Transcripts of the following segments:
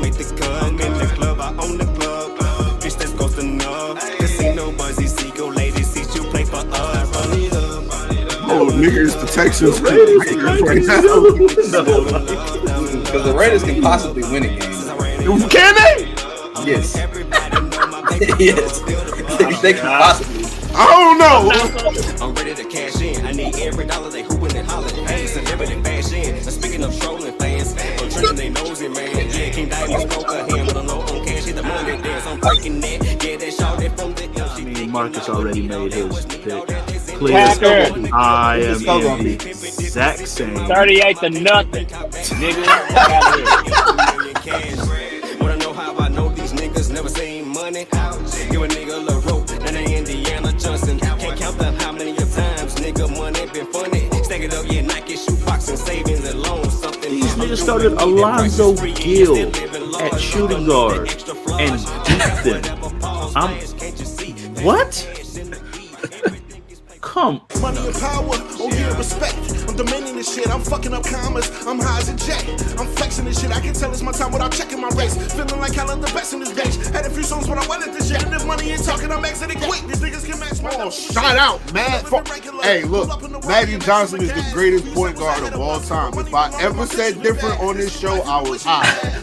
make the cut. I'm in the club, I own the club. Bitch, that's close enough. Casino buzzy, see, go ladies, see you play for us. Run it up. Oh, nigga, it's the Texans right now. Because the Raiders can possibly win a game. Can they? Yes. Yes. They can possibly. I don't know. I'm ready to cash in. I need every dollar they hooping and hollering. Hey, celebrity fashion. Speaking of trolling fans, I'm tricking they nosy, man. Yeah, King Diamond spoke a him, but I know on cash hit the money dance. I'm breaking that. Yeah, that shot it from the. I mean, Marcus already made his pick. Clear. I am in the exact same. 38 to nothing, nigga. Wanna know how I know these niggas never seen money? Give a nigga a little rope, and they Indiana Johnson. Can't count them how many times nigga money been funny. Stack it up, yeah, Nike shoe box and savings and loans. Something. These niggas started Alonzo Gill at shooting guard and beat them. What? Come. Money and power, oh yeah, respect. I'm demanding this shit, I'm fucking up commas. I'm high as a jet, I'm flexing this shit. I can tell it's my time without checking my race. Feeling like hella the best in this bitch. Had a few songs, but I went at this shit. And if money ain't talking, I'm exiting quick. These niggas can match my. Oh, shout out, man. Hey, look, Magic Johnson is the greatest point guard of all time. If I ever said different on this show, I was high.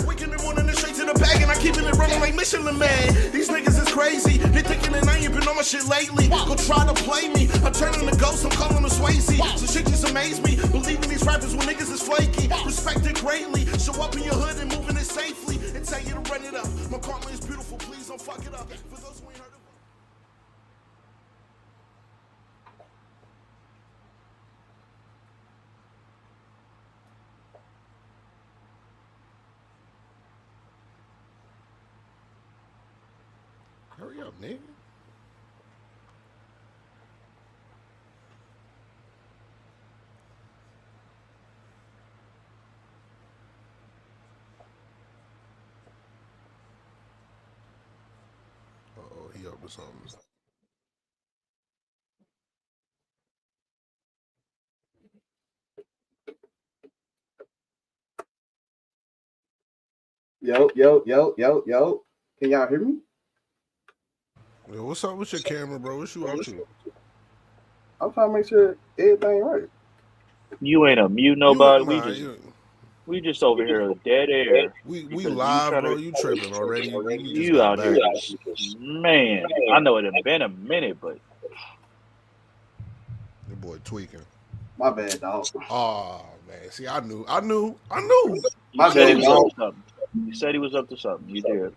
Bag and I keeping it running like Michelin Man. These niggas is crazy. They thinking that I ain't been on my shit lately. Go try to play me. I'm turning to ghost. I'm calling them Swayze. So shit just amaze me. Believing these rappers when niggas is flaky. Respect it greatly. Show up in your hood and moving it safely. And tell you to run it up. My karma is beautiful. Please don't fuck it up. For those who ain't heard of Hurry up, nigga. Uh-oh, he up to something. Yo. Can y'all hear me? Yo, what's up with your camera, bro? What you up to? I'm trying to make sure everything right. You ain't a mute nobody. We just over here dead air. We live, bro. You tripping already? You out here, man. I know it had been a minute, but your boy tweaking. My bad, dog. Oh man, see, I knew. My bad, dog. You said he was up to something. You did.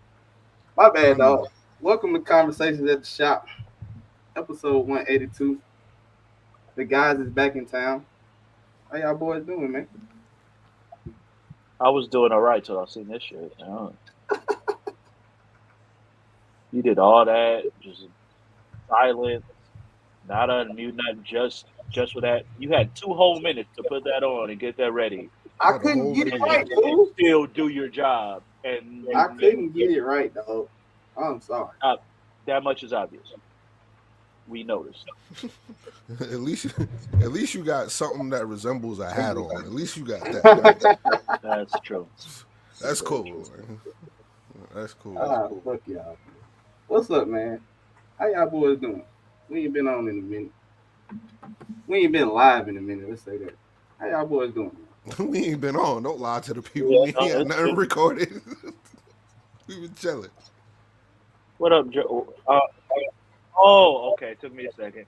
My bad, dog. Welcome to Conversations at the Shop, episode 182. The guys is back in town. How y'all boys doing, man? I was doing all right till I seen this shit. You did all that, just silent, not unmute, not just for that. You had 2 whole minutes to put that on and get that ready. I couldn't get it right, dude. Still do your job, and I couldn't get it right, dog. I'm sorry. That much is obvious. We noticed. At least you got something that resembles a hat on. At least you got that. That's true. That's cool. Man. That's cool. Fuck y'all. What's up, man? How y'all boys doing? We ain't been on in a minute. We ain't been live in a minute. Let's say that. How y'all boys doing? We ain't been on. Don't lie to the people. We ain't had nothing recorded. We been chilling. What up, Joe? Okay. It took me a second.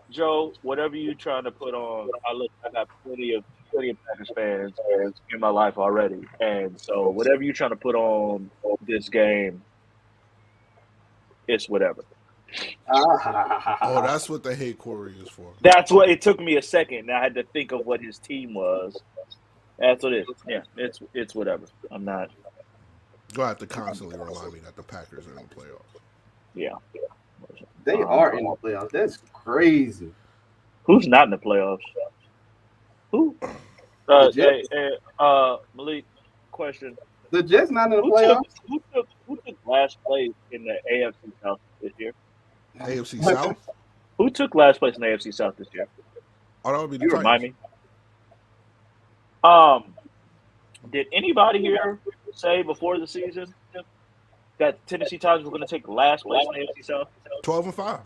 Joe, whatever you trying to put on, I got plenty of Packers fans in my life already, and so whatever you trying to put on this game, it's whatever. Oh, that's what the hate query is for. That's what it took me a second. I had to think of what his team was. That's what it is. Yeah, it's whatever. I'm not. You'll have to constantly remind me that the Packers are in the playoffs. Yeah. They are in the playoffs. That's crazy. Who's not in the playoffs? Who? Malik, question. The Jets not in the playoffs? Who took last place in the AFC South this year? AFC South? Who took last place in the AFC South this year? Oh, that would be the You Titans. remind me. Did anybody here say before the season that Tennessee Titans were going to take last place in the AFC South? 12-5.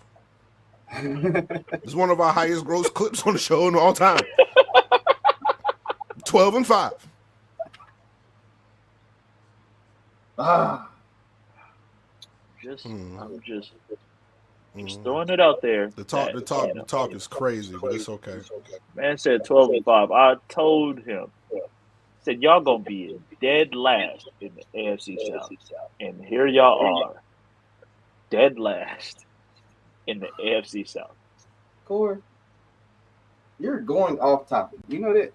It's one of our highest gross clips on the show in all time. 12-5. Ah, I'm just throwing it out there. The talk is crazy, but it's okay. Man said 12-5. I told him, said y'all gonna be dead last in the AFC South, and here y'all are, dead last in the AFC South. Corey, you're going off topic. You know that?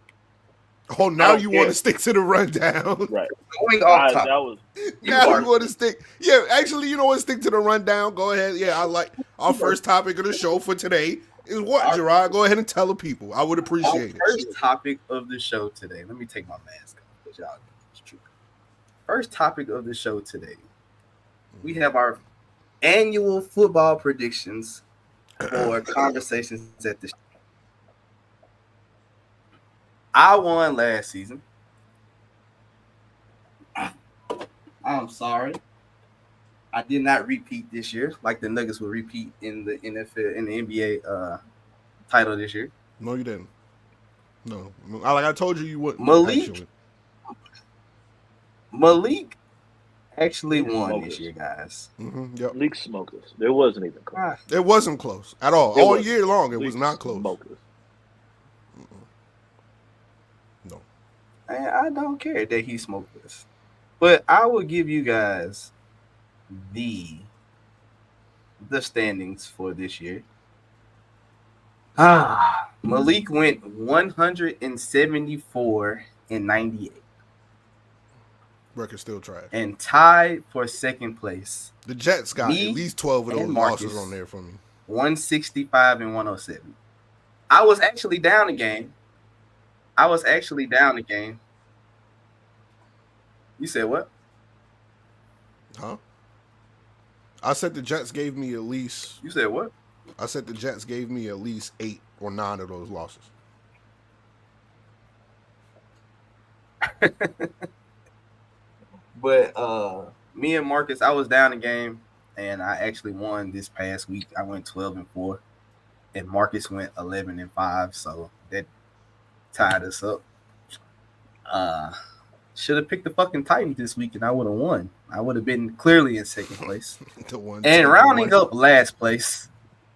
Oh, now you want to stick to the rundown. Right. Going off topic. That was Now you want to stick. Yeah, actually, you know what? Stick to the rundown. Go ahead. Yeah, I like our first topic of the show for today is what, Jarrod? Go ahead and tell the people. I would appreciate it. First topic of the show today. Let me take my mask off. Because y'all, it's true. First topic of the show today. We have our annual football predictions for conversations at the show. I won last season. I'm sorry. I did not repeat this year like the Nuggets will repeat in the NFL in the NBA title this year. No, you didn't. No. Like I told you, you wouldn't. Malik actually won this year, guys. Mm-hmm, yep. League smokers. It wasn't even close. It wasn't close at all. All year long, it was not close. Smokers. No. I don't care that he smoked this. But I will give you guys the standings for this year. Malik went 174-98. Record still trash. And tied for second place. The Jets got at least 12 of those losses on there for me. 165-107. I was actually down a game. You said what? Huh? I said the Jets gave me at least. You said what? I said the Jets gave me at least 8 or 9 of those losses. But me and Marcus, I was down a game, and I actually won this past week. I went 12-4, and Marcus went 11-5. So that tied us up. Should have picked the fucking Titans this week, and I would have won. I would have been clearly in second place. And rounding up last place,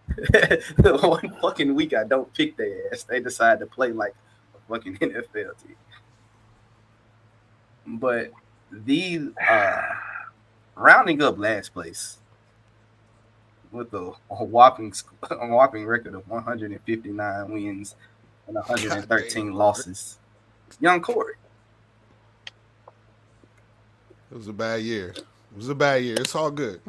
the one fucking week I don't pick their ass, they decide to play like a fucking NFL team. But the rounding up last place with a whopping record of 159 wins and 113 losses. Young Corey. It was a bad year. It's all good.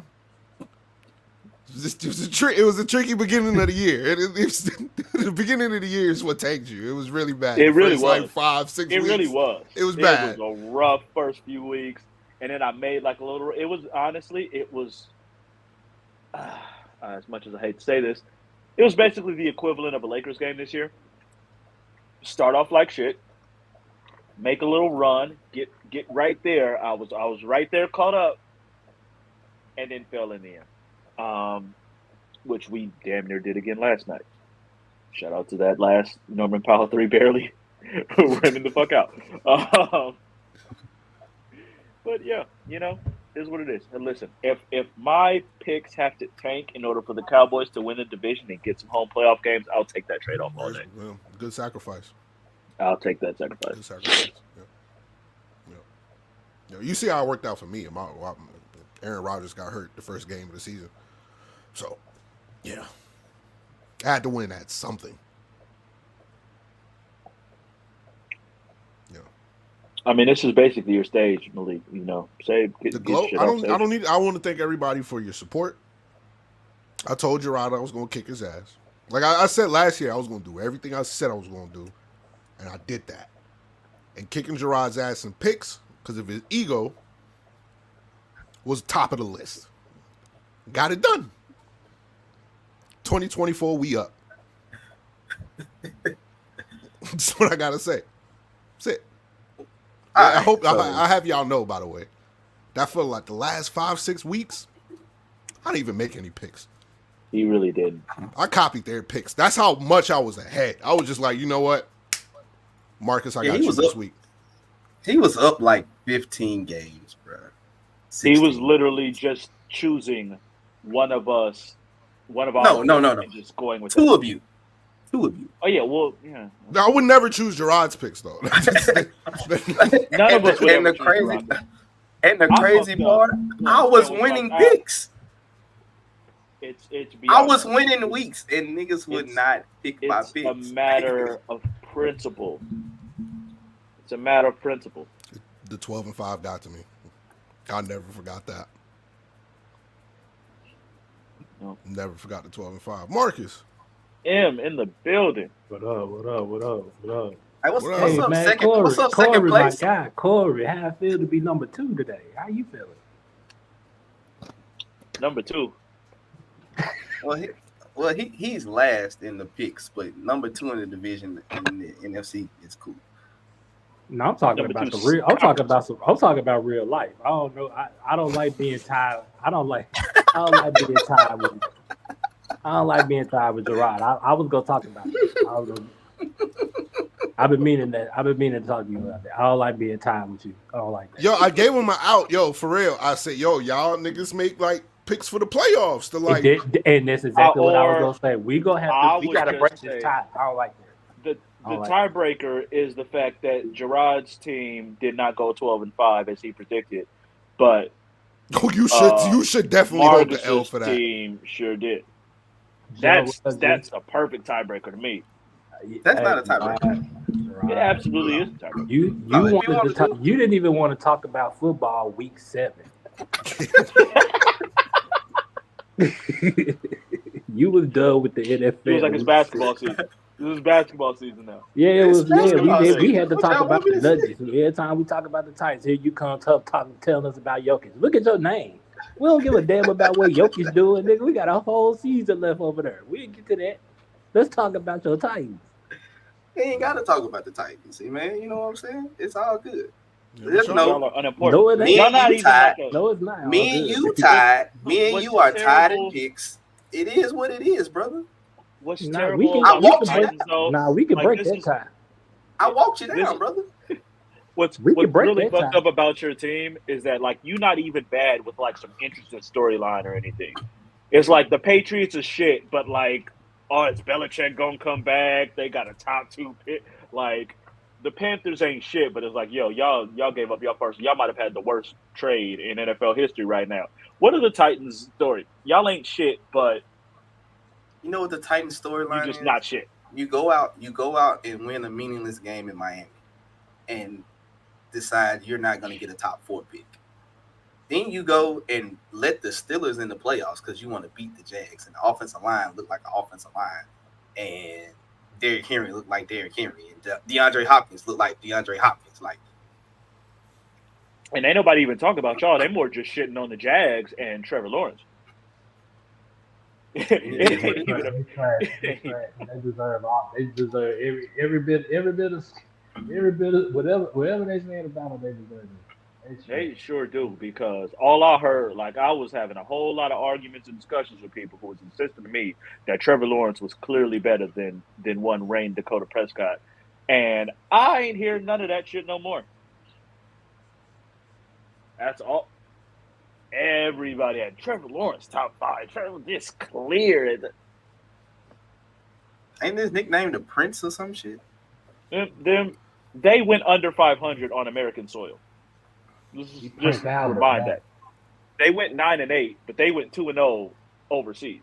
It was a tricky beginning of the year. The beginning of the year is what tanked you. It was really bad. It really was. Like 5-6 weeks. It really was. It was bad. It was a rough first few weeks. And then I made like a little – it was as much as I hate to say this, it was basically the equivalent of a Lakers game this year. Start off like shit. Make a little run, get right there. I was right there, caught up, and then fell in the end, which we damn near did again last night. Shout out to that last Norman Powell 3 barely rimming the fuck out. But yeah, is what it is. And listen, if my picks have to tank in order for the Cowboys to win the division and get some home playoff games, I'll take that trade off all day. Well, good sacrifice. I'll take that sacrifice. Yeah. You see how it worked out for me. Aaron Rodgers got hurt the first game of the season. So, yeah. I had to win at something. Yeah. I mean, this is basically your stage, Malik. Say the glow. I want to thank everybody for your support. I told Jarrod I was going to kick his ass. Like I said last year, I was going to do everything I said I was going to do. And I did that. And kicking Jarrod's ass in picks because of his ego was top of the list. Got it done. 2024, we up. That's what I got to say. That's it. I hope I have y'all know, by the way, that for like the last 5-6 weeks, I didn't even make any picks. He really did. I copied their picks. That's how much I was ahead. I was just like, you know what, Marcus, I got you this week. He was up like 15 games, bro. 16. He was literally just choosing one of us, one of our. No. And just going with two of you. Oh yeah, well, yeah. No, I would never choose Jarrod's picks though. None of us would ever choose Jarrod. And the crazy part, I was winning picks. It's I was winning weeks, and niggas would not pick my picks. It's a matter of principle. It's a matter of principle. The 12-5 got to me. I never forgot that. No. Never forgot the 12-5. Marcus. M in the building. What up? Hey, what's up, man, second? Corey, What's up, Corey, second place? My guy, Corey, how I feel to be number 2 today? How you feeling? Number 2. Well, he's last in the picks, but number 2 in the division in the NFC is cool. No, I'm talking Number about 2 the real. I'm talking about real life. I don't know. I don't like being tied. I don't like being tied with. I don't like being tied with Jarrod. I was gonna talk about it. I've been meaning to talk to you about that. I don't like being tied with you. I don't like that. Yo, I gave him an out. Yo, for real. I said, yo, y'all niggas make like picks for the playoffs. To like, and that's exactly what I was gonna say. We gotta break this tie. I don't like that. The tiebreaker is the fact that Jarrod's team did not go 12-5 as he predicted, but you should definitely hold the L for that. Team sure did. That's a perfect tiebreaker to me. That's not a tiebreaker. It absolutely is a tiebreaker. You didn't even want to talk about football week 7. You was done with the NFL. It was like his basketball season. It was basketball season now. Yeah, it was. Yeah, we had to talk about the Nuggets. Every time we talk about the Titans, here you come telling us about Jokic. Look at your name. We don't give a damn about what Jokic's doing, nigga. We got a whole season left over there. We didn't get to that. Let's talk about your Titans. We ain't got to talk about the Titans, see, man. You know what I'm saying? It's all good. Y'all are unimportant. No, it ain't. Y'all not even tied. No, it's not. Me and you tied. Me and you are tied in picks. It is what it is, brother. What's Nah, terrible? we can break that tie. I walked you down, brother. What's really fucked up about your team is that like you're not even bad with like some interesting storyline or anything. It's like the Patriots are shit, but like, it's Belichick gonna come back? They got a top 2 pick. Like the Panthers ain't shit, but it's like, yo, y'all gave up y'all first. Y'all might have had the worst trade in NFL history right now. What are the Titans' story? Y'all ain't shit, but you know what the Titans storyline is? You're just not shit. You go out and win a meaningless game in Miami and decide you're not going to get a top 4 pick. Then you go and let the Steelers in the playoffs because you want to beat the Jags, and the offensive line look like an offensive line, and Derrick Henry looked like Derrick Henry, and DeAndre Hopkins looked like DeAndre Hopkins. Like, and ain't nobody even talking about y'all. They more just shitting on the Jags and Trevor Lawrence. They deserve every bit of whatever they saying about them. They deserve it. They sure do, because all I heard, like I was having a whole lot of arguments and discussions with people who was insisting to me that Trevor Lawrence was clearly better than one Rain Dakota Prescott, and I ain't hearing none of that shit no more. That's all. Everybody had Trevor Lawrence top 5. Trevor this clear. Ain't this nickname the Prince or some shit? They went under 500 on American soil. Just remind that. They went 9-8, but they went 2-0 overseas.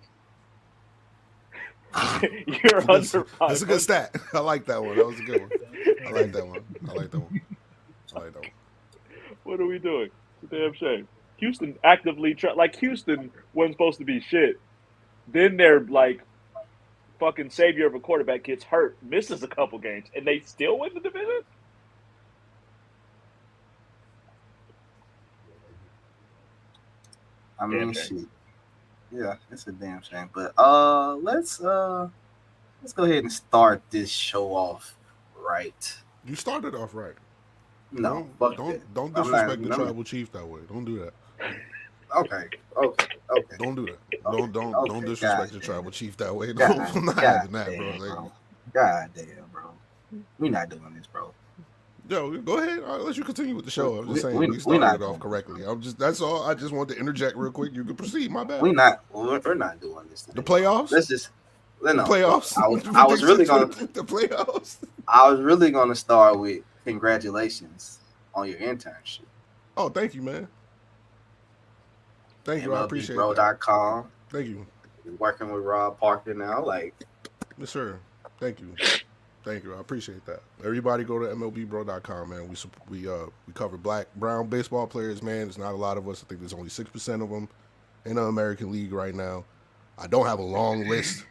You're under 500. That's a good stat. I like that one. That was a good one. I like that one. What are we doing? It's a damn shame. Houston actively Houston wasn't supposed to be shit. Then they're like fucking savior of a quarterback gets hurt, misses a couple games, and they still win the division? I mean, shit. Yeah, it's a damn shame. But let's go ahead and start this show off right. You started off right. No, don't disrespect the tribal chief that way. Don't do that. Okay. Don't do that. Don't disrespect the tribal chief that way. I'm not having that, damn, bro. Like, God damn, bro. We not doing this, bro. Yo, go ahead. I'll let you continue with the show. I'm just saying we started it off correctly. That's all. I just want to interject real quick. You can proceed. My bad. We're not doing this today. The playoffs? Let's just the playoffs. I was really gonna the playoffs. I was really gonna start with congratulations on your internship. Oh, thank you, man. Thank you. I appreciate MLBBro.com. Thank you. You're working with Rob Parker now, like. Yes, sir. Thank you. Thank you. I appreciate that. Everybody go to MLBBro.com, man. We cover black, brown baseball players, man. There's not a lot of us. I think there's only 6% of them in the American League right now. I don't have a long list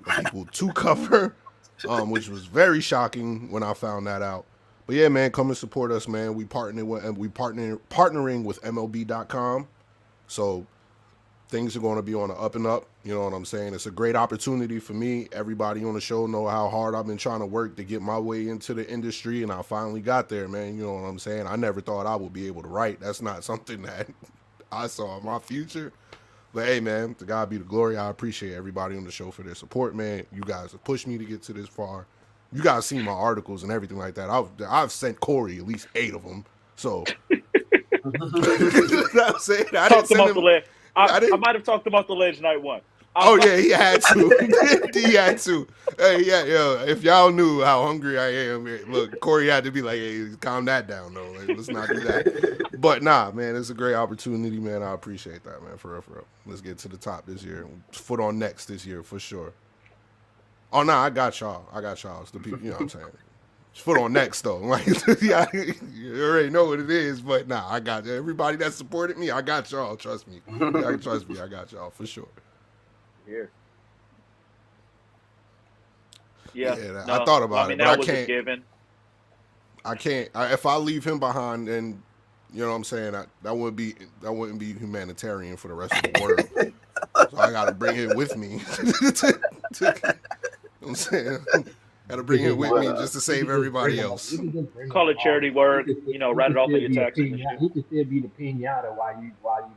of people to cover, which was very shocking when I found that out. But yeah, man, come and support us, man. We partnering with MLB.com. So things are going to be on the up and up. You know what I'm saying? It's a great opportunity for me. Everybody on the show know how hard I've been trying to work to get my way into the industry, and I finally got there, man. You know what I'm saying? I never thought I would be able to write. That's not something that I saw in my future. But hey, man, to God be the glory. I appreciate everybody on the show for their support, man. You guys have pushed me to get to this far. You guys seen my articles and everything like that. I've sent Corey at least 8 of them. So I'm saying, I might have talked about the ledge night one. Yeah, he had to. He had to. Hey, yeah, yo, if y'all knew how hungry I am, look, Corey had to be like, hey, calm that down, though. Like, let's not do that. But nah, man, it's a great opportunity, man. I appreciate that, man, for real. Let's get to the top this year. Foot on next this year, for sure. Oh, no, I got y'all. It's the people, you know what I'm saying? Foot on next, though. Like, yeah, you already know what it is, but nah, I got everybody that supported me. I got y'all. Trust me. Trust me. I got y'all for sure. Here. Yeah, no, I thought about it, but I can't. I can't. If I leave him behind, then you know what I'm saying. That wouldn't be humanitarian for the rest of the world. So I got to bring it with me. You know what I'm saying. Got to bring it with me just to save everybody else. Call it charity work. You know, write it off on your taxes. He can still be the pinata while you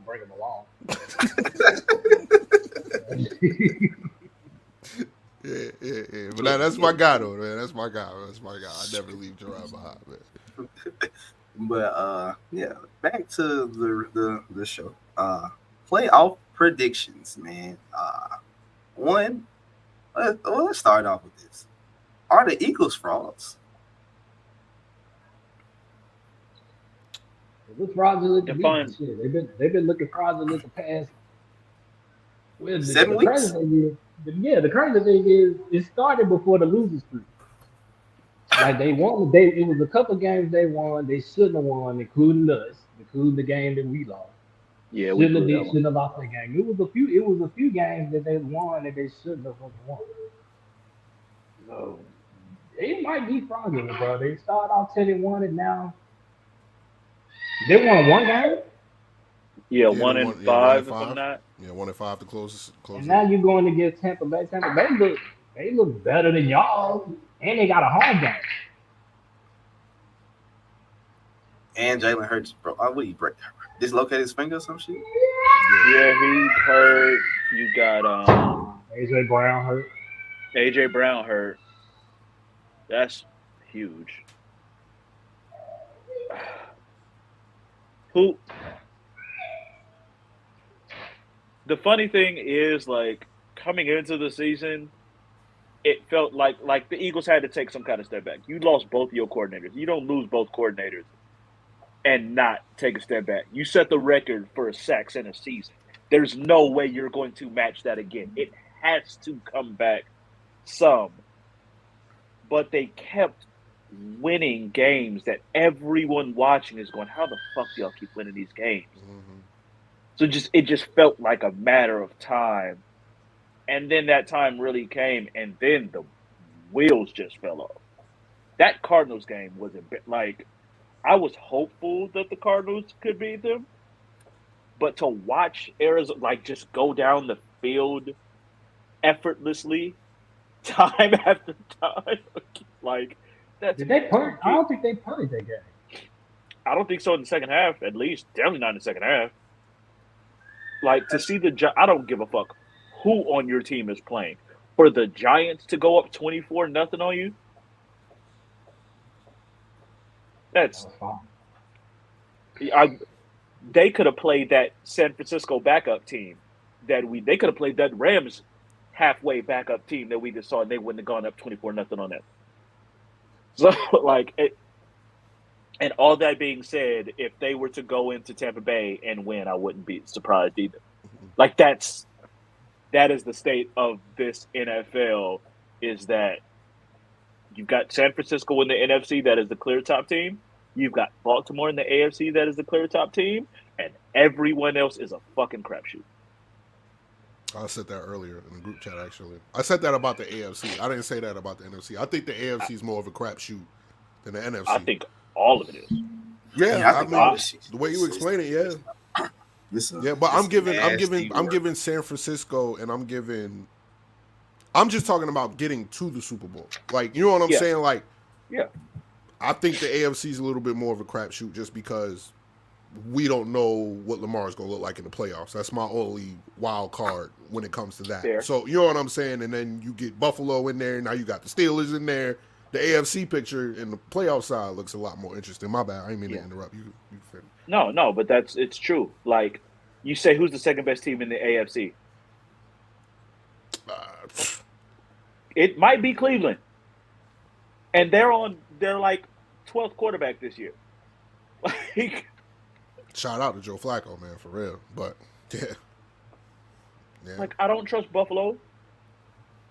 bring him along. Yeah. But that's my guy, though, man. That's my guy. I never leave Jarrod behind, man. But yeah, back to the show. Playoff predictions, man. Let's start off with this. Are the Eagles frauds? Look fraudulent. They've been looking fraudulent the past 7 weeks. The crazy thing is it started before the losing streak. Like they won. It was a couple games they won. They shouldn't have won, including us, including the game that we lost. Yeah, shouldn't have lost that game. It was a few games that they won that they shouldn't have won. So they might be fraudulent, bro. They started off 10-1 and now they won one game. Yeah, 1-5 or not. Yeah, 1-5 to close. And now you're going to get Tampa Bay. They look better than y'all, and they got a home game. And Jalen Hurts, bro. What he break? Dislocated his finger or some shit? Yeah, he hurt. You got AJ Brown hurt. That's huge. The funny thing is, like, coming into the season, it felt like the Eagles had to take some kind of step back. You lost both your coordinators. You don't lose both coordinators and not take a step back. You set the record for sacks in a season. There's no way you're going to match that again. It has to come back some. But they kept winning games that everyone watching is going, how the fuck do y'all keep winning these games? Mm-hmm. So it just felt like a matter of time. And then that time really came, and then the wheels just fell off. That Cardinals game was a bit like, I was hopeful that the Cardinals could beat them, but to watch Arizona like just go down the field effortlessly, time after time, like that. Did they punt? I don't think they punted that game. I don't think so in the second half. At least, definitely not in the second half. Like to see I don't give a fuck who on your team is playing. For the Giants to go up 24-0 on you, they could have played that San Francisco backup team they could have played that Rams halfway backup team that we just saw, and they wouldn't have gone up 24-0 on that. So and all that being said, if they were to go into Tampa Bay and win, I wouldn't be surprised either. Like that is the state of this NFL, is that you've got San Francisco in the NFC that is the clear top team. You've got Baltimore in the AFC that is the clear top team, and everyone else is a fucking crapshoot. I said that earlier in the group chat, actually. I said that about the AFC. I didn't say that about the NFC. I think the AFC is more of a crapshoot than the NFC. I think all of it is. Yeah, I mean, the way you explain it, yeah. Yeah, but I'm giving San Francisco, and I'm just talking about getting to the Super Bowl. Like, you know what I'm saying? Like, yeah. I think the AFC is a little bit more of a crapshoot just because we don't know what Lamar is going to look like in the playoffs. That's my only wild card when it comes to that. Fair. So, you know what I'm saying? And then you get Buffalo in there. Now you got the Steelers in there. The AFC picture in the playoff side looks a lot more interesting. My bad. I didn't mean to interrupt you. No, but it's true. Like, you say, who's the second best team in the AFC? It might be Cleveland. And they're like 12th quarterback this year. Like, shout out to Joe Flacco, man, for real. But yeah. Like, I don't trust Buffalo.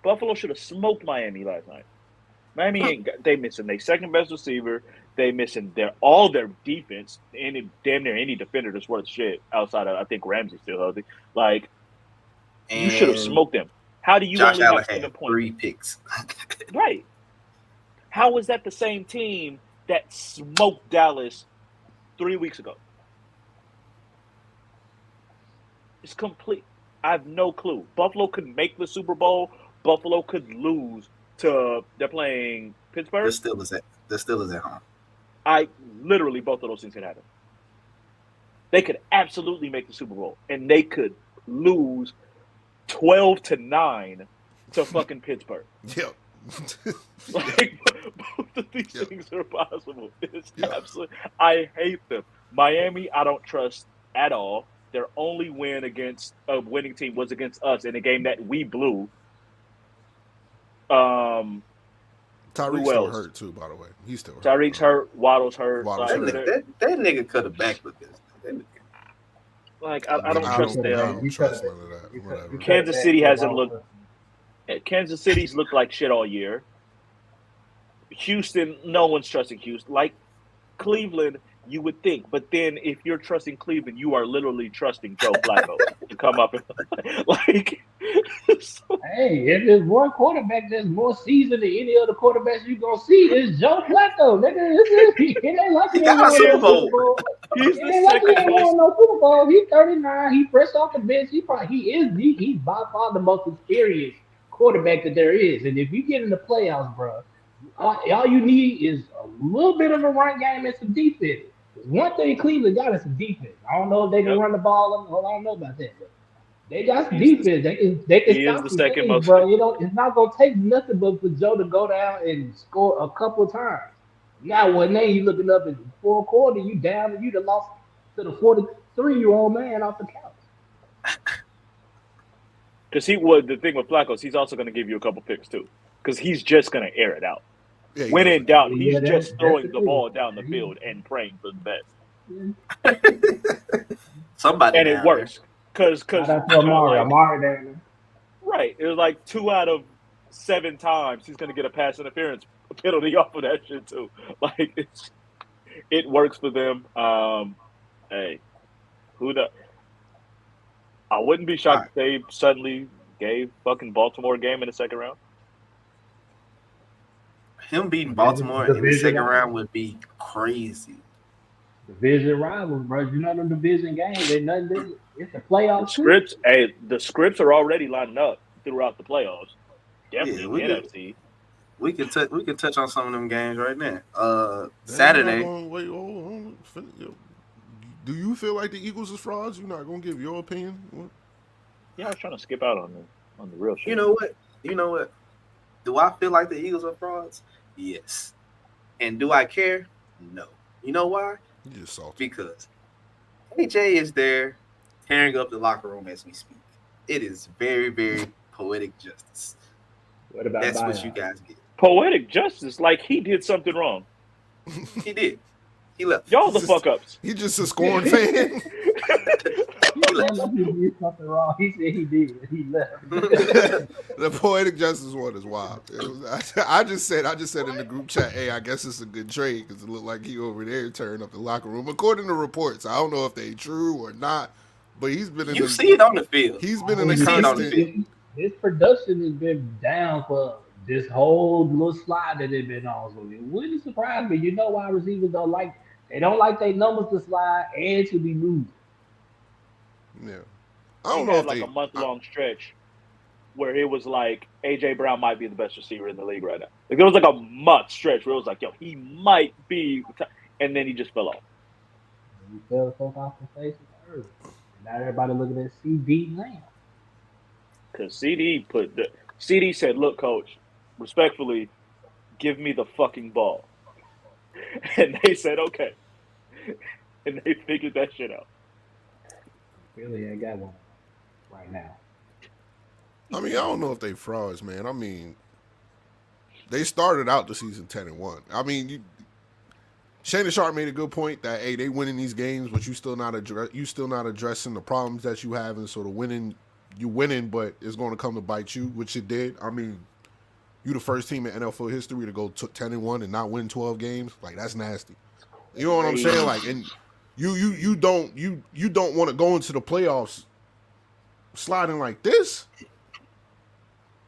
Buffalo should have smoked Miami last night. Miami they missing their second best receiver. They missing all their defense. Damn near any defender that's worth shit outside of, I think, Ramsey's still healthy. Like, you should have smoked them. How do you Josh only Allen have 7 points? 3 picks. Right. How was that the same team that smoked Dallas 3 weeks ago? It's complete. I have no clue. Buffalo could make the Super Bowl. Buffalo could lose to. They're playing Pittsburgh. The Steelers at home. Literally both of those things could happen. They could absolutely make the Super Bowl, and they could lose 12-9 to fucking Pittsburgh. Yep. Like, both of these things are possible. It's absolutely. I hate them. Miami, I don't trust at all. Their only win against a winning team was against us in a game that we blew. Tyreek's still hurt too, by the way. He's still hurt. Tyreek's hurt. Waddle's hurt. That nigga could have backed with this. Like, I don't trust them. I don't trust none of that. Kansas City hasn't looked. Kansas City's looked like shit all year. Houston, no one's trusting Houston. Like Cleveland, you would think, but then if you're trusting Cleveland, you are literally trusting Joe Flacco to come up and like. Hey, if there's one quarterback that's more seasoned than any other quarterbacks you gonna see, is Joe Flacco. Nigga, it ain't like he ain't won no Super Bowl. He's It ain't like he ain't won no Super Bowl. He's 39. He fresh off the bench. He's by far the most experienced quarterback that there is. And if you get in the playoffs, bro, all you need is a little bit of a run game and some defense. One thing Cleveland got is some defense. I don't know if they can run the ball. I don't know about that. But they got some defense. They can stop the second most, bro. It's not gonna take nothing but for Joe to go down and score a couple of times. Now, when you looking up at the fourth quarter, you down and you done lost to the 43-year-old man off the couch. Because the thing with Flacco is he's also going to give you a couple picks too. Because he's just going to air it out. Yeah, when in doubt, he's just throwing the ball down the field and praying for the best. Somebody and it works. Because Amari, right. It was like 2 out of 7 times he's going to get a pass interference penalty off of that shit too. Like it works for them. Hey, who the? I wouldn't be shocked if they suddenly gave fucking Baltimore a game in the second round. Him beating Baltimore in the second round would be crazy. Division rivals, bro. You know them division games. They nothing. It's a playoff. The scripts are already lining up throughout the playoffs. Definitely NFC. We can touch on some of them games right now. Saturday. Wait, hold on. Do you feel like the Eagles is frauds? You're not gonna give your opinion? What? Yeah, I was trying to skip out on the real shit. You know what? Do I feel like the Eagles are frauds? Yes. And do I care? No. You know why? You just salty. Because AJ is there tearing up the locker room as we speak. It is very, very poetic justice. What about That's what you guys get. Poetic justice, like he did something wrong. He did. He left. Y'all the fuck ups. He just a scorn fan. He did something wrong. He said he did. He left. The poetic justice one is wild. I just said in the group chat, hey, I guess it's a good trade because it looked like he over there tearing up the locker room. According to reports, I don't know if they true or not, but he's been in. You see it on the field. He's been in the constant. His production has been down for this whole little slide that they've been on. So it wouldn't surprise me. You know why receivers don't like their numbers to slide and to be moved. Yeah. I don't know if like a month-long stretch where it was like AJ Brown might be the best receiver in the league right now. Like there was like a month stretch where it was like, yo, he might be, and then he just fell off. He fell off the face of the earth. Now everybody looking at CD now. Because CD said, look, coach, respectfully, give me the fucking ball. And they said, okay. And they figured that shit out. Really ain't got one right now. I mean, I don't know if they frauds, man. I mean, they started out the season 10-1. I mean, Shannon Sharp made a good point that hey, they winning these games, but you still not addressing the problems that you have, and so you winning, but it's going to come to bite you, which it did. I mean, you the first team in NFL history to go 10-1 and not win 12 games. Like that's nasty. You know what I'm saying? Like, and you don't want to go into the playoffs sliding like this.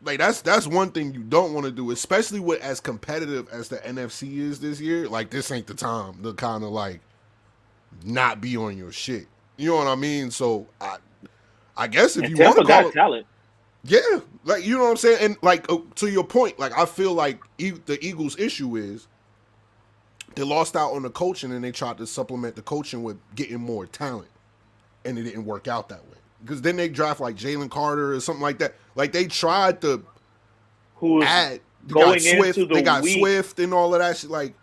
Like that's one thing you don't want to do, especially with as competitive as the NFC is this year. Like this ain't the time to kind of like not be on your shit. You know what I mean? So I guess if you want to call it talent, yeah, like you know what I'm saying, and like to your point, like I feel like the Eagles' issue is they lost out on the coaching and they tried to supplement the coaching with getting more talent, and it didn't work out that way. Because then they draft like Jalen Carter or something like that. Like they tried to add. They got Swift and all of that shit. Like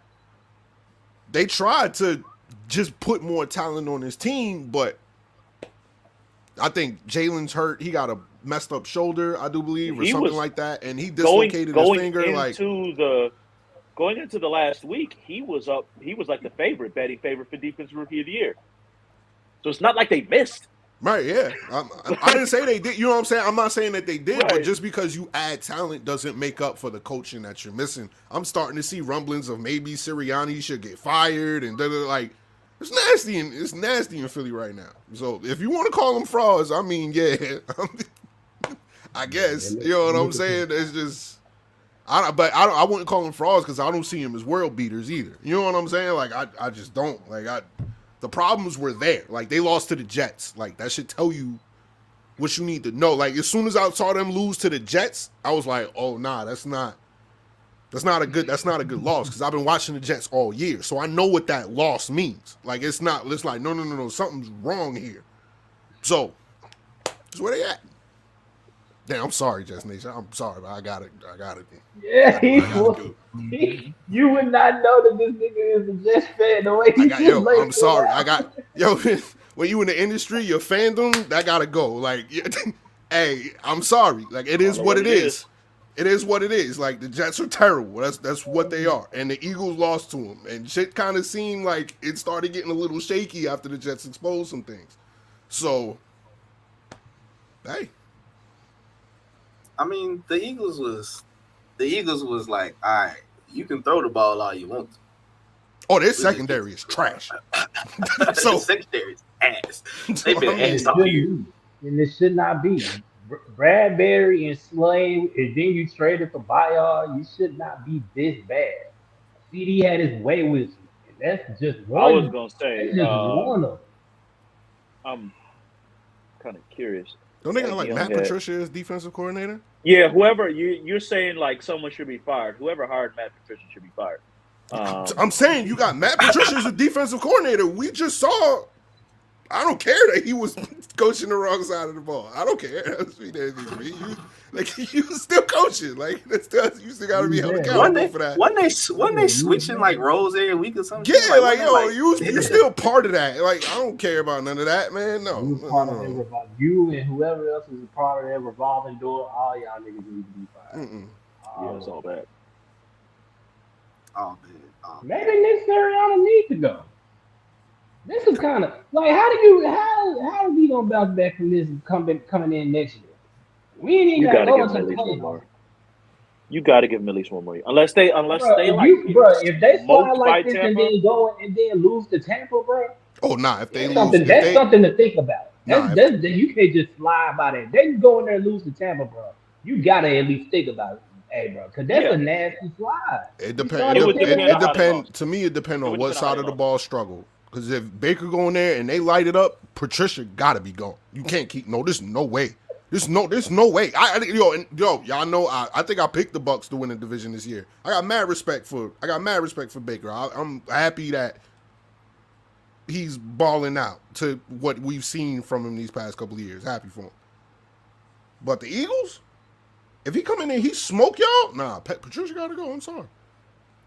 they tried to just put more talent on his team, but I think Jalen's hurt. He got a messed up shoulder, I do believe, or something like that, and he dislocated his finger. Going into the last week, he was up. He was like the betting favorite for Defensive Rookie of the Year. So it's not like they missed. Right, yeah. I didn't say they did. You know what I'm saying? I'm not saying that they did, right. But just because you add talent doesn't make up for the coaching that you're missing. I'm starting to see rumblings of maybe Sirianni should get fired and like it's nasty in Philly right now. So if you want to call them frauds, I mean, yeah, I guess you know what I'm saying. It's just I wouldn't call them frauds because I don't see them as world beaters either. You know what I'm saying? Like I just don't The problems were there. Like, they lost to the Jets. Like, that should tell you what you need to know. Like, as soon as I saw them lose to the Jets, I was like, oh, nah, that's not a good loss because I've been watching the Jets all year. So I know what that loss means. Like, it's like, no, something's wrong here. So, that's where they at. Damn, I'm sorry, Jets Nation. I'm sorry, but I got it. Yeah, you would not know that this nigga is a Jets fan the way he I'm sorry. When you in the industry, your fandom, that gotta go. Like, hey, I'm sorry. Like, it is what it is. It is what it is. Like, the Jets are terrible. That's what they are. And the Eagles lost to them. And shit kind of seemed like it started getting a little shaky after the Jets exposed some things. So, hey. I mean, the Eagles was like, all right, you can throw the ball all you want to. Oh, their secondary is trash. So the secondary is ass. They've been ass all year. And it should not be. Bradbury and Slade, and then you traded for Bayard, you should not be this bad. CD had his way with you. And that's just one. I was going to say, one of them. I'm kind of curious. Don't they got like Matt Patricia as defensive coordinator? Yeah, whoever you're saying like someone should be fired. Whoever hired Matt Patricia should be fired. I'm saying you got Matt Patricia as a defensive coordinator. We just saw. I don't care that he was coaching the wrong side of the ball. I don't care. You still coaching. Like you still got to be held accountable for that. When they switching like roles every week or something. Yeah, like you still part of that. Like I don't care about none of that, man. No. You and whoever else is a part of that revolving door, all y'all niggas need to be fired. Yeah, it's all bad. Oh man. Maybe Nick Sirianni need to go. This is kind of like how are we gonna bounce back from this coming in next year? We ain't even got to go into the playoffs. You got to give them at least one more year, unless they if they slide like this and then go and then lose to Tampa, bro. Oh nah, if they lose, that's something to think about. You can't just slide by that. They can go in there and lose to Tampa, bro. You gotta at least think about it. Hey, bro, because that's a nasty slide. It depends. It depends. To me, it depends on what side of the ball struggle. Because if Baker go in there and they light it up, Patricia gotta be gone. You can't keep. No, there's no way. There's no way. Y'all know. I think I picked the Bucs to win the division this year. I got mad respect for Baker. I'm happy that he's balling out to what we've seen from him these past couple of years. Happy for him. But the Eagles, if he come in there, he smoke y'all. Nah, Patricia gotta go. I'm sorry.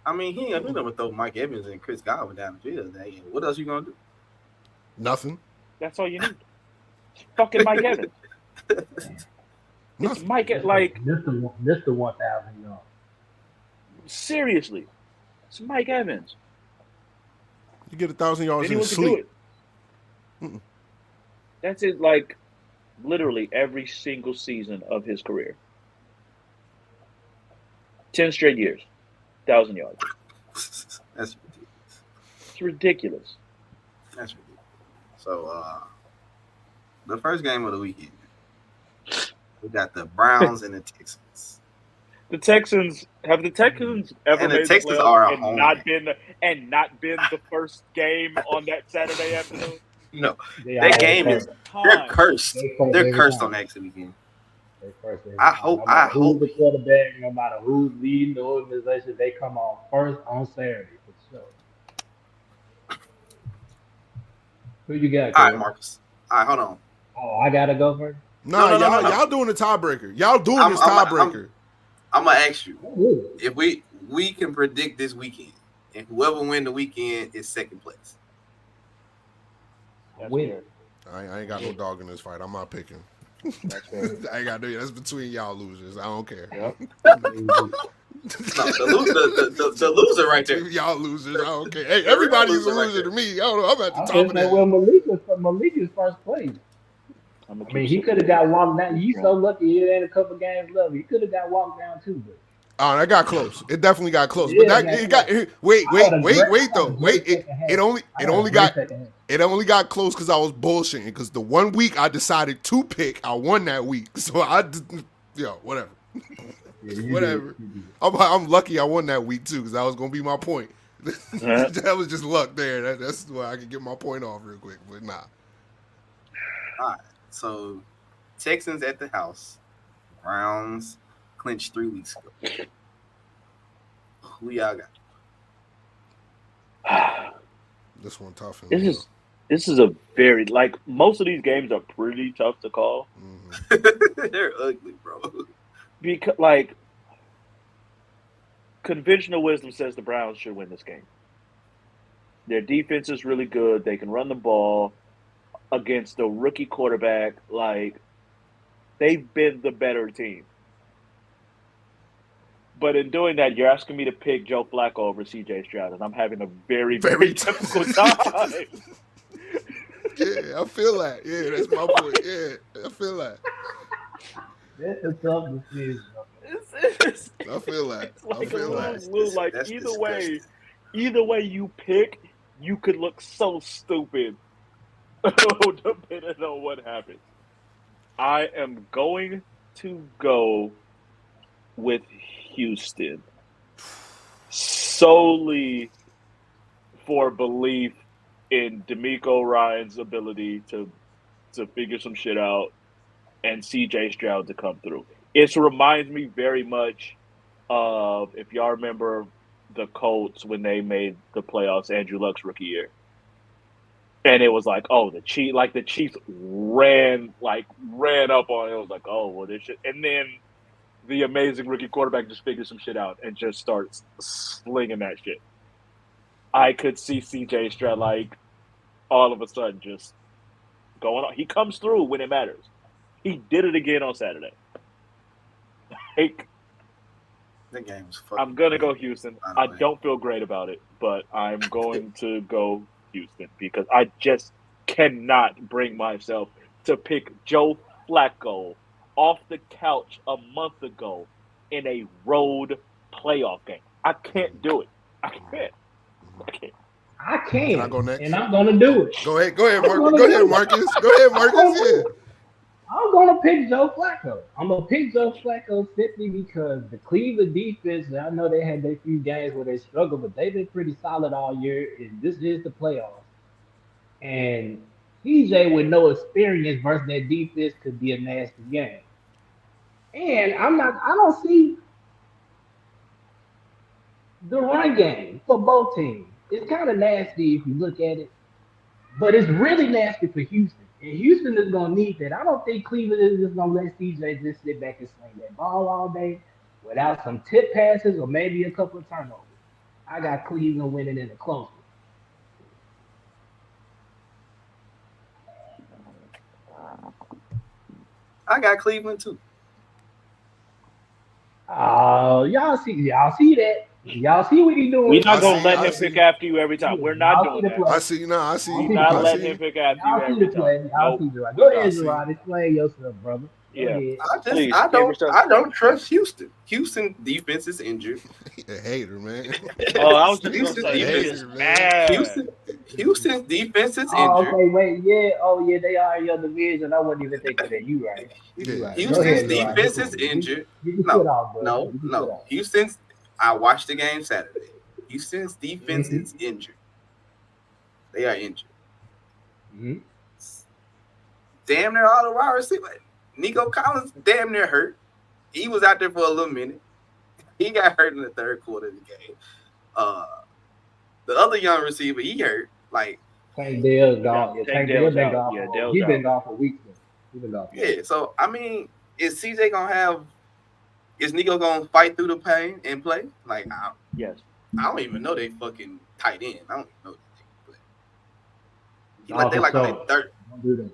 I mean, he ain't gonna throw Mike Evans and Chris Godwin down the field. What else you gonna do? Nothing. That's all you need. Fucking Mike Evans. It's Mike. Like this the 1,000 yards. Seriously, it's Mike Evans. You get 1,000 yards in sleep. That's it. Like literally every single season of his career. 10 straight years. 1,000 yards. That's ridiculous. It's ridiculous. That's ridiculous. So, the first game of the weekend, we got the Browns and the Texans. The Texans ever made the Texans playoffs and not been the first game on that Saturday afternoon? No, that game they're cursed. They're cursed on that weekend. I hope the quarterback, no matter who's leading the organization, they come on first on Saturday for sure. Who you got? All right, Marcus. All right, hold on. Oh, I gotta go first. No. Y'all doing the tiebreaker. Y'all doing this tiebreaker. I'm gonna ask you if we can predict this weekend, and whoever win the weekend is second place. That's weird. I ain't got no dog in this fight. I'm not picking. That's fair. I ain't got to do it. That's between y'all losers. I don't care. Yep. The loser right there. Y'all losers. I don't care. Hey, everybody's a loser to me. I don't know. I'm at the top of that. Well, Malik is first place. I mean, he could have got walked down. He's so lucky he had a couple games left. He could have got walked down too, but. Oh, that got close. It definitely got close. But wait though. It only got close because I was bullshitting. Because the 1 week I decided to pick, I won that week. So whatever. Whatever. I'm lucky I won that week too because that was gonna be my point. That was just luck there. That's why I could get my point off real quick. But nah. All right. So Texans at the house. Browns clinched 3 weeks ago. Who y'all got? This one tough. This is a very most of these games are pretty tough to call. Mm-hmm. They're ugly, bro. Because conventional wisdom says the Browns should win this game. Their defense is really good. They can run the ball against a rookie quarterback. They've been the better team. But in doing that, you're asking me to pick Joe Flacco over C.J. Stroud, and I'm having a very, very difficult time. Yeah, I feel that. Yeah, that's my point. Yeah, I feel that. That's a tough decision. I feel that. I feel that. Either way you pick, you could look so stupid depending on what happens. I am going to go with Houston solely for belief in DeMeco Ryan's ability to figure some shit out and C.J. Stroud to come through. It reminds me very much of, if y'all remember the Colts when they made the playoffs, Andrew Luck's rookie year. And it was like, oh, the Chiefs ran up on it. It was like, oh, well, this shit. And then the amazing rookie quarterback just figures some shit out and just starts slinging that shit. I could see C.J. Stroud like all of a sudden just going on. He comes through when it matters. He did it again on Saturday. Like, that game was fucking. I'm gonna go Houston. I don't feel great about it, but I'm going to go Houston because I just cannot bring myself to pick Joe Flacco off the couch a month ago in a road playoff game. I can't do it. I can't. I can. Can I go next? And I'm gonna do it. Go ahead, Marcus. Go ahead, Marcus. Yeah. I'm gonna pick Joe Flacco. I'm gonna pick Joe Flacco simply because the Cleveland defense, I know they had their few games where they struggled, but they've been pretty solid all year. And this is the playoffs. And TJ with no experience versus that defense could be a nasty game. And I don't see the run game for both teams. It's kind of nasty if you look at it, but it's really nasty for Houston. And Houston is going to need that. I don't think Cleveland is just going to let CJ just sit back and sling that ball all day without some tip passes or maybe a couple of turnovers. I got Cleveland winning in a close one. I got Cleveland too. Y'all see that. Y'all see what he's doing. We're not gonna let him pick after you every time. We're not doing that. I see. We're not letting him pick after you every time. Go ahead, Jarrod. Explain yourself, brother. Yeah. I don't trust Houston. Houston defense is injured. A hater, man. Oh, I was just gonna say Houston's defense is injured. Okay, wait, yeah, they are in your division. I wasn't even thinking that. You right. Houston's defense is injured. No. Houston's. I watched the game Saturday. Houston's defense is injured. They are injured. Mm-hmm. Damn near all the wide receivers. Nico Collins damn near hurt. He was out there for a little minute. He got hurt in the third quarter of the game. The other young receiver, he hurt. Like Tank Dell's gone. Tank Dell's been gone. Yeah, He's been gone for weeks. Yeah, so I mean, is CJ gonna have? Is Nico gonna fight through the pain and play? Like, yes. I don't even know they fucking tight end. I don't even know they play. They like on their third. Don't do that.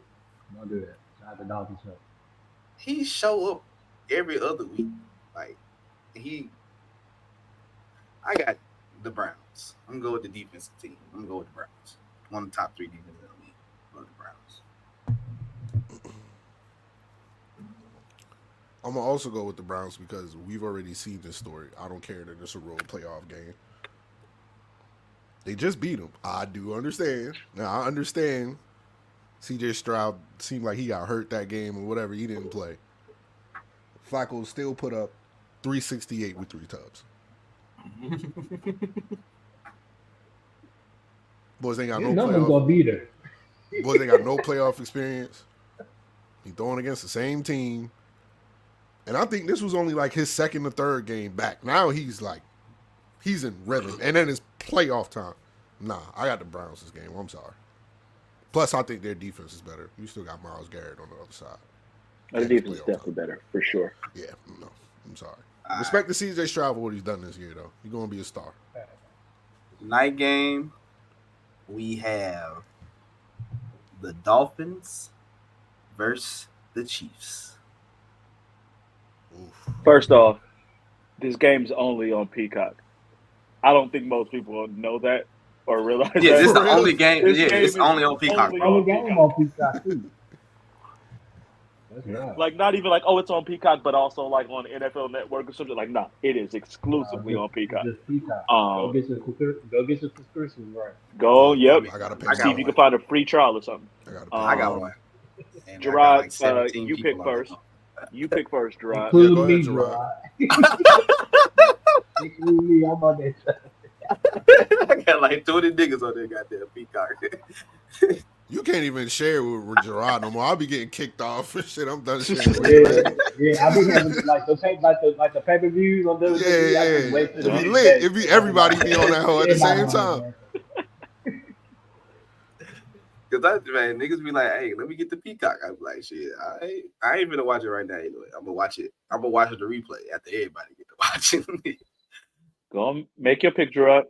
Shout the Dolphins show. He show up every other week. Like I got the Browns. I'm gonna go with the defensive team. I'm gonna go with the Browns. One of the top 3 defenses in the league. Go with the Browns. I'm going to also go with the Browns because we've already seen this story. I don't care that it's a road playoff game. They just beat them. I do understand. Now, I understand C.J. Stroud seemed like he got hurt that game or whatever. He didn't play. Flacco still put up 368 with 3 tubs. Boys ain't got no playoff. Boys ain't got no playoff experience. He throwing against the same team. And I think this was only like his second or third game back. Now he's in rhythm. And then it's playoff time. Nah, I got the Browns this game. I'm sorry. Plus, I think their defense is better. You still got Myles Garrett on the other side. Their defense is definitely better, for sure. Yeah, no, I'm sorry. Respect to C.J. Stroud for what he's done this year, though. He's going to be a star. Night game, we have the Dolphins versus the Chiefs. First off, this game's only on Peacock. I don't think most people know that or realize that. Yeah, this is the only game. It's only on Peacock. Only game on Peacock, too. That's right. Like, not even like, oh, it's on Peacock, but also like on NFL Network or something. Like, nah, it is exclusively on Peacock. Just Peacock. Go get your subscription, right? Go, yep. I got to pay. See if you can find a free trial or something. I got one. Gerard, you pick first. You pick first, Jarrod. Include me, Jarrod. Include me. I'm on that. I got like 20 niggas on there goddamn Peacock. You can't even share with Jarrod no more. I'll be getting kicked off and shit. I'm done sharing with Yeah, I be having like the pay-per-views on WWE. Yeah. I just wait till It'd be lit. It'd be everybody be on that hoe at the same time. Cause niggas be like, hey, let me get the Peacock. I be like, shit, I ain't gonna watch it right now anyway. I'm gonna watch it. I'm gonna watch the replay after everybody get to watch it. Go on, make your picture up.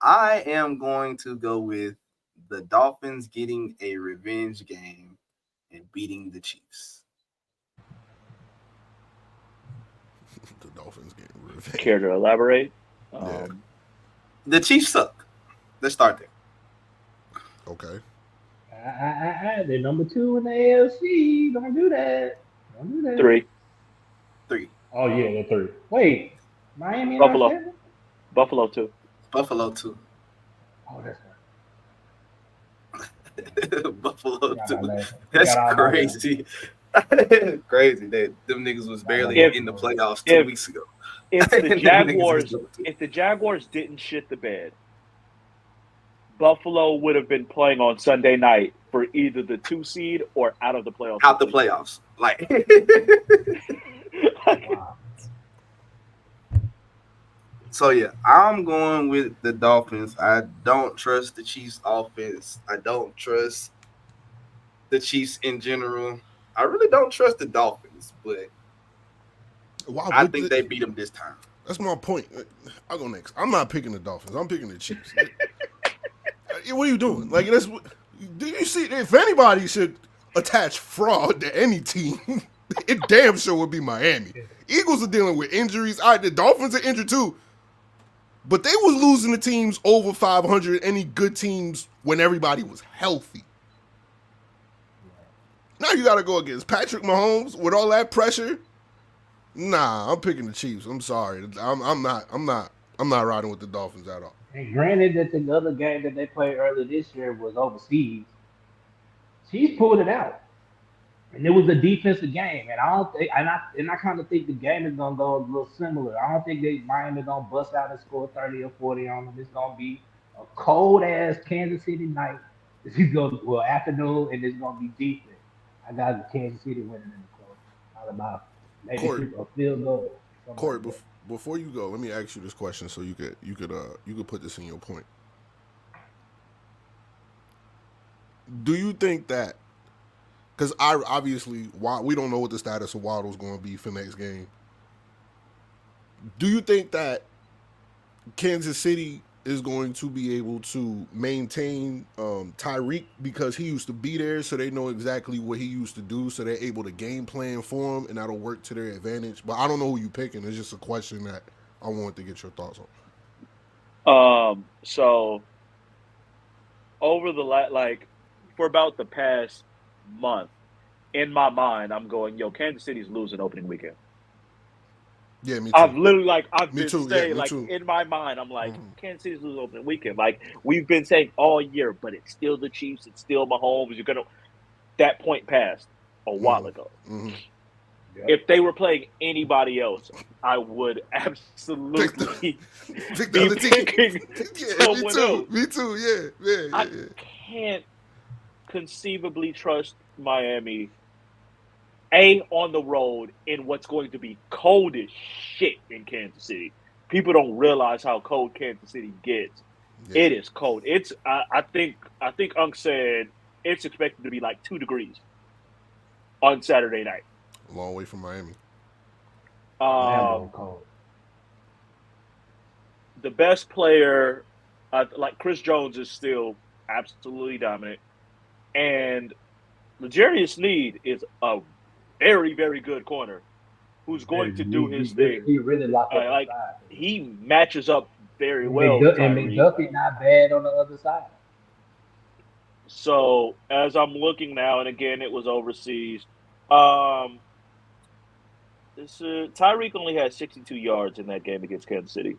I am going to go with the Dolphins getting a revenge game and beating the Chiefs. The Dolphins getting revenge. Care to elaborate? Yeah. The Chiefs suck. Let's start there. Okay. They're number 2 in the AFC. Don't do that. 3. Oh yeah, they're 3. Wait, Miami. Buffalo. Buffalo 2. Buffalo 2. Oh, that's right. Buffalo 2. That's crazy. Crazy. Them niggas was barely in the playoffs 2 weeks ago. If the Jaguars didn't shit the bed, Buffalo would have been playing on Sunday night for either the 2 seed or out of the playoffs. Out the playoffs. Like wow. So yeah, I'm going with the Dolphins. I don't trust the Chiefs offense. I don't trust the Chiefs in general. I really don't trust the Dolphins, but I think they beat them this time. That's my point. I'll go next. I'm not picking the Dolphins. I'm picking the Chiefs. What are you doing? Like, do you see? If anybody should attach fraud to any team, it damn sure would be Miami. Eagles are dealing with injuries. All right, the Dolphins are injured too, but they was losing to teams over 500. Any good teams when everybody was healthy. Now you got to go against Patrick Mahomes with all that pressure. Nah, I'm picking the Chiefs. I'm sorry. I'm not riding with the Dolphins at all. And granted that the other game that they played earlier this year was overseas, Chiefs pulled it out, and it was a defensive game. And I kind of think the game is gonna go a little similar. I don't think Miami gonna bust out and score 30 or 40 on them. It's gonna be a cold ass Kansas City night. Afternoon, and it's gonna be defense. I got Kansas City winning in the close. Not about maybe a field goal. Corey, before you go, let me ask you this question so you could put this in your point. Do you think that, because we don't know what the status of Waddle's going to be for next game. Do you think that Kansas City is going to be able to maintain Tyreek because he used to be there, so they know exactly what he used to do, so they're able to game plan for him, and that'll work to their advantage? But I don't know who you're picking. It's just a question that I wanted to get your thoughts on. So over the for about the past month, in my mind, I'm going, Kansas City's losing opening weekend. Yeah, me too. I've literally been too. saying Yeah, in my mind, I'm like, Kansas City's losing opening weekend. Like we've been saying all year, but it's still the Chiefs. It's still Mahomes. That point passed a while ago. Mm-hmm. Yeah. If they were playing anybody else, I would absolutely be picking someone else. Me too. Yeah. I can't conceivably trust Miami. On the road in what's going to be cold as shit in Kansas City. People don't realize how cold Kansas City gets. Yeah. It is cold. It's I think Unc said it's expected to be like 2 degrees on Saturday night. A long way from Miami. Cold. The best player, like Chris Jones, is still absolutely dominant, and L'Jarius Sneed is a very, very good corner who's going to do his thing. He really locked up. He matches up very well. And McDuffie not bad on the other side. So as I'm looking now, and again, it was overseas. Tyreek only had 62 yards in that game against Kansas City.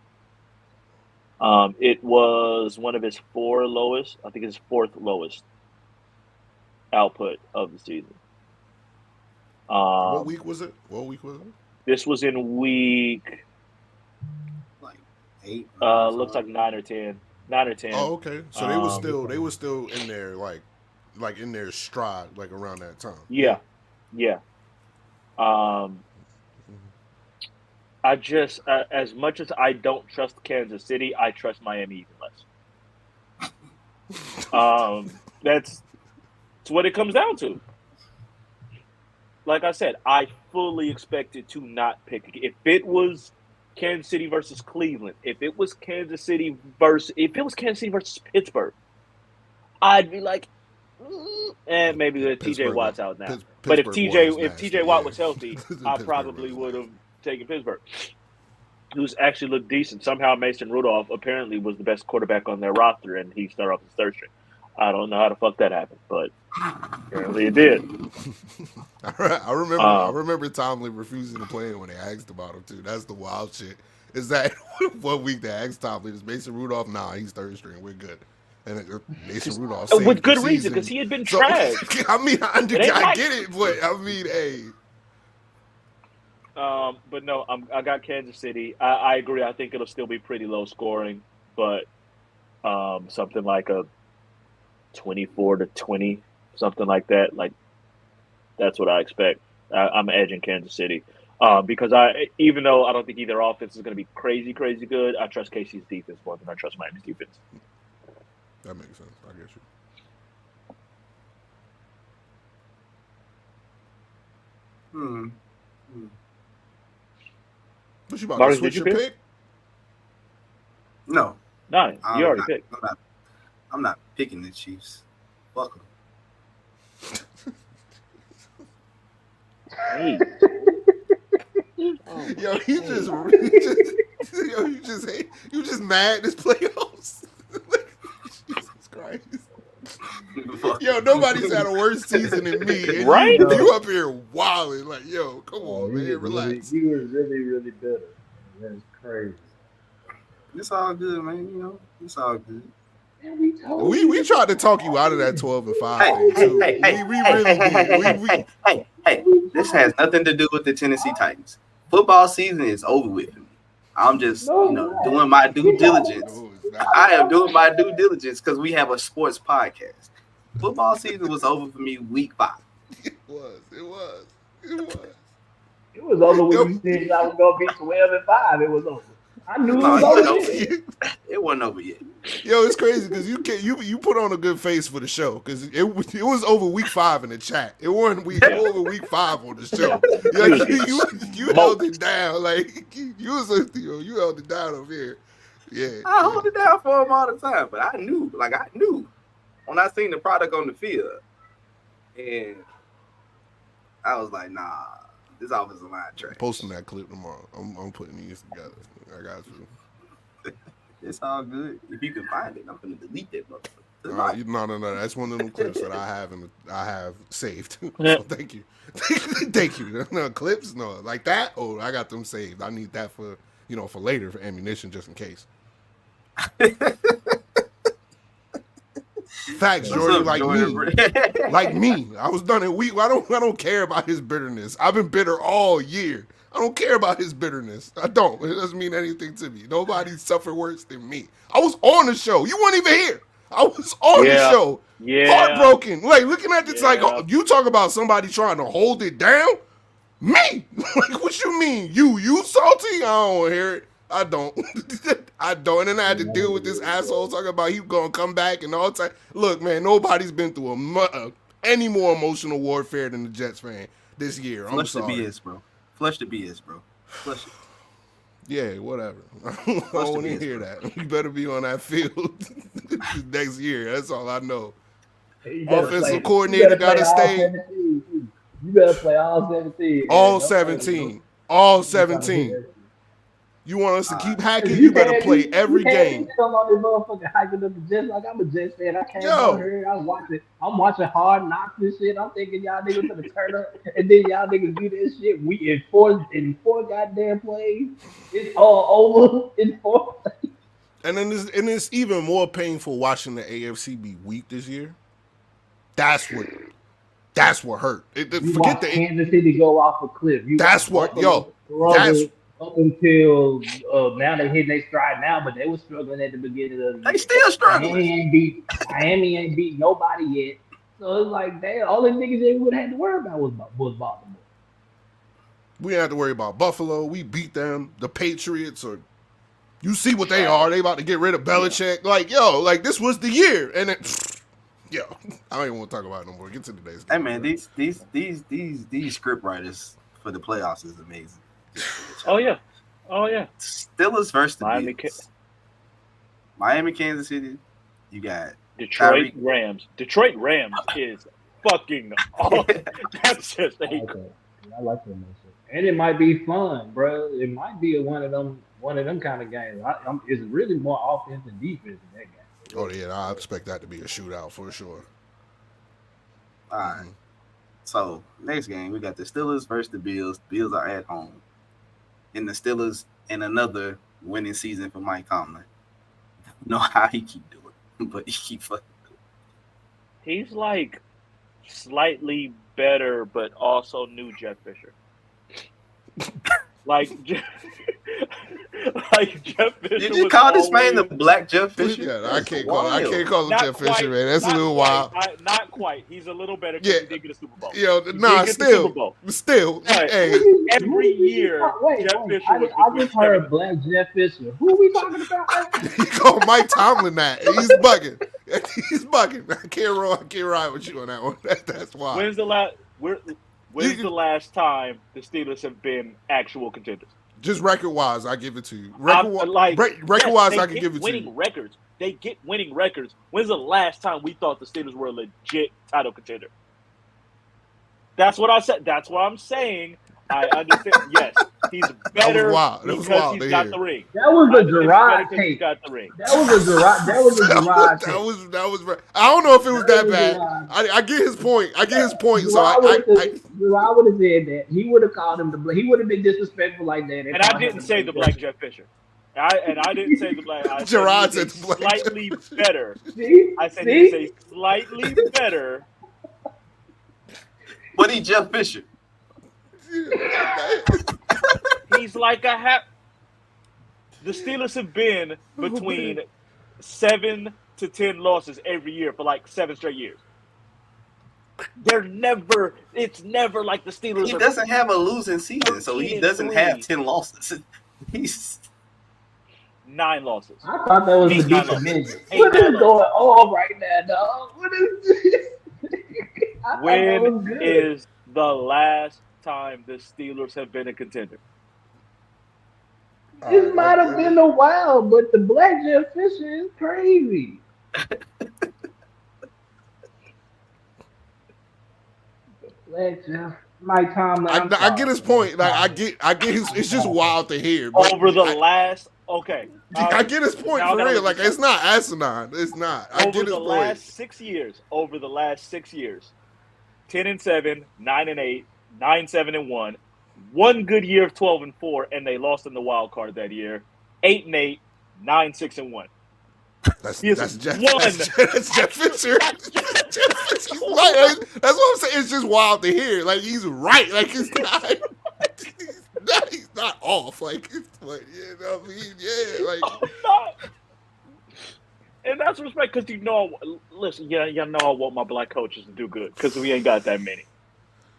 It was one of his 4 lowest. I think his 4th lowest output of the season. What week was it? This was in week 8. Looks like 9 or 10. 9 or 10. Oh, okay. So they were still in there like in their stride like around that time. Yeah. I just as much as I don't trust Kansas City, I trust Miami even less. That's what it comes down to. Like I said, I fully expected to not pick. If it was Kansas City versus Cleveland, if it was Kansas City versus Pittsburgh, I'd be like, and maybe the TJ Watt's out now. But if TJ Watt was healthy, I probably would have taken Pittsburgh. Who's actually looked decent. Somehow Mason Rudolph apparently was the best quarterback on their roster, and he started off as third string. I don't know how the fuck that happened, but apparently it did. I remember Tomlin refusing to play him when they asked about him too. That's the wild shit. Is that 1 week they asked Tomlin, is Mason Rudolph? Nah, he's third string. We're good. And Mason Rudolph with good reason, because he had been trashed. I mean, I get it, but I mean, hey. But no, I got Kansas City. I agree. I think it'll still be pretty low scoring, but something like a 24-20, something like that. Like that's what I expect. I'm edging Kansas City because even though I don't think either offense is going to be crazy good, I trust KC's defense more than I trust Miami's defense. That makes sense. I get you. What you about Marcus, to switch did your you pick? No. No, you already picked. I'm not picking the Chiefs. Fuck them. Hey. Yo, you just mad this playoffs. Jesus Christ. Yo, nobody's had a worse season than me. And right? You up here wilding like, yo, come on, man, relax. You were really bitter. That's crazy. It's all good, man. You know, it's all good. We tried to talk you out of that 12-5 thing too. We really did. Hey, this has nothing to do with the Tennessee Titans. Football season is over with for me. I'm just, doing my due diligence. I am doing my due diligence because we have a sports podcast. Football season was over for me week 5. It was. It was over when you said I was gonna be 12-5. It was over. I knew it was over. It wasn't over yet. Yo, it's crazy because you put on a good face for the show because it was over week 5 in the chat. It wasn't over week 5 on the show. You held it down like you held it down over here. Yeah, I hold it down for him all the time, but I knew when I seen the product on the field, and I was like, nah, this offensive line trash. Posting that clip tomorrow. I'm putting these together. I got you. It's all good. If you can find it, I'm gonna delete that motherfucker. No. That's one of them clips that I have saved. So thank you. Thank you. No clips, no like that. Oh, I got them saved. I need that for for later for ammunition just in case. Facts, Jordan. Like me. I was done in week. I don't care about his bitterness. I've been bitter all year. I don't care about his bitterness. I don't. It doesn't mean anything to me. Nobody suffered worse than me. I was on the show. You weren't even here. I was on the show. Yeah. Heartbroken. Like looking at this, like you talk about somebody trying to hold it down. Me. Like what you mean? You salty? I don't want to hear it. I don't. I don't. And then I had to deal with this asshole talking about he gonna come back and all that. Look, man, nobody's been through any more emotional warfare than the Jets fan this year. I'm sorry. Flush the BS, bro. Flush it. Yeah, whatever. I don't want to hear that. You better be on that field next year. That's all I know. Hey, offensive coordinator got to stay. You better play all 17. All 17. All 17. You want us to keep hacking? You better play every game. Come on this motherfucker hyping up the Jets like I'm a Jets fan. I can't go here. I'm watching Hard Knocks and shit. I'm thinking y'all niggas gonna turn up, and then y'all niggas do this shit. We in four goddamn plays. It's all over in 4. And then it's even more painful watching the AFC be weak this year. That's what hurt. Forget the Kansas City go off a cliff. up until now they're hitting their stride now, but they were struggling at the beginning of the year. They still struggling. Miami ain't beat nobody yet. So it's like all the niggas they would have had to worry about was Baltimore. We didn't have to worry about Buffalo. We beat them. The Patriots or you see what they are. They about to get rid of Belichick. Like, yo, like this was the year. And then yo, I don't even want to talk about it no more. Get to today's game. Hey man, these script writers for the playoffs is amazing. Oh yeah. Steelers versus the Miami, Bills. Miami, Kansas City. You got Detroit Rams. Detroit Rams is fucking awesome. That's just I like them. And it might be fun, bro. It might be one of them kind of games. It's really more offense and defense in that game. Oh yeah, I expect that to be a shootout for sure. All right. So next game we got the Steelers versus the Bills. Bills are at home. And the Steelers in another winning season for Mike Tomlin. I don't know how he keep doing it, but he keep fucking doing it. He's like slightly better, but also new Jeff Fisher. like Jeff Fisher. Did you call this man the Black Jeff Fisher? Yeah, I can't call him Jeff Fisher, man. That's a little wild. Not quite. He's a little better because he did get a Super Bowl. Yo, nah, still. Hey. Every year, Jeff Fisher was I just heard Black Jeff Fisher. Who are we talking about? He called Mike Tomlin that. He's bugging. He's bugging. I can't ride with you on that one. That's why. When's the last time the Steelers have been actual contenders? Just record-wise, I give it to you. Record-wise, I can give it to you. Winning records. They get winning records. When's the last time we thought the Steelers were a legit title contender? That's what I said. That's what I'm saying. I understand. Yes, he's better because he's got the ring. That was a Jarrod take. Got the ring. That was a Jarrod take. That was. I don't know if it was that bad. I get his point. Jarrod would have said that. He would have called him he would have been disrespectful like that. And I didn't say the Black Jeff Fisher. I didn't say the Black. Jarrod said slightly better. I said he's a slightly better. But he Jeff Fisher. He's like a half. The Steelers have been between 7 to 10 losses every year for like 7 straight years. It's never like the Steelers. He doesn't have a losing season, so he doesn't have 10 losses. He's 9 losses. I thought that was a decent ninja. What is going on right now, dog? What is this? When is the last time the Steelers have been a contender? It might have been a while, but the Black Jeff Fisher is crazy. Black Jeff, Mike Tomlin. I get his point. Like I get his. It's just wild to hear. Over the last, okay. I get his point for real. Like it's not asinine. It's not. I get his point. Over the last 6 years, 10-7, 9-8, 9-7-1. One good year of 12-4, and they lost in the wild card that year. 8-8, 9-6-1. That's Jeff. That's Jeff Fisher. Jeff Fisher. Right. That's what I'm saying. It's just wild to hear. Like he's right. Like he's not off. Like, you know what I mean? Yeah. Like. And that's respect because listen, you know I want my black coaches to do good because we ain't got that many.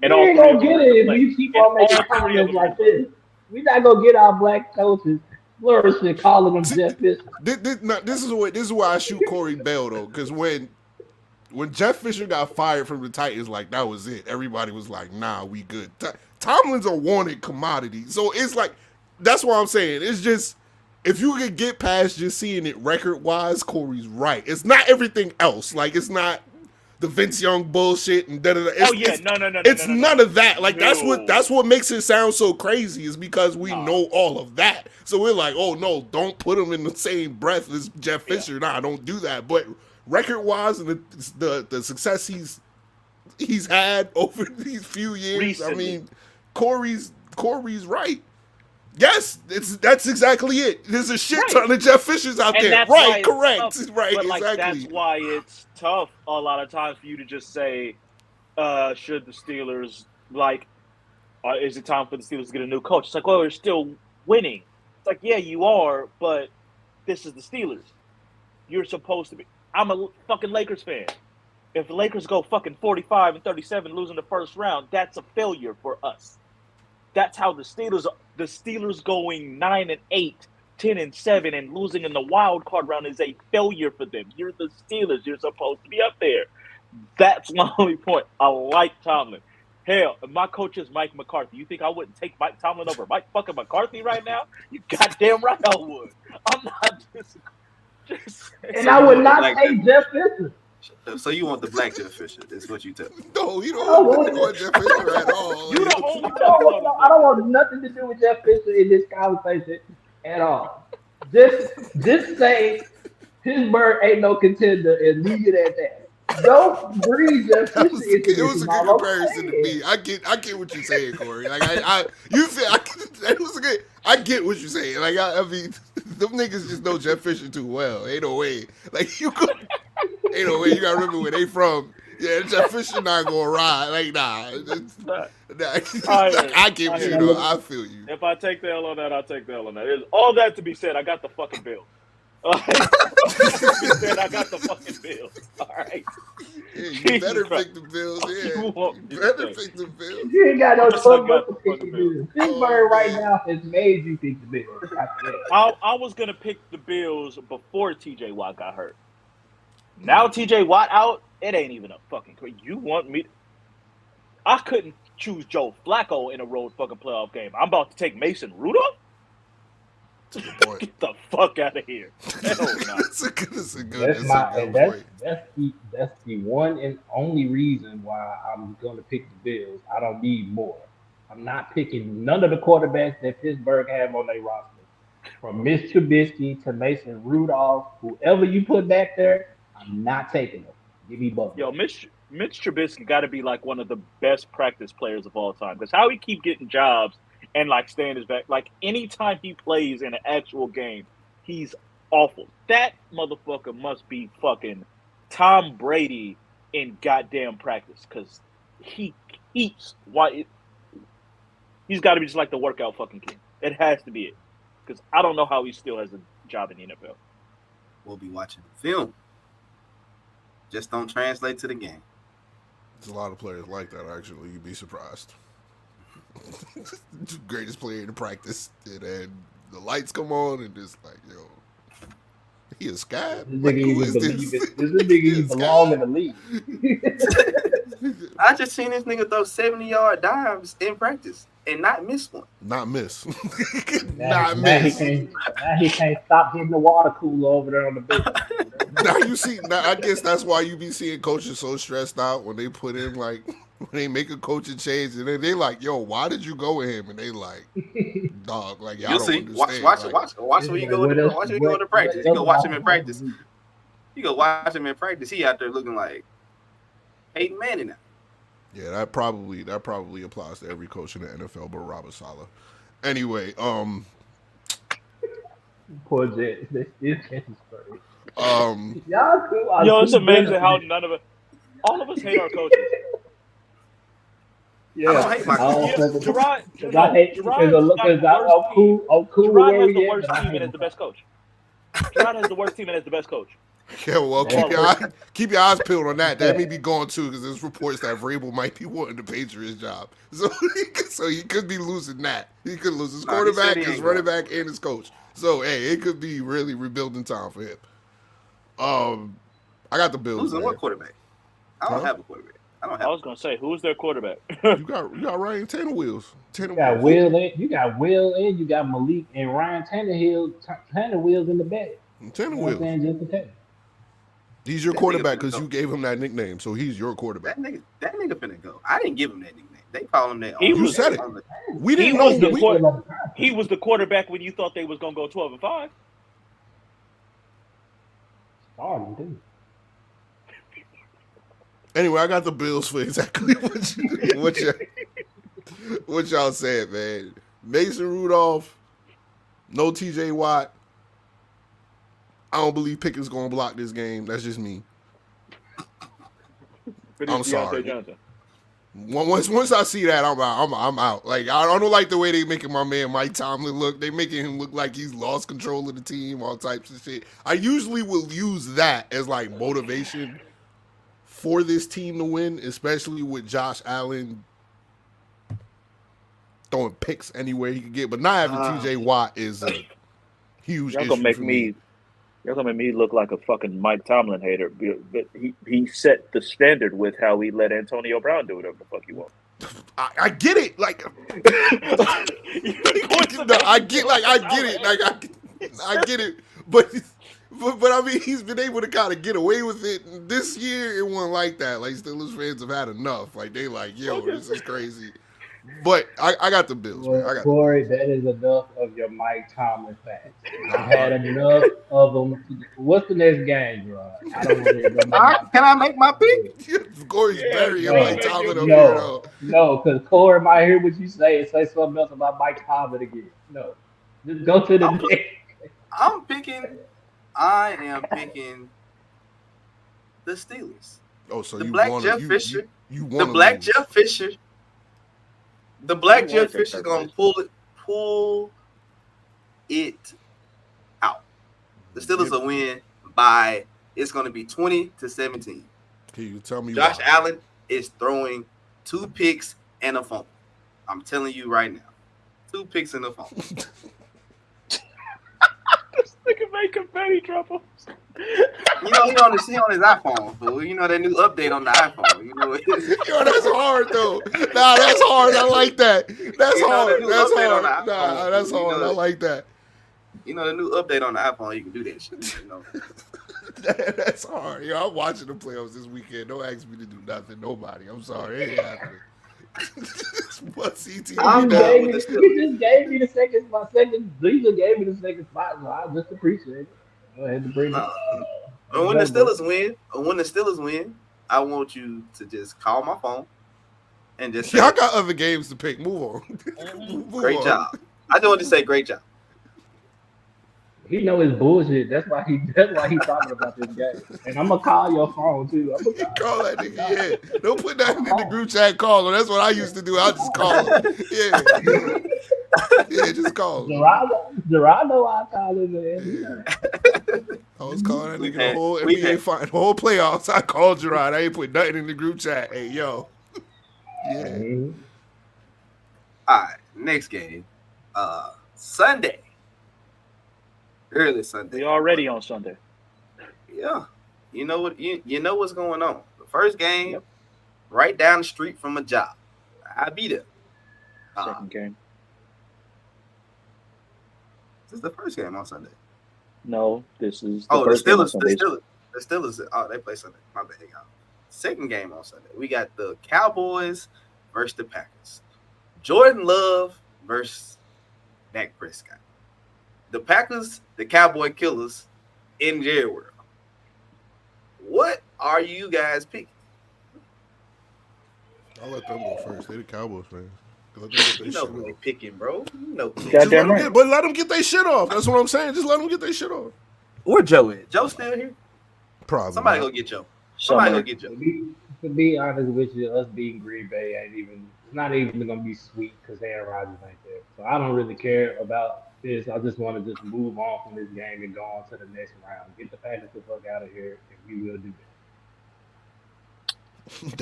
And we ain't gonna get it if you keep on making comments like this. We're not gonna get our black coaches flourishing, calling them Jeff Fisher. This is why I shoot Corey Bell though, because when Jeff Fisher got fired from the Titans, like that was it. Everybody was like, "Nah, we good." Tomlin's a wanted commodity, so it's like that's what I'm saying. It's just if you could get past just seeing it record wise, Corey's right. It's not everything else. Like it's not the Vince Young bullshit and da da da. It's none of that. Like that's what makes it sound so crazy is because we know all of that. So we're like, oh no, don't put him in the same breath as Jeff Fisher. Yeah. Nah, don't do that. But record wise and the success he's had over these few years, recently. I mean, Corey's right. Yes, that's exactly it. There's a shit ton of Jeff Fishers out there. Right, correct. Right, but exactly. That's why it's tough a lot of times for you to just say, should the Steelers, is it time for the Steelers to get a new coach? It's like, well, there's still winning. It's like, yeah, you are, but this is the Steelers. You're supposed to be. I'm a fucking Lakers fan. If the Lakers go fucking 45-37, losing the first round, that's a failure for us. That's how the Steelers going 9-8, 10-7, and losing in the wild card round is a failure for them. You're the Steelers. You're supposed to be up there. That's my only point. I like Tomlin. Hell, if my coach is Mike McCarthy, you think I wouldn't take Mike Tomlin over Mike fucking McCarthy right now? You goddamn right I would. I'm not just and I would not take Jeff Fisher. So you want the black Jeff Fisher? Is what you tell me? No, you don't want Jeff Fisher at all. You the only I don't want nothing to do with Jeff Fisher in this conversation at all. Just say Pittsburgh ain't no contender and leave it at that. Don't breathe Jeff Fisher into this. It was a good comparison to me. I get what you're saying, Corey. Like that was a good. I get what you're saying. Like I mean, them niggas just know Jeff Fisher too well. Ain't no way. Like you could. Ain't no way. You gotta remember where they from. Yeah, Jeff Fisher not gonna ride. Like nah. I get you though. I feel you. If I take the L on that, I'll take the L on that. There's all that to be said. I got the fucking Bills. I got the fucking Bills. All right. Yeah, you better pick the Bills. Yeah, you better pick the Bills. You ain't got no choice but to pick the Bills. Pittsburgh right now has made you pick the Bills. I was gonna pick the Bills before T.J. Watt got hurt. Now T.J. Watt out, it ain't even a fucking. You want me? I couldn't choose Joe Flacco in a road fucking playoff game. I'm about to take Mason Rudolph. That's a good point. Get the fuck out of here. Hell no. That's a good point. That's the one and only reason why I'm going to pick the Bills. I don't need more. I'm not picking none of the quarterbacks that Pittsburgh have on their roster. From Mitch Trubisky to Mason Rudolph, whoever you put back there, I'm not taking them. Give me both. Yo, Mitch Trubisky got to be like one of the best practice players of all time. Because how he keep getting jobs and like staying his back. Like anytime he plays in an actual game, he's awful. That motherfucker must be fucking Tom Brady in goddamn practice because he keeps he's got to be just like the workout fucking king. It has to be it because I don't know how he still has a job in the NFL. We'll be watching the film. Just don't translate to the game. There's a lot of players like that. Actually, you'd be surprised. Greatest player in practice, and then the lights come on, and just like, yo, he a scab. Like, who is this? This nigga even belong in the league. I just seen this nigga throw 70-yard dives in practice and not miss one. Not miss. Now he can't stop hitting the water cooler over there on the bench. Now you see. Now I guess that's why you be seeing coaches so stressed out when they put in like. When they make a coaching change, and then they like, yo, why did you go with him? And they like, dog, like, y'all don't understand. Watch when you go to practice. You go watch him in practice. He out there looking like Peyton Manning now. Yeah, that probably applies to every coach in the NFL but Robert Saleh. Anyway, Poor Jets. They still can't spray. Yo, it's amazing how all of us hate our coaches. Yeah, I don't hate my coach. Jarrod Jarrod has the worst team and is the best coach. Jarrod has the worst team and is the best coach. Yeah, well, keep your eyes peeled on that. That may be going too because there's reports that Vrabel might be wanting the Patriots job. So he could be losing that. He could lose his quarterback, his running back, and his coach. So hey, it could be really rebuilding time for him. I got the Bills. Losing what quarterback? I don't have a quarterback. I was gonna say, who's their quarterback? you got Ryan Tannehill. You got Will and you got Malik and Ryan Tannehill's in the bag. Tannehill. He's your quarterback because you gave him that nickname, so he's your quarterback. That nigga finna go. I didn't give him that nickname. They call him that. You said it. We didn't know. He was the quarterback when you thought they was gonna go 12-5. Starting too. Anyway, I got the Bills for exactly what y'all said, man. Mason Rudolph, no T.J. Watt. I don't believe Pickett's going to block this game. That's just me. I'm sorry. Once I see that, I'm out. Like I don't like the way they making my man Mike Tomlin look. They making him look like he's lost control of the team, all types of shit. I usually will use that as like motivation for this team to win, especially with Josh Allen throwing picks anywhere he can get. But not having T.J. Watt is a huge issue for me. You're gonna make me look like a fucking Mike Tomlin hater, but he set the standard with how he let Antonio Brown do whatever the fuck he wants. I get it, like I get it, like I get it, but I mean he's been able to kind of get away with it. This year it wasn't like that. Like Steelers fans have had enough. Like they like, yo, this is crazy. But I got the Bills, man. I got Corey, that is enough of your Mike Tomlin facts. I've had enough of them. What's the next game, Rod? I don't want to Can I make my pick? Corey's burying Mike Tomlin over here, though. No, because Corey might hear what you say and say something else about Mike Tomlin again. No. Just go to the next. I am picking the Steelers. Oh, so the you Black want Jeff Fisher. You the Black Jeff Fisher. The Black Jeff Fisher is gonna pull it out. The Steelers will win by it's gonna be 20-17. Can you tell me Josh why? Allen is throwing 2 picks and a fumble. I'm telling you right now. 2 picks and a fumble. This nigga making confetti trouble. You know, he on his iPhone, fool. You know that new update on the iPhone. You know, yo, that's hard though. Nah, that's hard. I like that. That's hard. That's hard. Nah, that's hard. I like that. You know the new update on the iPhone, you can do that shit. You know. That's hard. Yo, I'm watching the playoffs this weekend. Don't ask me to do nothing. Nobody. I'm sorry. It ain't happening. What CTV? You just gave me the second. My second. You just gave me the second spot. So I just appreciate it. Go ahead and bring it. When the Steelers win, I want you to just call my phone and just say, y'all got other games to pick. Move on. Great job. I just want to say great job. He know his bullshit. That's why he talking about this game. And I'm gonna call your phone too. I'm gonna call that nigga. Yeah, don't put that in the group chat. Call him. That's what I used to do. I just call him. Yeah, just call him. Jarrod know I call him, man. I was calling that nigga the whole NBA final, the whole playoffs. I called Jarrod. I ain't put nothing in the group chat. Hey, yo. Yeah. Mm-hmm. All right, next game. Sunday. Early Sunday. We already on Sunday. Yeah. You know what? You know what's going on. The first game, right down the street from a job. I'll be there. Second game. This is the first game on Sunday. No, this is the Steelers. Oh, they play Sunday. My bad, y'all. Second game on Sunday. We got the Cowboys versus the Packers. Jordan Love versus Dak Prescott. The Packers, the Cowboy Killers in Jerry World. What are you guys picking? I'll let them go first. They're the Cowboys fans. You know who they picking, bro. You know. Goddamn right. But let them get their shit off. That's what I'm saying. Just let them get their shit off. Where Joe at? Joe still here? Probably. Somebody go get Joe. Somebody go get Joe. To be honest with you, us beating Green Bay it's not even gonna be sweet because Aaron Rodgers ain't there. So I don't really care about this. I just want to just move on from this game and go on to the next round. Get the Packers the fuck out of here, and we will do that.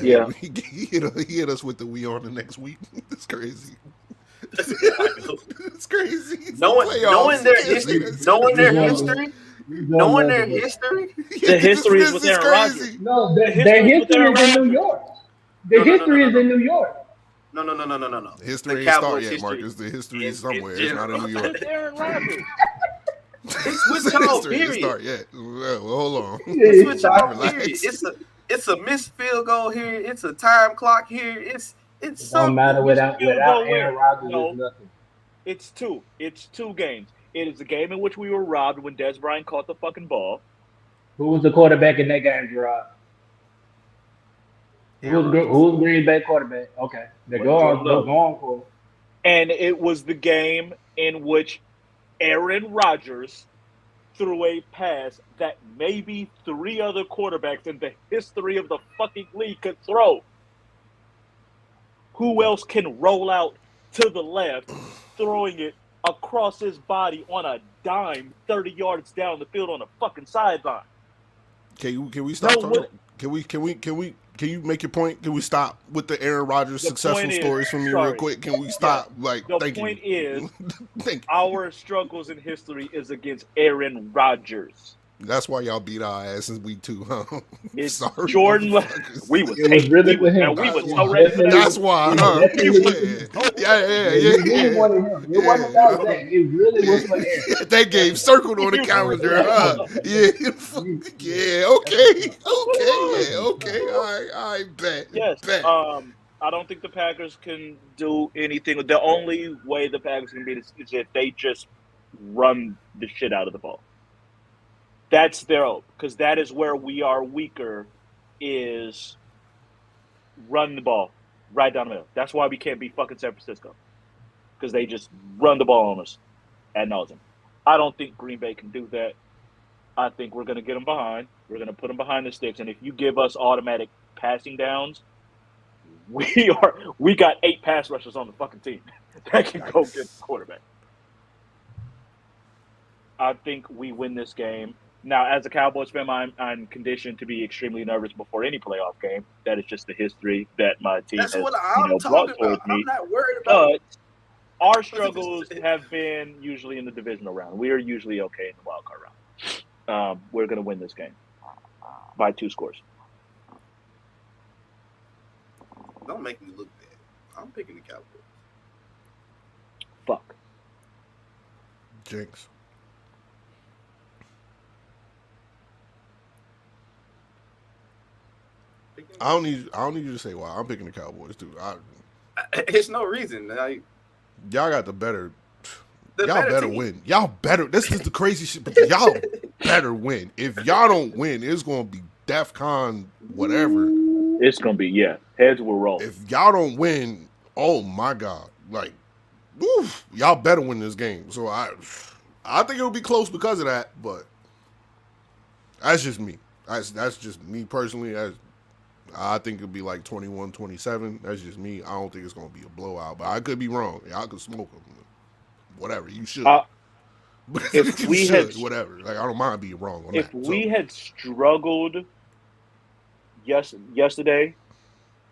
Yeah. He hit us with the we on the next week. It's crazy. It's crazy. Knowing their history. The history is with Aaron Rodgers. No, their history is in New York. The history is in New York. No. The history ain't start yet, Marcus. The history is somewhere. It's not in New York. Aaron Rodgers. It's with y'all, period. It start yet. Well, hold on. It's with y'all, period. It's a missed field goal here. It's a time clock here. It's don't matter without Aaron Rodgers. No, is nothing. It's two games. It is the game in which we were robbed when Des Bryant caught the fucking ball. Who was the quarterback in that game, Jarrod? Who's Green Bay quarterback? Okay, they're going for it. And it was the game in which Aaron Rodgers threw a pass that maybe 3 other quarterbacks in the history of the fucking league could throw. Who else can roll out to the left, throwing it across his body on a dime 30 yards down the field on a fucking sideline? Can we stop talking? Can you make your point? Can we stop with the Aaron Rodgers successful stories from me real quick? Can we stop? Like, the thank point you. is, our struggles in history is against Aaron Rodgers. That's why y'all beat our ass since week 2, huh? It's Sorry, Jordan. We was really with him. We was so ready for that. That's why, huh? Yeah. It wasn't about that. It really was for Aaron. That game circled on the calendar, huh? Yeah. Okay. All right, bet. Yes. Bet. I don't think the Packers can do anything. The only way the Packers can beat us is if they just run the shit out of the ball. That's their hope, because that is where we are weaker, is run the ball right down the middle. That's why we can't beat fucking San Francisco, because they just run the ball on us ad nauseum. I don't think Green Bay can do that. I think we're going to get them behind. We're going to put them behind the sticks, and if you give us automatic passing downs, we got 8 pass rushers on the fucking team that can go get the quarterback. I think we win this game. Now, as a Cowboys fan, I'm conditioned to be extremely nervous before any playoff game. That is just the history that my team has brought towards me. I'm not worried about it. But our struggles have been usually in the divisional round. We are usually okay in the wild card round. We're going to win this game by 2 scores. Don't make me look bad. I'm picking the Cowboys. Fuck. Jinx. I don't need you to say why. I'm picking the Cowboys too. It's no reason. Y'all got the better. Y'all better win. Y'all better. This is the crazy shit. But y'all better win. If y'all don't win, it's gonna be DEFCON whatever. It's gonna be heads will roll. If y'all don't win, oh my God, like, oof, y'all better win this game. So I think it'll be close because of that. But that's just me. That's just me personally. I think it'll be like 21-27. That's just me. I don't think it's going to be a blowout, but I could be wrong. Y'all could smoke them. Whatever. You should. If we had, whatever. Like, I don't mind being wrong on if that. If we had struggled yesterday,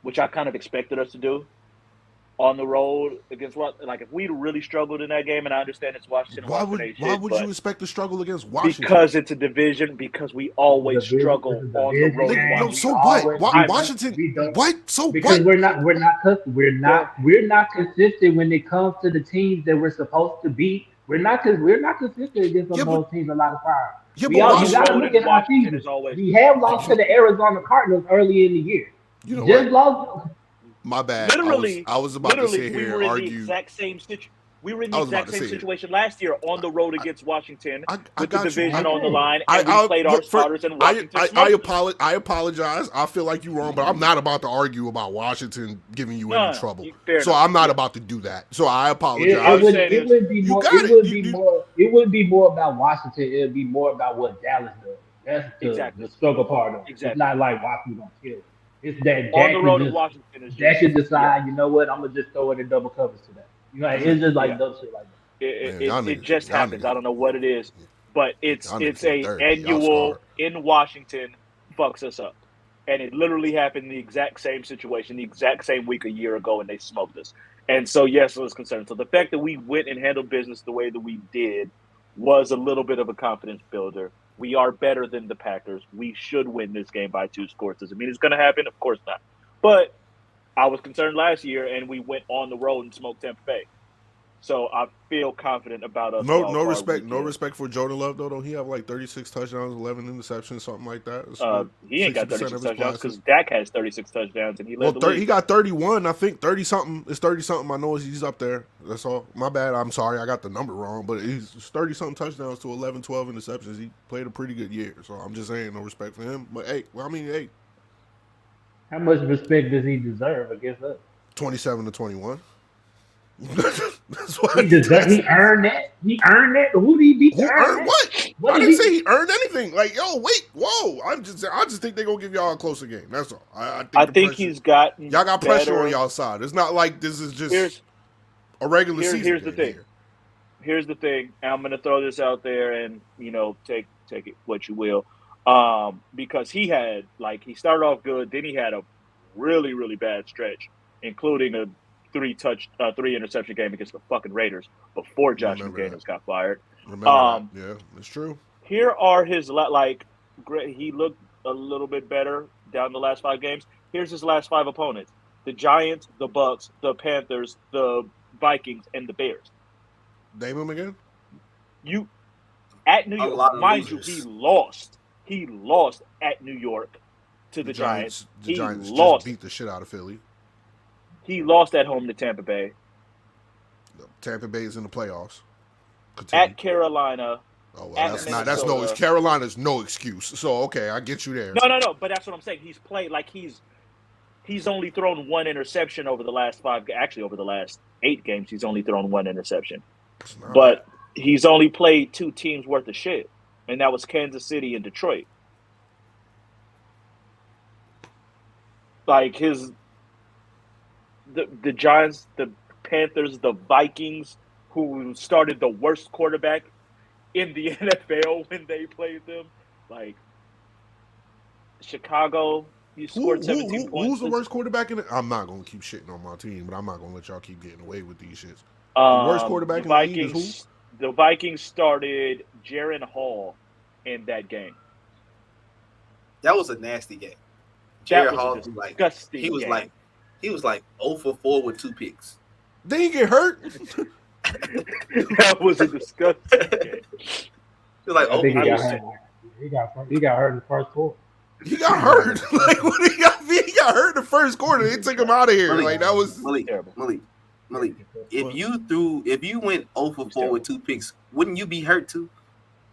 which I kind of expected us to do, on the road against like if we'd really struggled in that game, and I understand it's Washington. Why would you expect to struggle against Washington? Because it's a division. Because we always struggle on the road. No, so what? Washington? What? So because what? we're not consistent when it comes to the teams that we're supposed to beat. We're not consistent against some of those teams a lot of times. Yeah, you gotta look at our season. We have lost to the Arizona Cardinals early in the year. You know just what? lost. My bad. I was about to sit here and argue. We were in the exact same situation last year on the road against Washington with the division on the line, and we played our starters in Washington. I apologize. I feel like you're wrong, but I'm not about to argue about Washington giving you any trouble. So I'm not about to do that. So I apologize. It wouldn't be more about Washington. It would be more about what Dallas does. That's the struggle part of it. Exactly. It's not like Washington don't kill it. It's that on the road in Washington is Dak can decide, you know what, I'm gonna just throw it in double covers today. You know, it's just like dumb shit like that. It just happens. I don't know what it is, but it's a annual in Washington fucks us up, and it literally happened in the exact same situation, the exact same week a year ago, and they smoked us. And so yes, I was concerned. So the fact that we went and handled business the way that we did was a little bit of a confidence builder. We are better than the Packers. We should win this game by 2 scores. Does it mean it's going to happen? Of course not. But I was concerned last year, and we went on the road and smoked Tampa Bay. So I feel confident about us. No respect for Jordan Love, though. Don't he have like 36 touchdowns, 11 interceptions, something like that? He ain't got 36 touchdowns because Dak has 36 touchdowns, and he led the league. He got 31, I think. 30-something. It's 30-something. I know he's up there. That's all. My bad. I'm sorry. I got the number wrong, but he's 30-something touchdowns to 11, 12 interceptions. He played a pretty good year. So I'm just saying no respect for him. But, hey. How much respect does he deserve against us? 27-21. That's what he earned that. He earned that. Who did he beat? Who earned what? I didn't say he earned anything. Like, yo, wait, whoa. I just think they're gonna give y'all a closer game. That's all. I think he's gotten. Y'all got pressure better. on y'all side. It's not like this is just a regular season. Here's the game thing. here. Here's the thing. And I'm gonna throw this out there, and take it what you will, because he started off good, then he had a really really bad stretch, including a three interception game against the fucking Raiders before Josh McDaniels got fired. Remember that. Yeah, it's true. Here are his he looked a little bit better down the last 5 games. Here's his last 5 opponents: the Giants, the Bucks, the Panthers, the Vikings, and the Bears. Name them again. You at New York, mind you, he lost. He lost at New York to the Giants. The Giants just beat the shit out of Philly. He lost at home to Tampa Bay. Tampa Bay is in the playoffs. Continue. At Carolina. Oh well, that's Carolina's no excuse. So okay, I get you there. No. But that's what I'm saying. He's played like he's only thrown 1 interception over the last 5. Actually, over the last 8 games, he's only thrown 1 interception. But he's only played 2 teams worth of shit, and that was Kansas City and Detroit. Like the Giants, the Panthers, the Vikings, who started the worst quarterback in the NFL when they played them. Like Chicago, you scored 17 points. Who's the worst quarterback in it? I'm not going to keep shitting on my team, but I'm not going to let y'all keep getting away with these shits. The worst quarterback in the league is who? The Vikings started Jaron Hall in that game. That was a nasty game. Jaron Hall was like disgusting. He was like 0 for 4 with 2 picks. Did he get hurt? That was a disgusting game. He was like, he got hurt in the first quarter. He got hurt. Like what he got hurt in the first quarter. They took him out of here. Malik, like that was terrible. Malik. If you went 0 for 4 with 2 picks, wouldn't you be hurt too?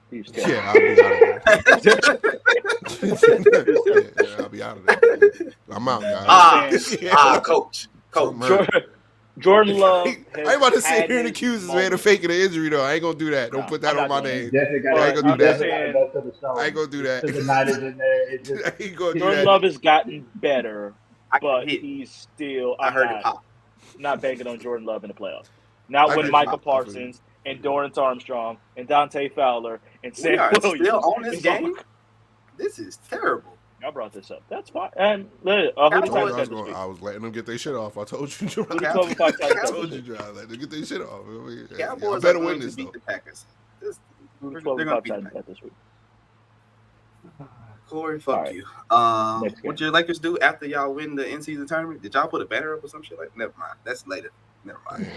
Yeah, I'll be out of there. I'll be out of there. I'm out, guys. Coach. Jordan Love. I ain't about to sit here and accuse this man of faking an injury, though. I ain't gonna do that. Don't put that on my name. I ain't gonna do that. I ain't gonna do that. Jordan Love has gotten better, but he's still. I heard it pop. Not banking on Jordan Love in the playoffs. Not with Micah Parsons and Dorrance Armstrong and Dante Fowler and Sam Williams. Still on this game? This is terrible. I brought this up. That's fine. And I was letting them get their shit off. I told you, Jarrod. I told you, Jarrod. Let them get their shit off. I better win this, though. The Packers. They're going to beat the Packers this week. Corey, fuck you. What your Lakers do after y'all win the in-season tournament? Did y'all put a banner up or some shit like that? Never mind. That's later. Never mind.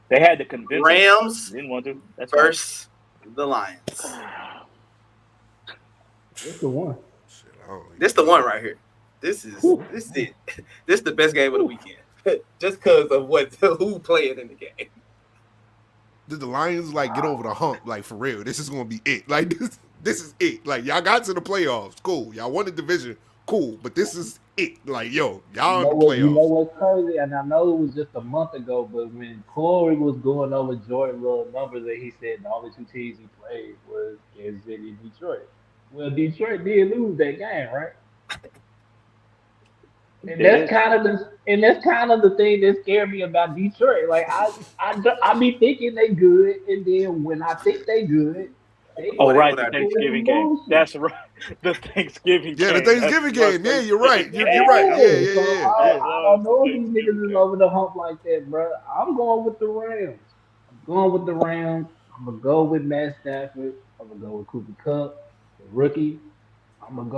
They had to convince Rams didn't want to. That's versus the Lions. That's the one. This the one right here. This is it. This is the best game of the weekend. Just because of who playing in the game. Did the Lions get over the hump? Like for real, this is gonna be it. Like this is it. Like y'all got to the playoffs, cool. Y'all won the division, cool. But this is it. Like y'all in the playoffs. You know what's crazy? And I know it was just a month ago, but when Corey was going over Jordan Love numbers, that he said the only 2 teams he played was Kansas City and Detroit. Well, Detroit did lose that game, right? And that's kind of the thing that scared me about Detroit. Like I be thinking they good, and then when I think they good, the Thanksgiving game. That's right. The Thanksgiving game. Yeah, the Thanksgiving game. Yeah, you're right. You're right. Yeah. I don't know if these niggas is over the hump like that, bro. I'm going with the Rams. I'm gonna go with Matt Stafford. I'm gonna go with Cooper Kupp, the rookie. I'm just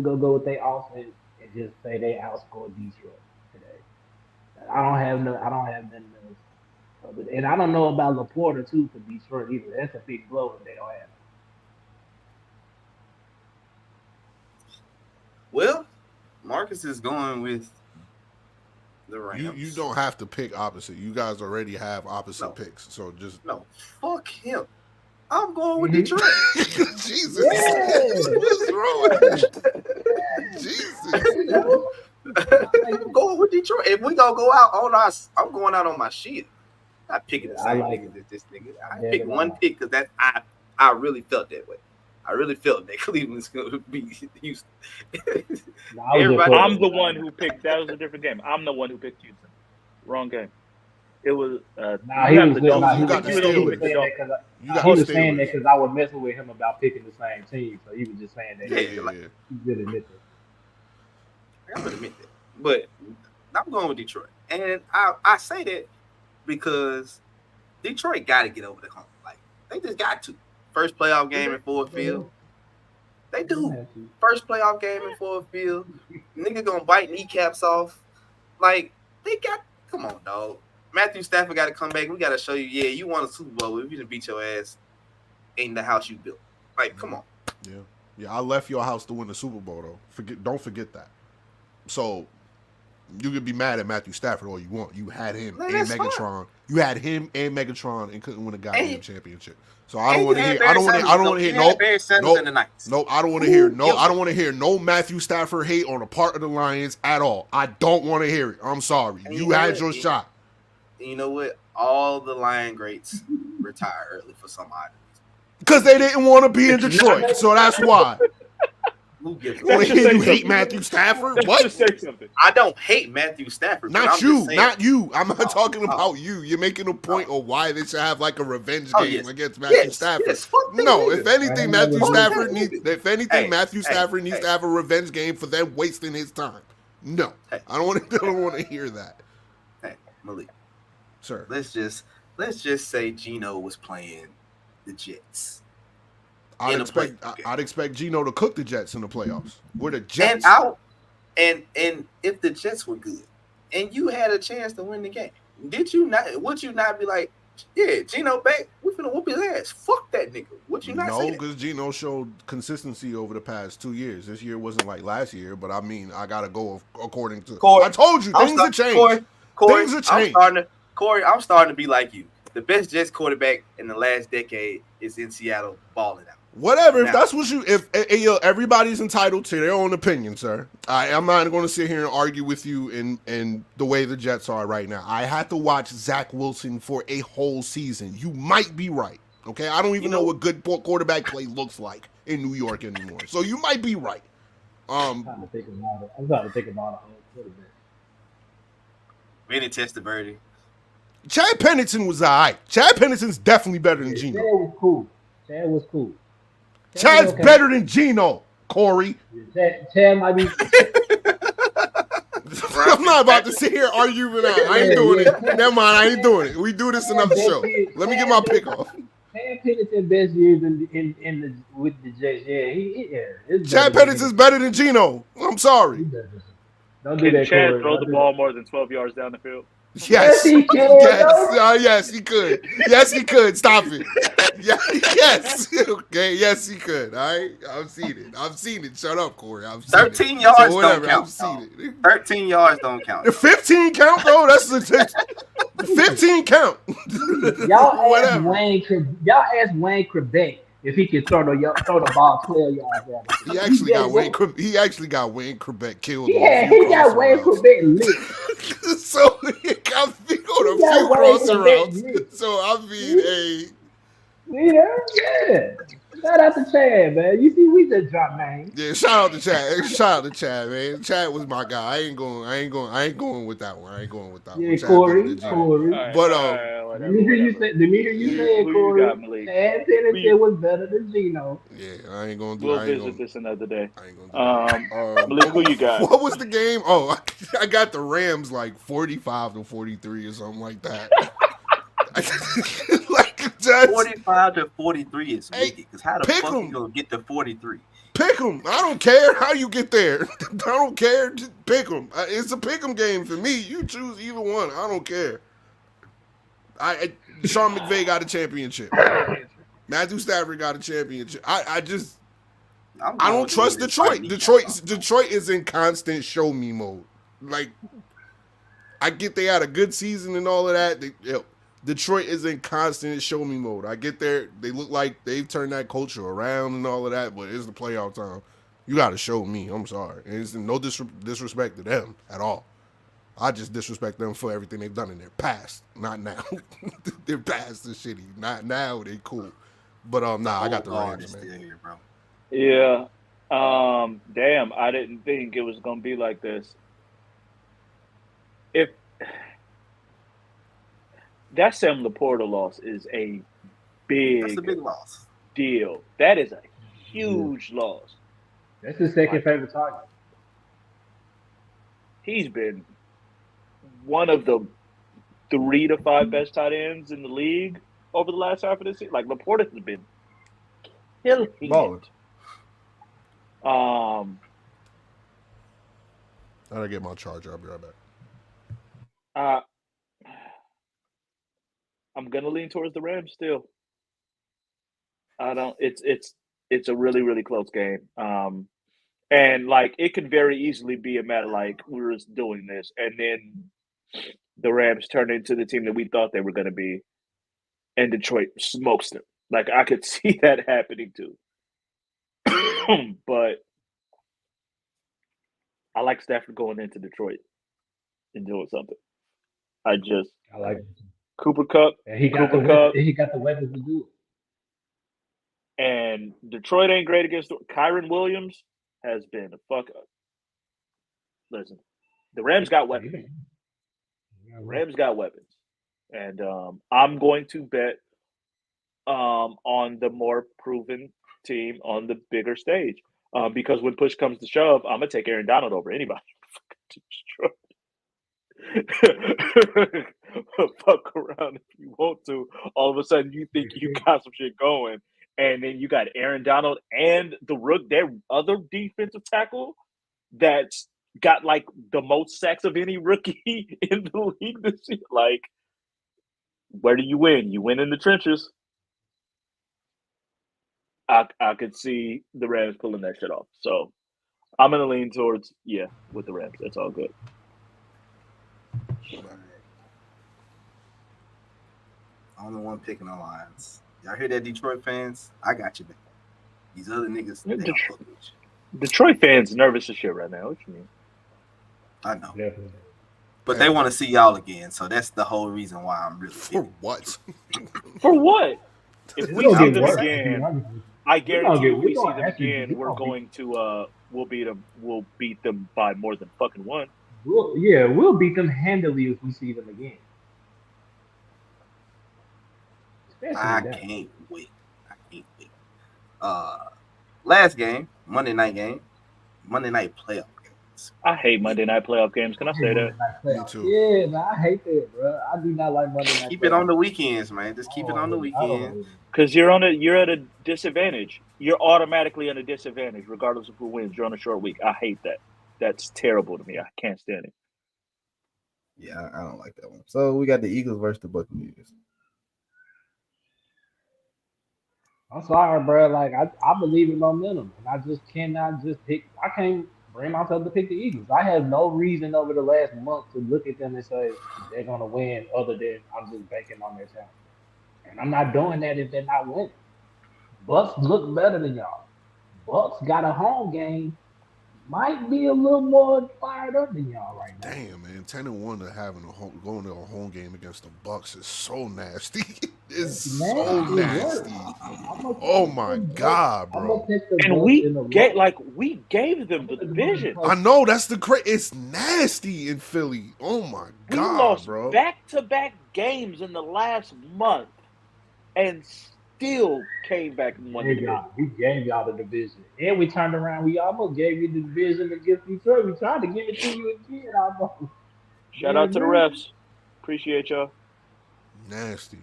gonna go with their offense and just say they outscored Detroit today. I don't have nothing else. And I don't know about Laporta too for Detroit either. That's a big blow if they don't have him. Well, Marcus is going with the Rams. You don't have to pick opposite. You guys already have opposite picks. So just fuck him. I'm going with Detroit. Jesus. What's wrong with you? Jesus. I'm going with Detroit. If we gonna go out on us, I'm going out on my shit. Not picking the same niggas as this nigga. I picked one pick because I I really felt that way. I really felt that Cleveland's going to beat Houston. I'm the one who picked. That was a different game. I'm the one who picked Houston. Wrong game. It was. He was saying that because I was messing with him about picking the same team. So he was just saying that. He did admit that. I would admit that, but I'm going with Detroit, and I say that because Detroit got to get over the hump. Like they just got to. First playoff game in Ford Field. They do. First playoff game in Ford Field. Nigga gonna bite kneecaps off. Like they got. Come on, dog. Matthew Stafford got to come back. We got to show you. Yeah, you won a Super Bowl. If you didn't beat your ass, ain't the house you built. Like, come on. Yeah. I left your house to win the Super Bowl though. Don't forget that. So you could be mad at Matthew Stafford all you want. You had him and Megatron. Fine. You had him and Megatron and couldn't win a goddamn championship. So I don't want to hear. I don't want to hear. Nope. I don't want to hear. I don't want to hear no Matthew Stafford hate on a part of the Lions at all. I don't want to hear it. I'm sorry. You had your shot. You know what? All the Lion greats retire early for some odd reason. Because they didn't want to be in Detroit. So that's why. Who gives you hate Matthew Stafford? What? Just say something. I don't hate Matthew Stafford. Not you. I'm not talking about you. You're making a point of why they should have like a revenge game against Matthew Stafford. No, if anything, Matthew Stafford needs. If anything, Matthew Stafford needs to have a revenge game for them wasting his time. No, I don't want to hear that. Hey, Malik, sir. Let's just say Geno was playing the Jets. I'd expect Geno to cook the Jets in the playoffs. We're the Jets. And if the Jets were good and you had a chance to win the game, would you not be like, yeah, Geno back, we're finna whoop his ass. Fuck that nigga. Would you not say that? No, because Geno showed consistency over the past 2 years. This year wasn't like last year, but I mean, I gotta go according to Corey. I told you, things have changed. Things have changed. I'm starting to be like you. The best Jets quarterback in the last decade is in Seattle balling out. Whatever, if that's what everybody's entitled to their own opinion, sir. I'm not going to sit here and argue with you in the way the Jets are right now. I had to watch Zach Wilson for a whole season. You might be right, okay? I don't even know what good quarterback play looks like in New York anymore. So you might be right. I'm trying to think about it. I'm trying to think about it a little bit. Vinny Testaverde. Chad Pennington was all right. Chad Pennington's definitely better than Geno. Chad was cool. Chad's better than Geno, Corey. Chad might be. I'm not about to sit here arguing out. I ain't doing it. Never mind, I ain't doing it. We do this another show. Let me get my pick off. Chad Pennington's best years with the Jets. Chad Pennington's better than Geno. I'm sorry. Don't do that. Chad throw the ball more than 12 yards down the field? Yes, he could. Yes, he could. Yes, he could. Stop it. Yes. Okay. Yes, he could. All right. I've seen it. Shut up, Corey. 13 yards don't count. I've seen it. 13 yards don't count. The 15 count, though. That's the 15 count. Y'all asked Wayne Quebec if he could throw the ball 12 yards out. He actually got Wayne Quebec killed. Yeah, he got Wayne Quebec lit. So he got on a few cross-arounds. So I mean, yeah. Shout out to Chad, man. You see, we just dropped names. Yeah, shout out to Chad, man. Chad was my guy. I ain't going with that one. Yeah, Corey. But let me hear you say, Corey. Chad Pennington was better than Geno. Yeah, I ain't gonna do. We'll visit this another day. I ain't gonna do. Malik, who you got? What was the game? Oh, I got the Rams like 45-43 or something like that. 45-43 is wicked. Because how the fuck you gonna get to 43? Pick them. I don't care how you get there. I don't care. Just pick them. It's a pick 'em game for me. You choose either one. I don't care. Sean McVay got a championship. Matthew Stafford got a championship. I don't trust Detroit. Detroit is in constant show me mode. Like, I get they had a good season and all of that. Detroit is in constant show me mode. I get there. They look like they've turned that culture around and all of that, but it's the playoff time. You got to show me. I'm sorry. And it's no disrespect to them at all. I just disrespect them for everything they've done in their past. Not now. Their past is shitty. Not now. They cool. But I got the Guard Rams, is man. still here, bro. Yeah. Damn, I didn't think it was gonna be like this. If that Sam Laporta loss is a That's a big loss. deal. That is a huge loss. That's his second favorite target. He's been one of the 3 to 5 best tight ends in the league over the last half of this season. Like Laporta has been killing it. I gotta get my charger. I'll be right back. I'm gonna lean towards the Rams still. I don't. It's a really, really close game. And like it could very easily be a matter like we were just doing this, and then the Rams turn into the team that we thought they were going to be, and Detroit smokes them. Like I could see that happening too. But I like Stafford going into Detroit and doing something. I like it. Cooper Kupp. And he got the weapons to do it. And Detroit ain't great against Kyron Williams has been a fuck up. Listen, the Rams got weapons. Rams got weapons. And I'm going to bet on the more proven team on the bigger stage. Because when push comes to shove, I'm going to take Aaron Donald over anybody. Fuck around if you want to. All of a sudden, you think you got some shit going. And then you got Aaron Donald and their other defensive tackle that's got like the most sacks of any rookie in the league this year. Like, where do you win? You win in the trenches. I could see the Rams pulling that shit off. So I'm going to lean towards, with the Rams. That's all good. I'm the one picking the Lions. Y'all hear that, Detroit fans? I got you, man. These other niggas, they don't fuck with you. Detroit fans nervous as shit right now. What you mean? I know. Definitely. But they want to see y'all again, so that's the whole reason why I'm really For what? For what? If we see them again, I guarantee you, if we see them again, we're going to we'll beat them by more than fucking one. We'll beat them handily if we see them again. I can't wait. Last game, Monday night playoff games. I hate Monday night playoff games. Can I say that? Me too. Yeah, man, I hate that, bro. I do not like Monday night. Keep it on the weekends, man. Just keep it on the weekends. Because you're at a disadvantage. You're automatically at a disadvantage, regardless of who wins. You're on a short week. I hate that. That's terrible to me. I can't stand it. Yeah, I don't like that one. So we got the Eagles versus the Buccaneers. I'm sorry, bro. Like I believe in momentum, and I just cannot just pick. I can't bring myself to pick the Eagles. I have no reason over the last month to look at them and say they're gonna win, other than I'm just banking on their talent. And I'm not doing that if they're not winning. Bucks look better than y'all. Bucks got a home game. Might be a little more fired up than y'all right now. Damn, man, 10-1 to having going to a home game against the Bucks is so nasty. It's so nasty. Oh my god, bro! And we gave them the division. I know that's it's nasty in Philly. Oh my god, we lost bro! Back-to-back games in the last month, and still came back and won the division. We gave y'all the division, and we turned around. We almost gave you the division against Detroit. We tried to give it to you again. Almost. Shout out to the refs. Appreciate y'all. Nasty.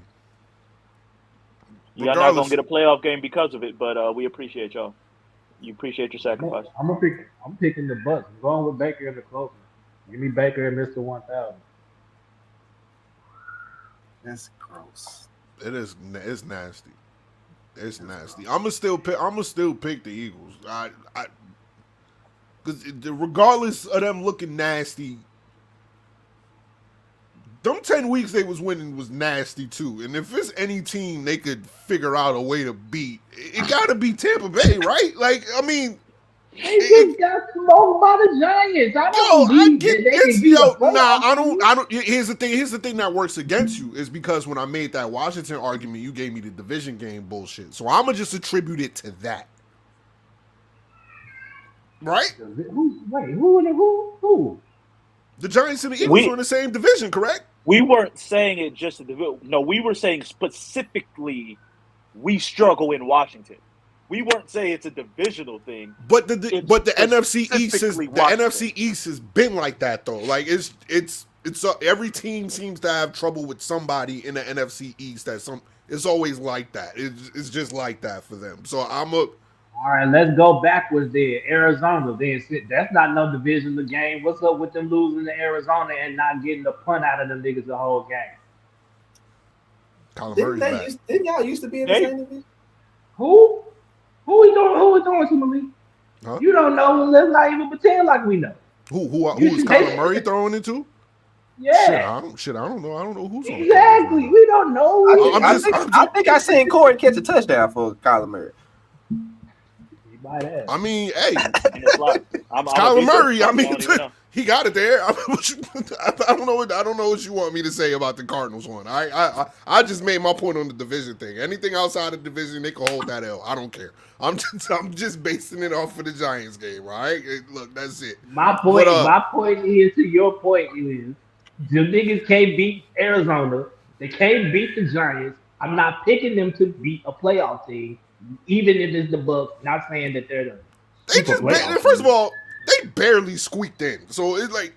Y'all not gonna get a playoff game because of it, but we appreciate y'all. You appreciate your sacrifice. I'm picking the Bucks. I'm going with Baker in the close. Give me Baker and Mr. 1000. That's gross. It is. It's nasty. It's nasty. I'm gonna still pick the Eagles. Because regardless of them looking nasty, them 10 weeks they was winning was nasty too. And if it's any team they could figure out a way to beat, it got to be Tampa Bay, right? Like, I mean, They just got smoked by the Giants. I get this. I don't. Here's the thing that works against you is because when I made that Washington argument, you gave me the division game bullshit. So I'm gonna just attribute it to that. Right? Who? The Giants and the Eagles were in the same division, correct? We weren't saying it just a division. No, we were saying specifically we struggle in Washington. We weren't saying it's a divisional thing. But the NFC East has been like that though. Like it's every team seems to have trouble with somebody in the NFC East. It's always like that. It's just like that for them. So all right, let's go backwards there. Arizona, that's not no divisional game. What's up with them losing to Arizona and not getting the punt out of them niggas the whole game? Didn't y'all used to be in the same division? Who we doing to Malik? Huh? You don't know. Let's not even pretend like we know. Who is Kyler Murray throwing into? Yeah. Shit, I don't know. I don't know who's on. Exactly. We don't know. I think I seen Corey catch a touchdown for Kyler Murray. I mean, hey, Kyler Murray. I mean, he got it there. I don't know. I don't know what you want me to say about the Cardinals one. I just made my point on the division thing. Anything outside of the division, they can hold that L. I don't care. I'm just basing it off of the Giants game, right? Look, that's it. My point is to your point is the niggas can't beat Arizona. They can't beat the Giants. I'm not picking them to beat a playoff team. Even if it's the Bucks, not saying that they're the. They just first of all, they barely squeaked in, so it's like.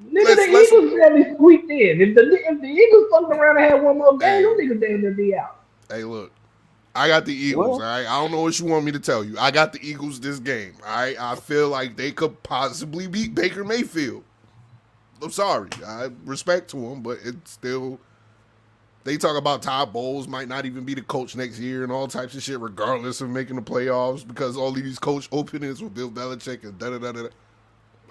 Nigga, the Eagles barely squeaked in. If the Eagles fucked around and had one more game, them niggas damn near be out. Hey, look, I got the Eagles. All right, I don't know what you want me to tell you. I got the Eagles this game. All right, I feel like they could possibly beat Baker Mayfield. I'm sorry, I respect to him, but it's still. They talk about Todd Bowles might not even be the coach next year and all types of shit, regardless of making the playoffs, because all of these coach openings with Bill Belichick and da-da-da-da.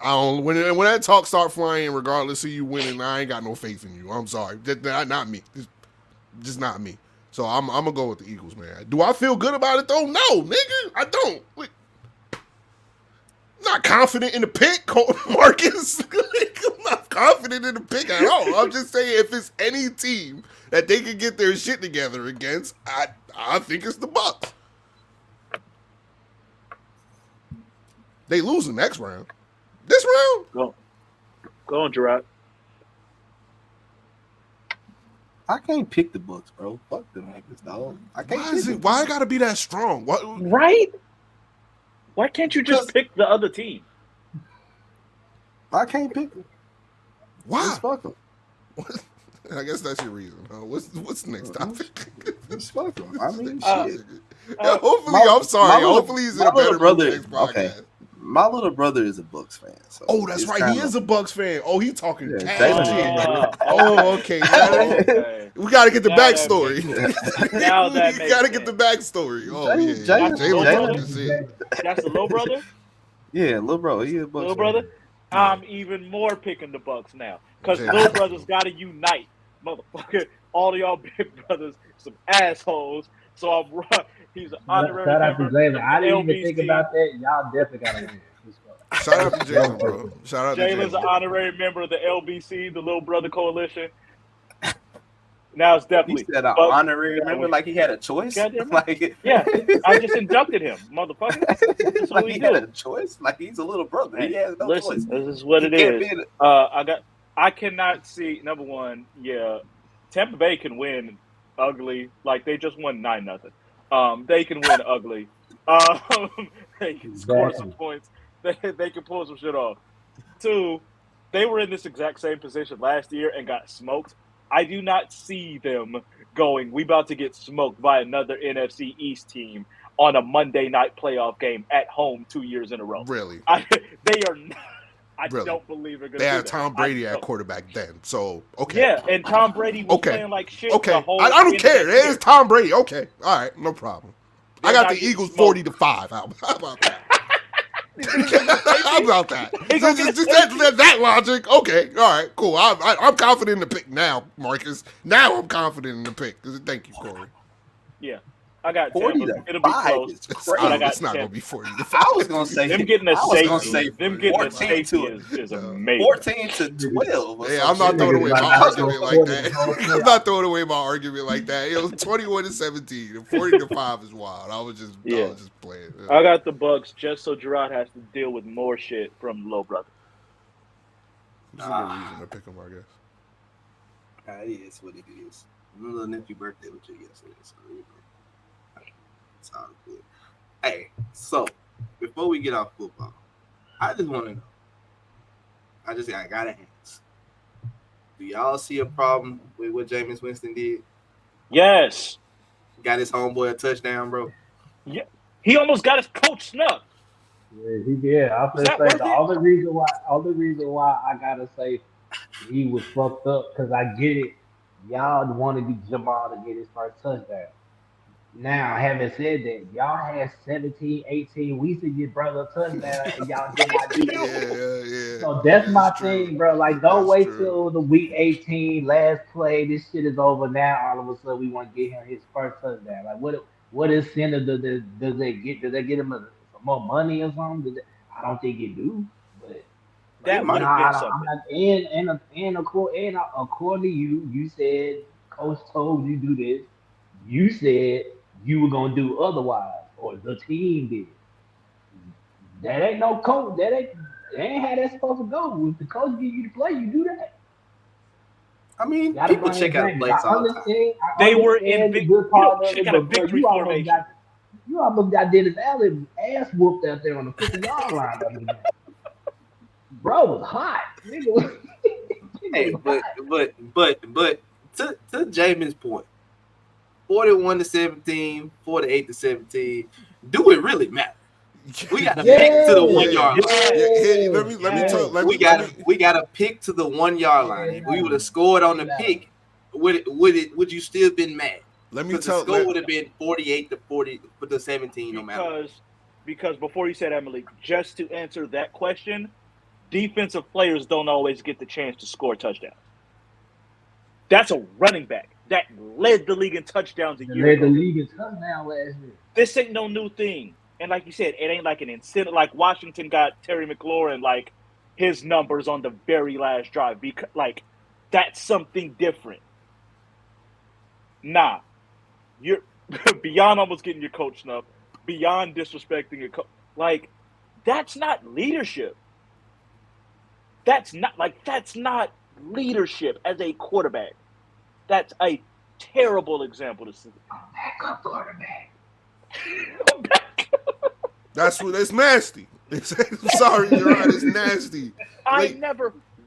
I don't. When that talk start flying, regardless of you winning, I ain't got no faith in you. I'm sorry, not me. Just not me. So I'm gonna go with the Eagles, man. Do I feel good about it though? No, nigga, I don't. Not confident in the pick, Marcus. I'm not confident in the pick at all. I'm just saying if it's any team that they can get their shit together against, I think it's the Bucks. They lose the next round. This round? Go on, Jarrod. I can't pick the Bucks, bro. Fuck them niggas, dog. I can't. Why I gotta be that strong? What? Right? Why can't you just pick the other team? I can't pick them. Why? Just fuck them. I guess that's your reason. What's the next topic? Just fuck them. I mean, shit. Hopefully, I'm sorry. Hopefully, he's in a better brother. Okay. My little brother is a Bucks fan. So that's right. He is a Bucks fan. Oh, he talking cash. Okay. We got to get the backstory. Now that you got to get the backstory. Oh, yeah. That's the little brother? Yeah, little bro. He a Bucks little brother? I'm even more picking the Bucks now. Because little brothers got to unite. Motherfucker. All of y'all big brothers, some assholes. So I'm right. He's an honorary Shout out to Jalen. I didn't LBC. even think about that. Y'all definitely got to win. Shout out to Jalen, bro. Shout out to Jalen's an honorary member of the LBC, the Little Brother Coalition. Now it's definitely. He said an honorary member, like he had a choice. Like, yeah, I just inducted him, motherfucker. That's like he had a choice. Like he's a little brother. He has no choice. This is what it is. I cannot see. Number one, Tampa Bay can win ugly. Like they just won 9-0. They can win ugly. They can score some points. They can pull some shit off. 2, they were in this exact same position last year and got smoked. I do not see them going, we about to get smoked by another NFC East team on a Monday night playoff game at home 2 years in a row. Really? They are not. I really? Don't believe they're going to They do had that. Tom Brady at quarterback then, so, okay. Yeah, and Tom Brady was playing like shit. Okay, the whole I don't care. It is Tom Brady. Okay, all right, no problem. I got the Eagles 40-5. How about that? How about that? Just that logic. Okay, all right, cool. I'm confident in the pick now, Marcus. Now I'm confident in the pick. Thank you, Corey. Yeah. I got 40 Tampa. to It'll be 5 close. is But I got It's not gonna Tampa. be 40 to 5. I was gonna say Them getting a I was gonna safety. say Them getting a 14 safety to is amazing. 14 to 12. Or Hey, some I'm not shit. throwing away my Niggas like argument that. like that. I'm not throwing away my argument like that. It was 21-17, and 40 to 5 is wild. I was just playing. I got the Bucks just so Jarrod has to deal with more shit from Low Brother. There's a good reason to pick him, I guess. It is what it is. My little nephew birthday was yesterday, so you know, it's all good. Hey, so before we get off football, I just want to know. I gotta ask. Do y'all see a problem with what Jameis Winston did? Yes. Got his homeboy a touchdown, bro. Yeah. He almost got his coach snubbed. Yeah, he did. I was gonna say the only reason why I gotta say he was fucked up because I get it. Y'all wanted Jamal to get his first touchdown. Now, having said that, y'all had 17, 18 weeks to get brother a touchdown, and y'all did not do that. Yeah. So that's my thing, bro. Like, don't wait till the week 18, last play. This shit is over now. All of a sudden, we want to get him his first touchdown. Like, what incentive does they get? Does they get him some more money or something? I don't think it do. But that might have been something. And according to you, you said coach told you do this. You said you were gonna do otherwise, or the team did. That ain't no coach. That ain't how that's supposed to go. If the coach give you the play, you do that. I mean, people check out plays all the time. They were in big. Check out a victory formation. You almost got Dennis Allen ass whooped out there on the 50-yard line. Bro was hot. Hey, but to Jamin's point. 41-17, 48-17. Do it really matter? We got to pick to the 1 yard line. We got to pick to the 1 yard line. If we would have scored on the pick, would you still been mad? Let me tell. The score would have been 48-40 for the 17, no matter. Because before you said Emily, just to answer that question, defensive players don't always get the chance to score touchdowns. That's a running back that led the league in touchdowns a year ago. Led the league in touchdowns last year. This ain't no new thing. And like you said, it ain't like an incentive. Like Washington got Terry McLaurin, like his numbers on the very last drive. Because like that's something different. Nah, you're beyond almost getting your coach snubbed, beyond disrespecting your coach. Like that's not leadership. That's not leadership as a quarterback. That's a terrible example to see. A backup quarterback. That's nasty. I'm sorry, you're right. It's nasty.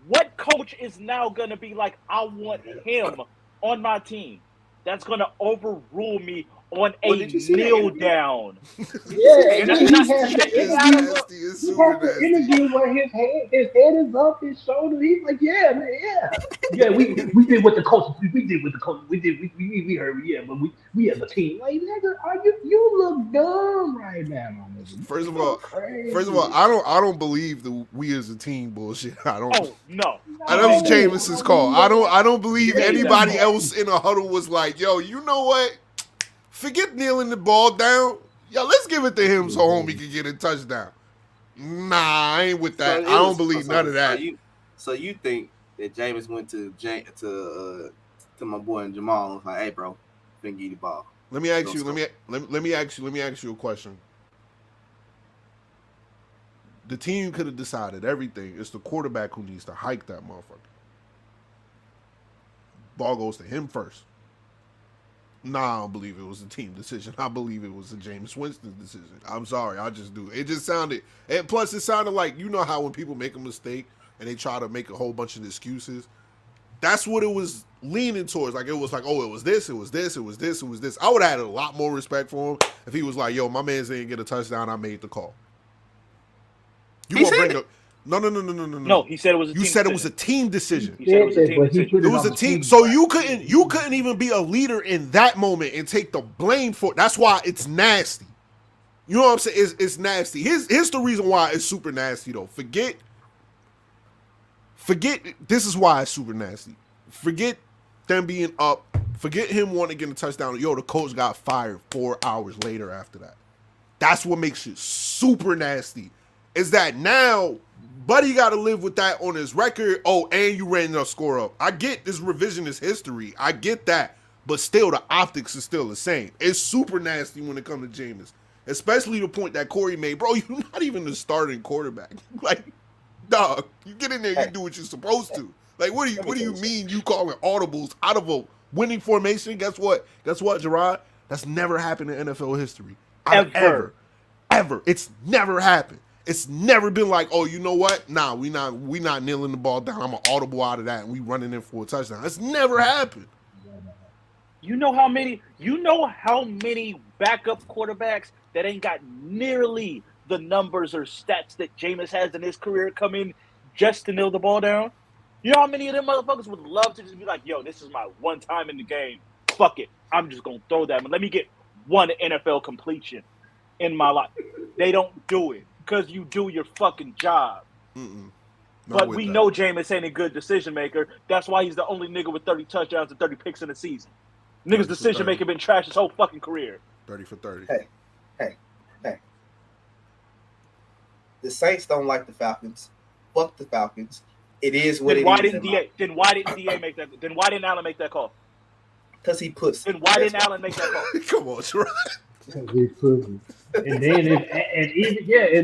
What coach is now going to be like, I want him on my team? That's going to overrule me on a kneel down. Yeah, he has to interview where his head is up, his shoulder. He's like, yeah, man, yeah. We did what the coach. We did what the coach. We heard, yeah, but we as a team. Like, nigga, you look dumb right now, my nigga. First of all, I don't believe the we as a team bullshit. I don't. Oh no. That was Jameson's call. I don't believe anybody else in a huddle was like, yo, you know what? Forget kneeling the ball down. Yo, let's give it to him so homie can get a touchdown. Nah, I ain't with that. I don't believe none of that. So you think that Jameis went to my boy Jamal and was like, "Hey, bro, finna give you the ball." Let me ask you a question. The team could have decided everything. It's the quarterback who needs to hike that motherfucker. Ball goes to him first. Nah, I don't believe it was a team decision. I believe it was a Jameis Winston decision. I'm sorry, I just do. It just sounded, and plus it sounded like, you know how when people make a mistake and they try to make a whole bunch of excuses, that's what it was leaning towards. Like, it was like, oh, it was this, it was this, it was this, it was this. I would have had a lot more respect for him if he was like, yo, my man didn't get a touchdown, I made the call. You gonna bring up? No. No, he said it was a team decision. You said it was a team decision. He said it was a team decision. It was a team. So you couldn't even be a leader in that moment and take the blame for it. That's why it's nasty. You know what I'm saying? It's nasty. Here's the reason why it's super nasty though. Forget this is why it's super nasty. Forget them being up. Forget him wanting to get a touchdown. Yo, the coach got fired 4 hours later after that. That's what makes it super nasty. Is that now Buddy got to live with that on his record. Oh, and you ran the score up. I get this revisionist history. I get that. But still, the optics is still the same. It's super nasty when it comes to Jameis. Especially the point that Corey made. Bro, you're not even the starting quarterback. Like, dog, you get in there, you do what you're supposed to. Like, what do you mean you calling audibles out of a winning formation? Guess what, Jarrod? That's never happened in NFL history. Ever. It's never happened. It's never been like, oh, you know what? Nah, we not kneeling the ball down. I'm an audible out of that, and we running in for a touchdown. It's never happened. You know how many backup quarterbacks that ain't got nearly the numbers or stats that Jameis has in his career come in just to kneel the ball down? You know how many of them motherfuckers would love to just be like, yo, this is my one time in the game. Fuck it. I'm just going to throw that. Let me get one NFL completion in my life. They don't do it because you do your fucking job. But we know Jameis ain't a good decision maker. That's why he's the only nigga with 30 touchdowns and 30 picks in a season. Niggas' decision making been trash his whole fucking career. 30 for 30. Hey. The Saints don't like the Falcons. Fuck the Falcons. It is what it is. Then why didn't DA make that? Then why didn't Allen make that call? Because he puts. Then why didn't Allen make that call? Come on, Jarrod. And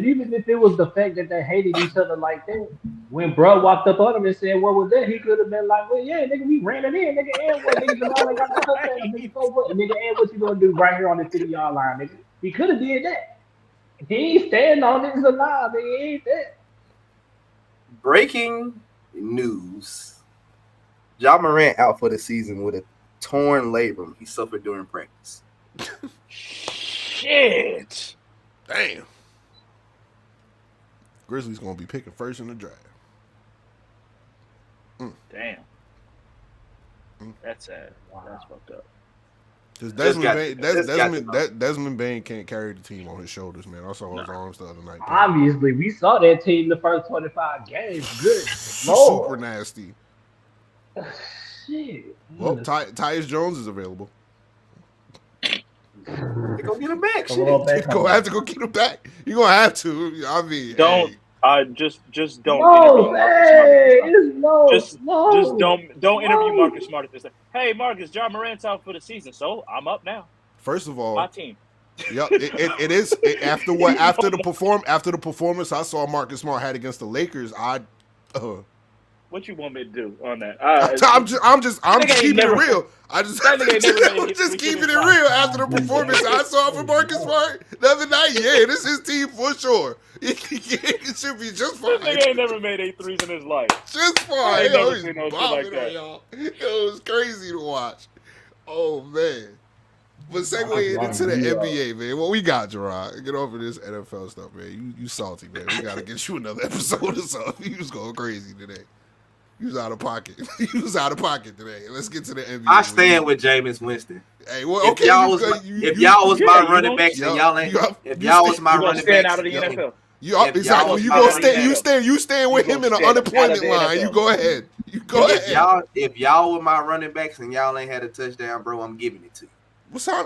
even if it was the fact that they hated each other like that, when bro walked up on him and said, "What was that?" He could have been like, "Well, yeah, nigga, we ran it in, nigga, and what, nigga, Jamal got the touchdown, nigga, so what, nigga, and what you gonna do right here on the 50-yard line, nigga?" He could have did that. He ain't standing on it. It's a lie, nigga. He ain't that. Breaking news: Ja Morant out for the season with a torn labrum he suffered during practice. Shit. Damn. Grizzlies gonna be picking first in the draft. Damn. That's sad. Wow. That's fucked up. Because Desmond Bain can't carry the team on his shoulders, man. I saw his arms the other night. Obviously, we saw that team the first 25 games. Good Lord. Super nasty. Shit. Well, Tyus Jones is available. They go get him back. You're gonna have to go get him back. You're gonna have to. I mean, just don't. Just don't interview Marcus Smart at this time. Hey, Marcus, Ja Morant's out for the season, so I'm up now. First of all, my team. Yeah, it is after the performance I saw Marcus Smart had against the Lakers. What you want me to do on that? I'm just keeping it real. I'm just keeping it real after the performance I saw for Marcus Smart the other night. Yeah, this is his team for sure. It should be just fine. This nigga ain't never made 8 threes in his life. Just fine. It was crazy to watch. Oh man. But segue into the NBA, man. What we got, Jarrod? Get over this NFL stuff, man. You salty, man. We gotta get you another episode or something. You was going crazy today. You was out of pocket. Today. Let's get to the NBA. I stand with Jameis Winston. Hey, well, okay. If y'all was my running backs and y'all ain't, if y'all was my running backs, out of the NFL. Exactly. You stand with him in an unemployment line. You go ahead. If y'all were my running backs and y'all ain't had a touchdown, bro, I'm giving it to you. I'm gonna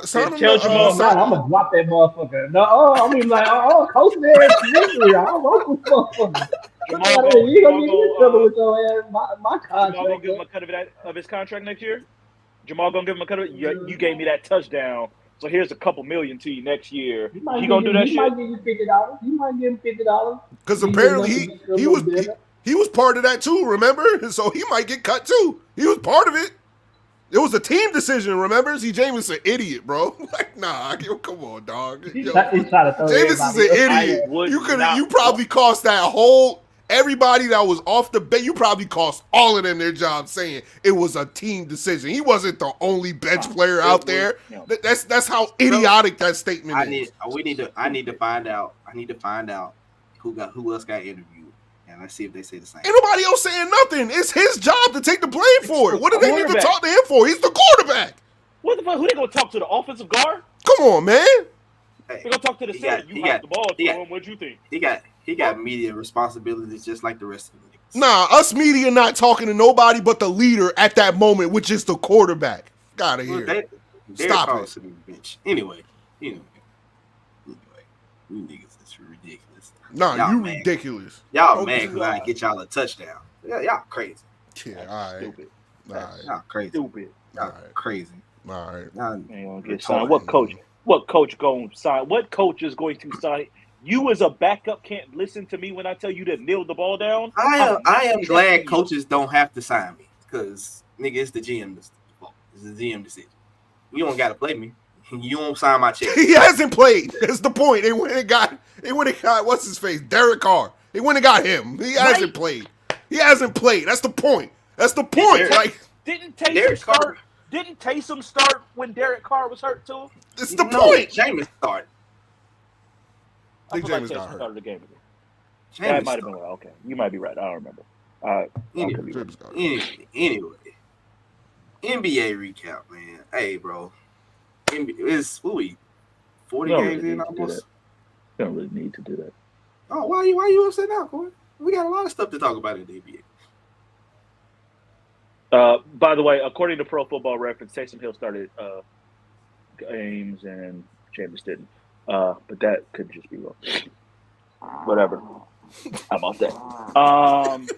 drop that motherfucker. No, I mean like, coach there, I don't want this motherfucker. You gonna get in trouble with your ass. My contract. Jamal gonna give him a cut of his contract next year. Jamal gonna give him a cut of it. You gave me that touchdown, so here's a couple million to you next year. He gonna do that shit. He might give you $50. You might give him $50. Because apparently he was part of that too. Remember, so he might get cut too. He was part of it. It was a team decision, remember? See, Jameis an idiot, bro. Like, nah, come on, dog. Jameis is an idiot. You probably cost that whole everybody that was off the bench. You probably cost all of them their jobs saying it was a team decision. He wasn't the only bench player out there. That's how idiotic that statement is. I need to find out who else got interviewed. And let's see if they say the same. Ain't nobody else saying nothing. It's his job to take the blame for it. What do they need to talk to him for? He's the quarterback. What the fuck? Who they gonna talk to? The offensive guard? Come on, man. They gonna talk to the center. You got the ball to him. What'd you think? He got media responsibilities just like the rest of them. Nah, us media not talking to nobody but the leader at that moment, which is the quarterback. Got of here. Stop it. Bitch. Anyway, you niggas is ridiculous. Nah, y'all you mad. Ridiculous. Y'all mad because I get y'all a touchdown. Yeah, y'all crazy. Yeah, all right. Stupid. All right. Y'all crazy. Stupid. Y'all crazy. All right. Y'all ain't gonna get signed. What coach going to sign? What coach is going to sign? You as a backup can't listen to me when I tell you to kneel the ball down. I am glad coaches don't have to sign me because nigga, it's the GM's fault. It's the GM decision. You don't gotta play me. You won't sign my check. He hasn't played. That's the point. They went and got what's his face? Derek Carr. They went and got him. He hasn't played. He hasn't played. That's the point. That's the point. Didn't Taysom start when Derek Carr was hurt too? It's the point. Jameis started. I think Jameis got hurt. Started the game again. That might have been right. Okay, you might be right. I don't remember. Anyway, NBA recap, man. Hey, bro. It's 40 games in almost. You don't really need to do that. Oh, why you upset now, Corey? We got a lot of stuff to talk about in the NBA. By the way, according to Pro Football Reference, Taysom Hill started games and Jameis didn't. But that could just be wrong. Whatever. I'm off that.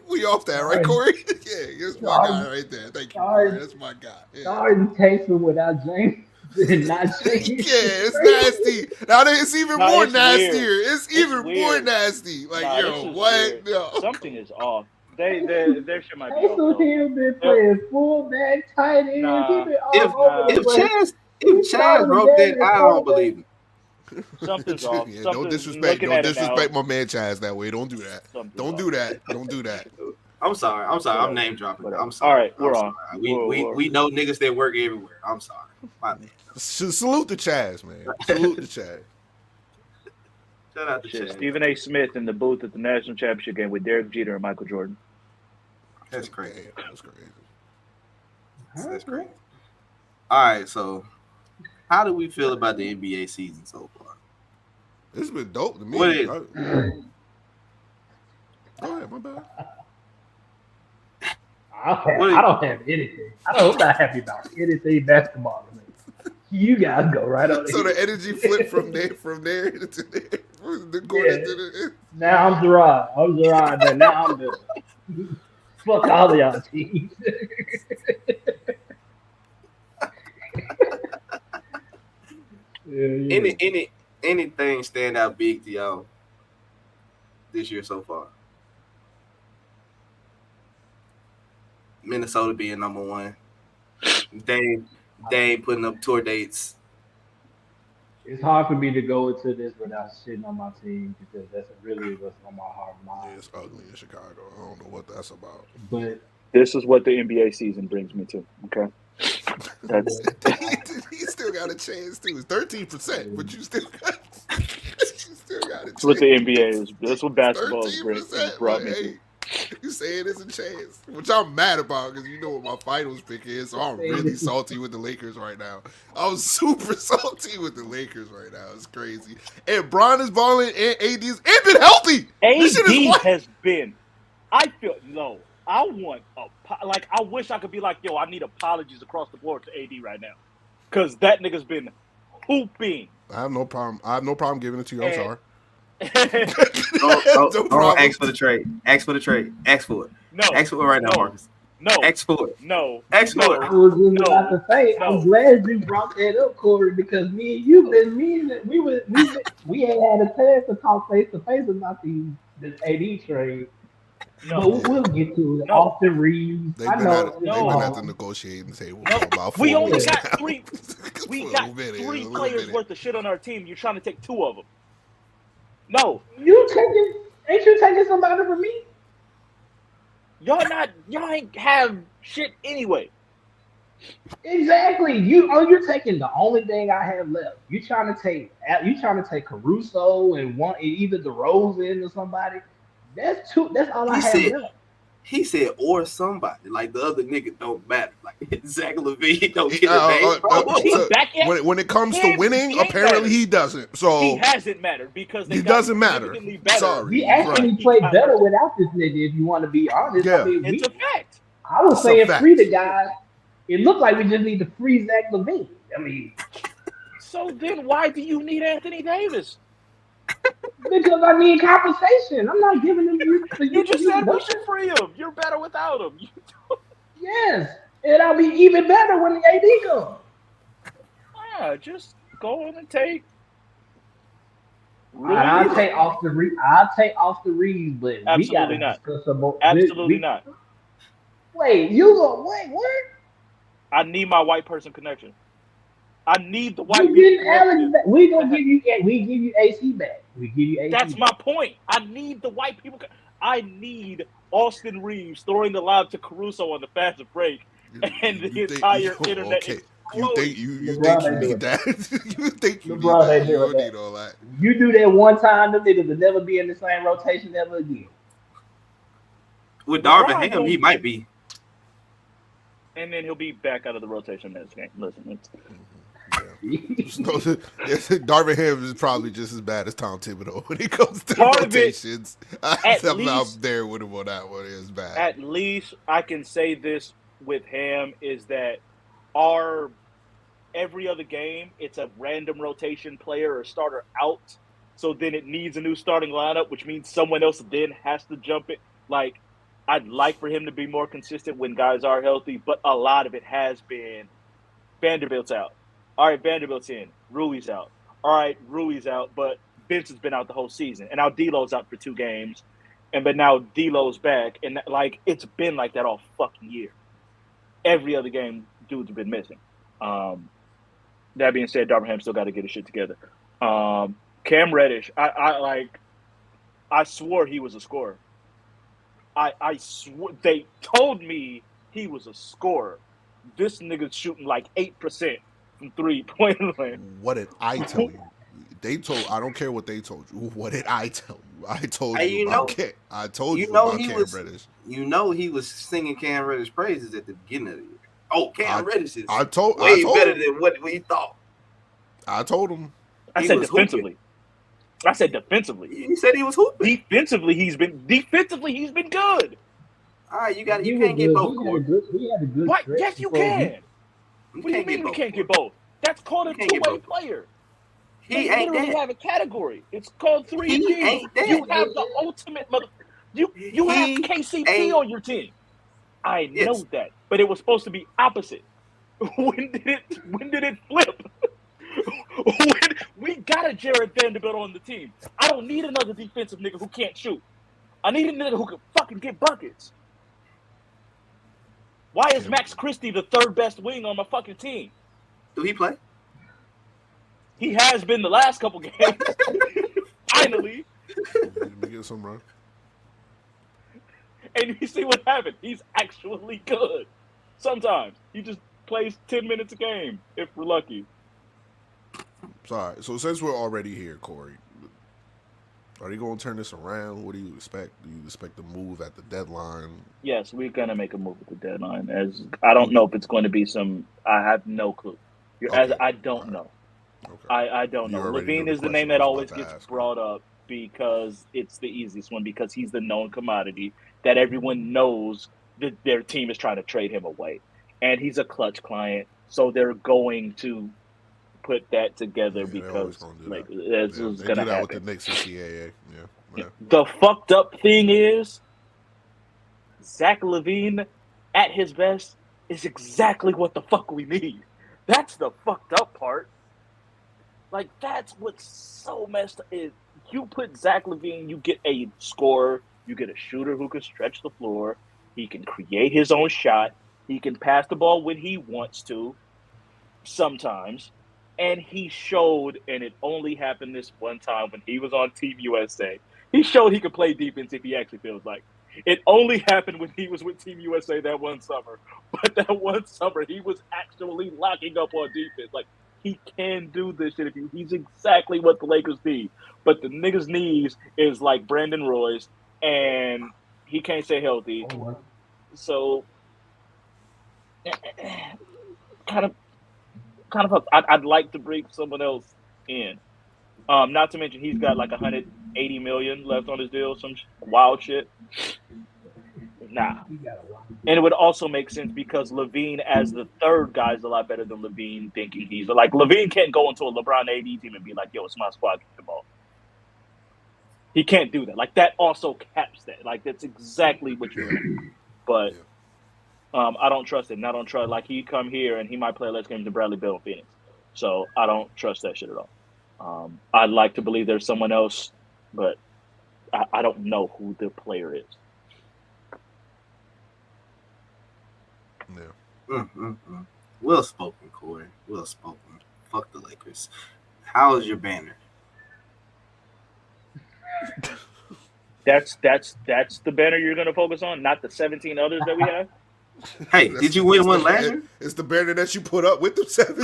We off that, right, Corey? Yeah, here's my guy right there. Thank you, Corey. That's my guy. Sorry, Taysom without James. Not James. Yeah, it's nasty. Now it's even more nastier. Weird. It's even more nasty. Like, what? No. Something is off. Their shit might be off. Taysom been playing fullback, tight end. If Chaz wrote that, I don't believe him. Something's off. Yeah, don't disrespect my man Chaz that way. Don't do that. Don't do that. Don't do that. I'm sorry. I'm name dropping. I'm sorry. All right, we're on. We know niggas that work everywhere. I'm sorry. My man. Salute to Chaz, man. Salute to Chaz. Shout out to Chaz. Stephen A. Smith in the booth at the national championship game with Derek Jeter and Michael Jordan. That's crazy. That's crazy. That's crazy. All right, so how do we feel about the NBA season so far? This has been dope to me. What is? Go ahead, my bad. I don't have anything. I'm not happy about anything basketball. You guys go right on. So the energy flipped from there to there. Now I'm Jarrod. Now I'm the fuck all of y'all teams. Anything stand out big to y'all this year so far? Minnesota being number one. They ain't putting up tour dates. It's hard for me to go into this without shitting on my team because that's really what's on my heart and mind. Yeah, it's ugly in Chicago. I don't know what that's about. But this is what the NBA season brings me to. Okay. He still got a chance too. It's 13%, but you still got a chance. That's what the NBA is. That's what basketball is brought me to. You saying it's a chance, which I'm mad about because you know what my finals pick is, so I'm really salty with the Lakers right now. I'm super salty with the Lakers right now. It's crazy. And Bron is balling, and AD's been healthy. AD has been. I feel I want I wish I could be like, yo, I need apologies across the board to AD right now, because that nigga's been hooping. I have no problem giving it to you. I'm sorry. Don't ask for the trade. Ask for the trade. Ask for it. No. Ask for it right now, Marcus. No. Ask for it. No. Ask for it. I was just about to say, I'm glad you brought that up, Corey, because me and you been meaning we ain't had a chance to talk face to face about this AD trade. No. But we'll get to it. Austin Reeves. They've been at the negotiating table for about 4 We only weeks got now. three. We got three players worth of shit on our team. You're trying to take 2 of them. No. Ain't you taking somebody from me? Y'all ain't have shit anyway. Exactly. You're taking the only thing I have left. You trying to take Caruso and either DeRozan or somebody. That's all I have left. He said, or somebody. Like, the other nigga don't matter. Like, Zach LaVine don't get a name, bro. When it comes to winning, apparently he doesn't. So he hasn't mattered because he doesn't matter. Sorry. We actually played better without this nigga, if you want to be honest. Yeah. I mean, it's a fact. I was saying free the guy. It looked like we just need to free Zach LaVine. I mean, so then why do you need Anthony Davis? Because I need compensation. I'm not giving him. You just said we should free him. You're better without him. Yes, and I'll be even better when the AD comes. Yeah, just go on and take. I'll take off the Reeves, but absolutely not. Absolutely not. Wait, you go. Wait, what? I need my white person connection. I need the white people. We gonna give you. We give you AC back. We give you AC. That's my point. I need the white people. I need Austin Reeves throwing the lob to Caruso on the fast break, and the entire internet. Okay. You think you need that? You think you need that? You don't need all that. You do that one time, the niggas will never be in the same rotation ever again. With Darvin Ham, he might be. And then he'll be back out of the rotation next game. Listen, Darvin Ham is probably just as bad as Tom Thibodeau when it comes to rotations. I'm there with him on that one. It's bad. At least I can say this with Ham is that our every other game, it's a random rotation player or starter out. So then it needs a new starting lineup, which means someone else then has to jump it. Like, I'd like for him to be more consistent when guys are healthy, but a lot of it has been Vanderbilt's out. All right, Vanderbilt's in. Rui's out. All right, Rui's out, but Benson's been out the whole season. And now D'Lo's out for 2 games. But now D'Lo's back. And, like, it's been like that all fucking year. Every other game, dudes have been missing. That being said, Darvin Ham still got to get his shit together. Cam Reddish, I swore he was a scorer. I swore they told me he was a scorer. This nigga's shooting like 8% from 3-point land. What did I tell you? I don't care what they told you. What did I tell you? I told you about Cam. I told you about Cam Reddish. You know he was singing Cam Reddish praises at the beginning of the year. Oh, Cam Reddish is way better than what we thought. I told him. I said defensively. I said defensively. You said he was hooping. Defensively, he's been good. All right, you can't get both. He had a good what? Yes, you can. What do you mean we can't get both? That's called a two-way player. He ain't that. have a category. It's called 3G. You have the ultimate mother. You have KCP on your team. I know that, but it was supposed to be opposite. When did it flip? We got a Jarrod Vanderbilt on the team. I don't need another defensive nigga who can't shoot. I need a nigga who can fucking get buckets. Why is Max Christie the 3rd best wing on my fucking team? Do he play? He has been the last couple games. Finally. Let me get some run. And you see what happened. He's actually good. Sometimes he just plays 10 minutes a game if we're lucky. Sorry. So since we're already here, Corey, are they going to turn this around? What do you expect? Do you expect to move at the deadline? Yes, we're going to make a move at the deadline. As I don't know if it's going to be some. I have no clue. I don't know. Okay. I don't know. LaVine is the name that always gets brought up because it's the easiest one because he's the known commodity that everyone knows that their team is trying to trade him away. And he's a clutch client, so they're going to put that together because that's what's going to happen. With the Knicks and CAA. Yeah. The fucked up thing is Zach LaVine at his best is exactly what the fuck we need. That's the fucked up part. Like, that's what's so messed up is you put Zach LaVine, you get a scorer, you get a shooter who can stretch the floor, he can create his own shot, he can pass the ball when he wants to, sometimes, and he showed, and it only happened this one time when he was on Team USA, he showed he could play defense if he actually feels like. It only happened when he was with Team USA that one summer, but that one summer he was actually locking up on defense. Like, he can do this shit. He's exactly what the Lakers need. But the niggas' needs is like Brandon Roy's, and He can't stay healthy. So kind of. I'd like to bring someone else in. Not to mention he's got like 180 million left on his deal, some wild shit. Nah. And it would also make sense because Levine as the third guy is a lot better than Levine thinking he's like Levine can't go into a LeBron AD team and be like, yo, it's my squad, get the ball. He can't do that. Like that also caps that. Like that's exactly what you're doing. But I don't trust him. I don't trust like he come here and he might play less games than Bradley Beal in Phoenix. So I don't trust that shit at all. I'd like to believe there's someone else, but I don't know who the player is. Yeah. Well spoken, Corey. Well spoken. Fuck the Lakers. How is your banner? That's the banner you're going to focus on, not the 17 others that we have. Hey, did you win one last year? It's the banner that you put up with the 17.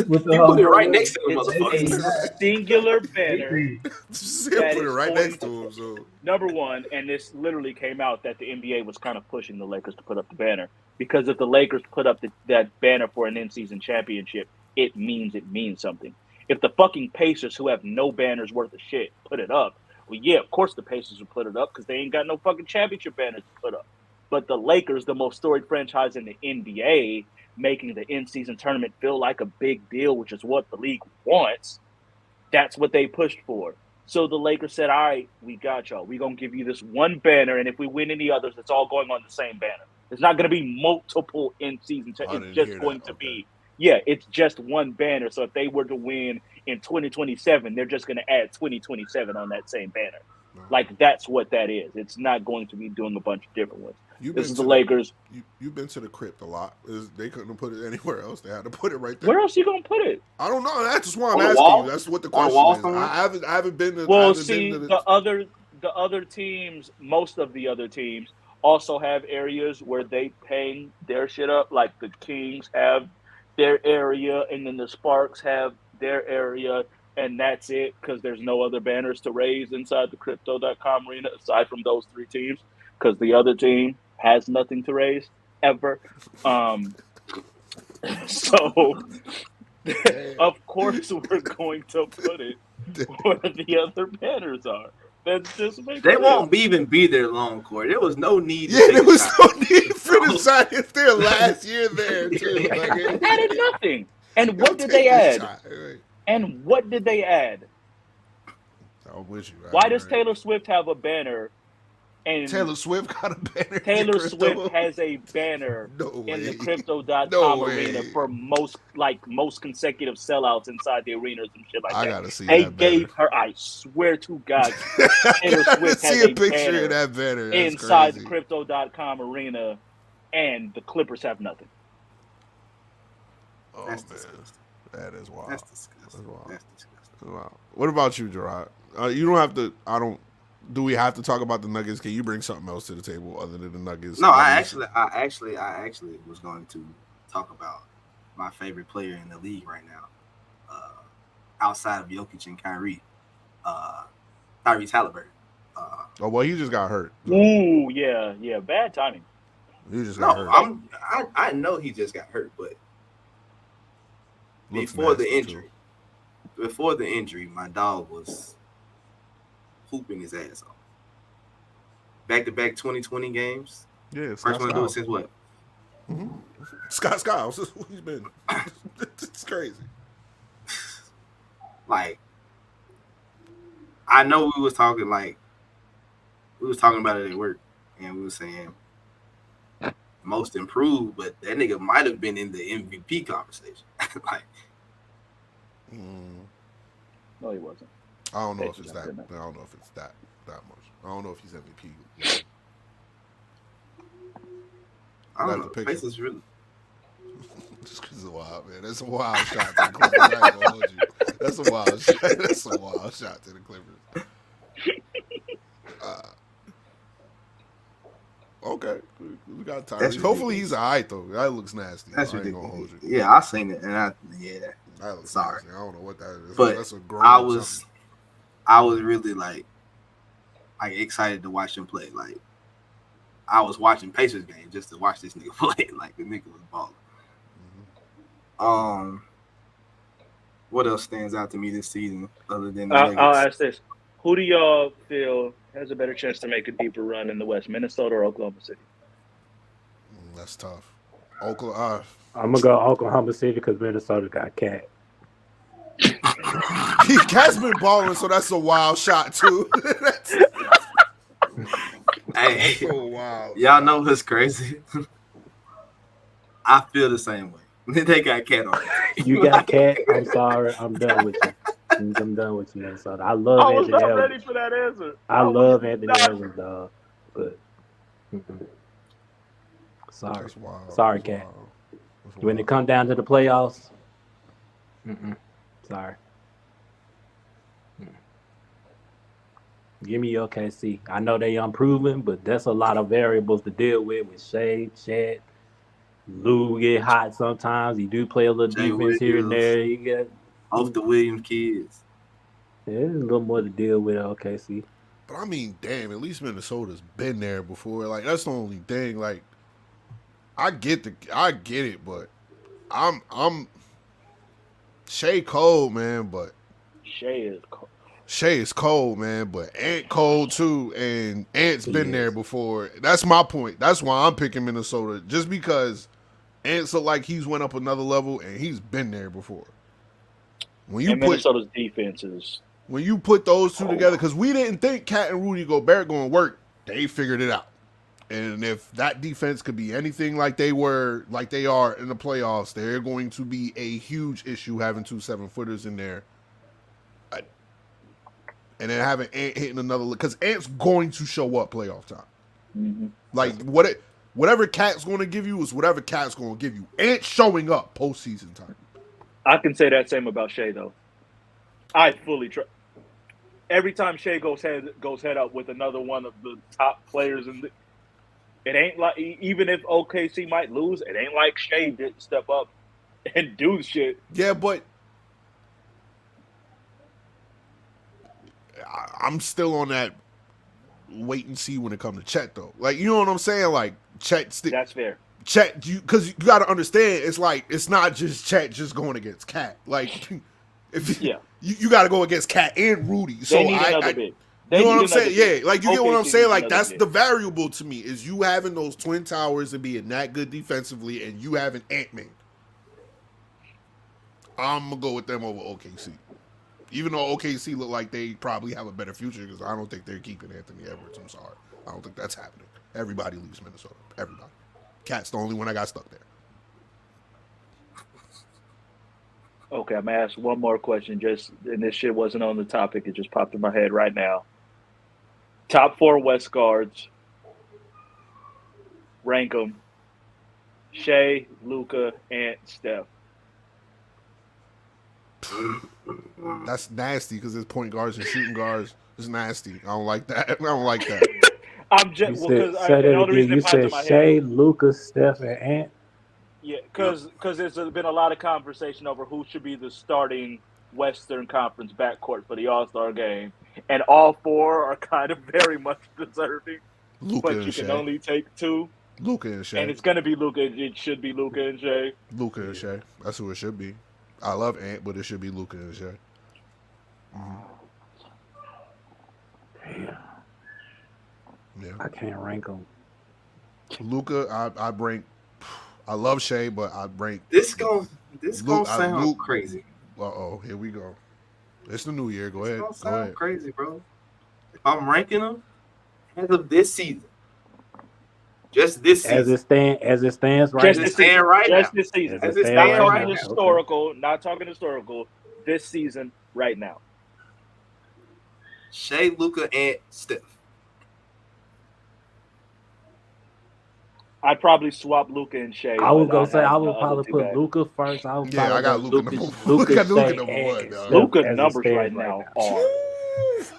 You put it right next to him, it's motherfucker. A singular banner. Put it right next to him. So number one, and this literally came out that the NBA was kind of pushing the Lakers to put up the banner because if the Lakers put up that banner for an in-season championship, it means something. If the fucking Pacers, who have no banners worth of shit, put it up, well, yeah, of course the Pacers would put it up because they ain't got no fucking championship banners to put up. But the Lakers, the most storied franchise in the NBA, making the in-season tournament feel like a big deal, which is what the league wants, that's what they pushed for. So the Lakers said, all right, we got y'all. We're going to give you this one banner, and if we win any others, it's all going on the same banner. It's not going to be multiple in-season tournaments. It's just going to be, it's just one banner. So if they were to win in 2027, they're just going to add 2027 on that same banner. Like, that's what that is. It's not going to be doing a bunch of different ones. This is the Lakers. You've been to the crypt a lot. They couldn't put it anywhere else. They had to put it right there. Where else are you going to put it? I don't know. That's why I'm asking you. That's what the question is. I haven't been to. Well, see, the other teams, most of the other teams, also have areas where they hang their shit up. Like the Kings have their area, and then the Sparks have their area. And that's it, because there's no other banners to raise inside the Crypto.com arena aside from those three teams, because the other team has nothing to raise ever. So, of course, we're going to put it where the other banners are. That's just they won't even be there long, Corey. There was no need. There was no need for the science there last year. There too, added nothing. And what did they add? And what did they add? I'm with you. Why does Taylor Swift have a banner? And Taylor Swift got a banner. Taylor Swift has a banner in the Crypto.com arena for most consecutive sellouts inside the arenas and shit like that. I gotta see they that gave banner. her. I swear to God, Taylor Swift has a picture of that banner inside the Crypto.com arena, and the Clippers have nothing. Oh, that's man. disgusting. That is wild. That's disgusting. That's disgusting. Wow. What about you, Jarrod? You don't have to. Do we have to talk about the Nuggets? Can you bring something else to the table other than the Nuggets? No, I actually was going to talk about my favorite player in the league right now, outside of Jokic and Kyrie, Tyrese Halliburton. Well, he just got hurt. So. Ooh, yeah, bad timing. He just got hurt. I know he just got hurt, but Looks before the nasty, injury, my dog was hooping his ass off. Back-to-back 2020 games. Yeah, first one to do it since what? Mm-hmm. Scott Skiles. He's been. It's crazy. Like, I know we was talking about it at work, and we were saying most improved, but that nigga might have been in the MVP conversation. Like, no, he wasn't. I don't know if it's that. I don't know if it's that much. I don't know if he's MVP. I don't know. Pacers really. Just because it's wild, man. That's a wild shot to the Clippers. I ain't gonna hold you. That's a wild shot. That's a wild shot to the Clippers. Okay, we got Tyrese. Hopefully he's alright though. That looks nasty. That's I ain't gonna hold you. Yeah, I seen it, and that looks sorry. Nasty. I don't know what that is. But that's a I was really like excited to watch him play. Like I was watching Pacers game just to watch this nigga play. Like the nigga was balling. What else stands out to me this season other than the Nuggets? I'll ask this: who do y'all feel has a better chance to make a deeper run in the West, Minnesota or Oklahoma City? That's tough. Oklahoma. I'm gonna go Oklahoma City because Minnesota got Cat. Cat's been balling, so that's a wild shot too. Hey, so wild. Y'all know what's crazy? I feel the same way. They got Cat on. You got Cat. I'm sorry. I'm done with you. I'm done with you, Minnesota. I love I was Anthony not Edwards. ready for that answer. I love Anthony Edwards, dog. But sorry, That's wild. sorry, That's Cat. wild. That's When wild. it come down to the playoffs, sorry. Give me your KC. I know they unproven, but that's a lot of variables to deal with Shea, Chet. Lou get hot sometimes. He do play a little Jay defense here and Williams. there. You get Off the Williams kids. there's a little more to deal with OKC. But I mean, damn, at least Minnesota's been there before. Like, that's the only thing. Like, I get it, but I'm Shea cold, man, but Shea is cold. Shea is cold, man, but Ant cold too, and Ant's been He there is. before. That's my point. That's why I'm picking Minnesota, just because Ant's look like he's went up another level, and he's been there before. When you And put Minnesota's defense is when you put those two together, because we didn't think Cat and Rudy Gobert going to work, they figured it out. And if that defense could be anything like they are in the playoffs, they're going to be a huge issue having 2 7-footers in there. And then having Ant hitting another look, because Ant's going to show up playoff time. Like whatever Cat's going to give you is whatever Cat's going to give you. Ant showing up postseason time. I can say that same about Shea though. I fully trust. Every time Shea goes head up with another one of the top players in the, it ain't like, even if OKC might lose, it ain't like Shea didn't step up and do shit. Yeah, but I'm still on that wait and see when it comes to Chet though. Like, you know what I'm saying? Like Chet, That's fair. Chet, because you got to understand, it's like it's not just Chet just going against Cat. Like, if you got to go against Cat and Rudy. So They need another big. You know what I'm saying? Yeah, like you get what I'm OKC saying? Like needs that's another the variable to me is you having those twin towers and being that good defensively, and you having Ant-Man. I'm gonna go with them over OKC, even though OKC look like they probably have a better future because I don't think they're keeping Anthony Edwards. I'm sorry, I don't think that's happening. Everybody leaves Minnesota. Everybody. Cat's the only one that got stuck there. Okay, I'm gonna ask one more question. And this shit wasn't on the topic. It just popped in my head right now. Top 4 West guards. Rank them. Shea, Luka, Ant, Steph. That's nasty because it's point guards and shooting guards. It's nasty. I don't like that. I don't like that. I'm just You said Shea, Luka, Steph, and Ant. Yeah, because there's been a lot of conversation over who should be the starting Western Conference backcourt for the All-Star game, and all 4 are kind of very much deserving. Luka but and you Shea. can only take 2. Luka and Shea. And it's gonna be Luka. It should be Luka and Shea. Luka and Shea. That's who it should be. I love Ant, but it should be Luka and Shea. Damn. Yeah. I can't rank them. Luka, I rank. I love Shea, but I rank. This gonna sound crazy. Here we go. It's the new year. Go ahead. Gonna sound crazy, bro. If I'm ranking them as of this season, just this season, as it stands right now. Just this season. As it stands right now. Historical, not talking historical. This season, right now. Shea, Luka, and Steph. I'd probably swap Luka and Shea. I was gonna say I would probably put Luka first. I got Luka number 1. Luka number 1. Luka numbers right now are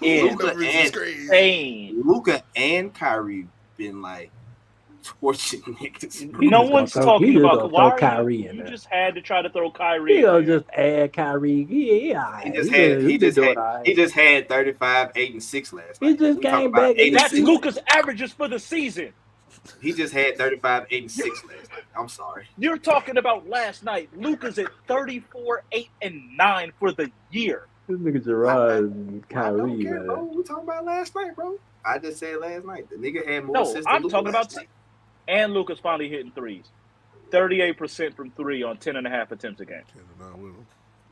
insane. Luka and Kyrie been like torching niggas. No one's talking about why Kyrie in you there. just had to try to throw Kyrie. You just add Kyrie. He just had 35, 8, and 6 last night. He just came back. That's Luka's averages for the season. He just had 35, 8, and 6 last night. I'm sorry. You're talking about last night. Luka's at 34, 8, and 9 for the year. This nigga Jarrod and Kyrie, I don't care, man. bro. We talking about last night, bro. I just said last night. The nigga had more No, assists I'm than talking Luka about last night. and Luka's finally hitting threes. 38% from 3 on 10.5 attempts a game.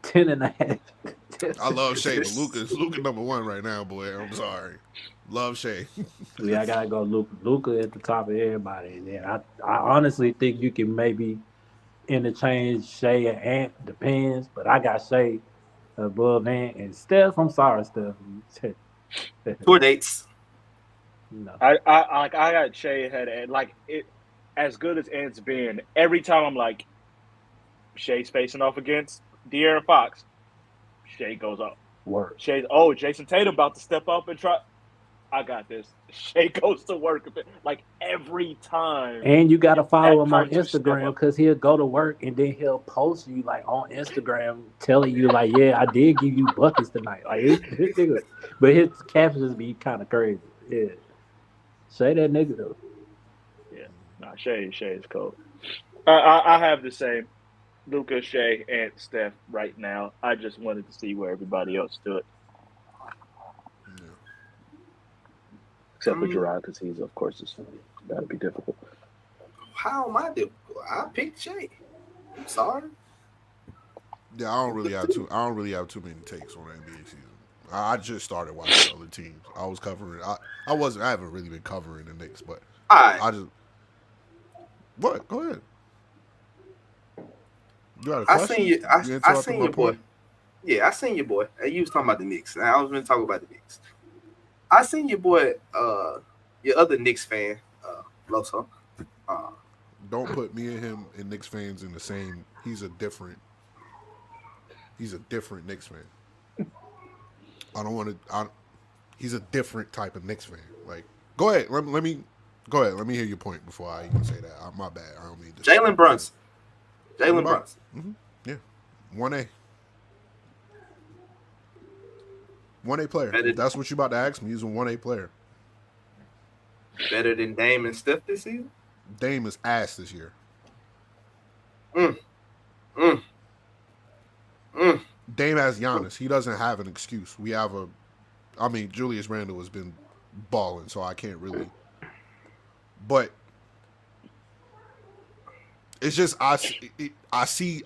10.5. I love Shea, but Luka's number one right now, boy. I'm sorry. Love Shea. Yeah, I gotta go Luka. Luka at the top of everybody. And then I honestly think you can maybe interchange Shea and Ant, depends, but I got Shea above Ant and Steph. I'm sorry, Steph. Tour dates. No. I got Shea ahead and like it as good as Ant's been. Every time I'm like Shea's facing off against De'Aaron Fox, Shea goes up. Work. Shea, Jason Tatum about to step up and try. I got this. Shea goes to work like every time. And you gotta follow him on That type of Instagram because he'll go to work and then he'll post you like on Instagram telling you like, yeah, I did give you buckets tonight. Like this nigga, but his captions be kind of crazy. Yeah, say that nigga though. Yeah, nah, Shea is cold. I have the same. Luka, Shea, and Steph right now. I just wanted to see where everybody else stood. Except for Jarrod, because he's, of course, it's got to be difficult. How am I difficult? I picked Shea. I'm sorry. Yeah, I don't really have too many takes on the NBA season. I just started watching other teams. I was covering. I haven't really been covering the Knicks, but I just. What? Go ahead. You got a question? I seen your boy. Yeah, I seen your boy. You was talking about the Knicks. I was going to talk about the Knicks. I seen your boy, your other Knicks fan, Loso. Don't put me and him and Knicks fans in the same. He's a different Knicks fan. I don't want to. He's a different type of Knicks fan. Like, go ahead. Let me hear your point before I even say that. My bad. I don't mean to. Jalen Brunson. Mm-hmm. Yeah, 1A. 1A player. That's what you about to ask me. He's a 1A player. Better than Dame and Steph this season? Dame is ass this year. Dame has Giannis. He doesn't have an excuse. Julius Randle has been balling, so I can't really. But it's just I see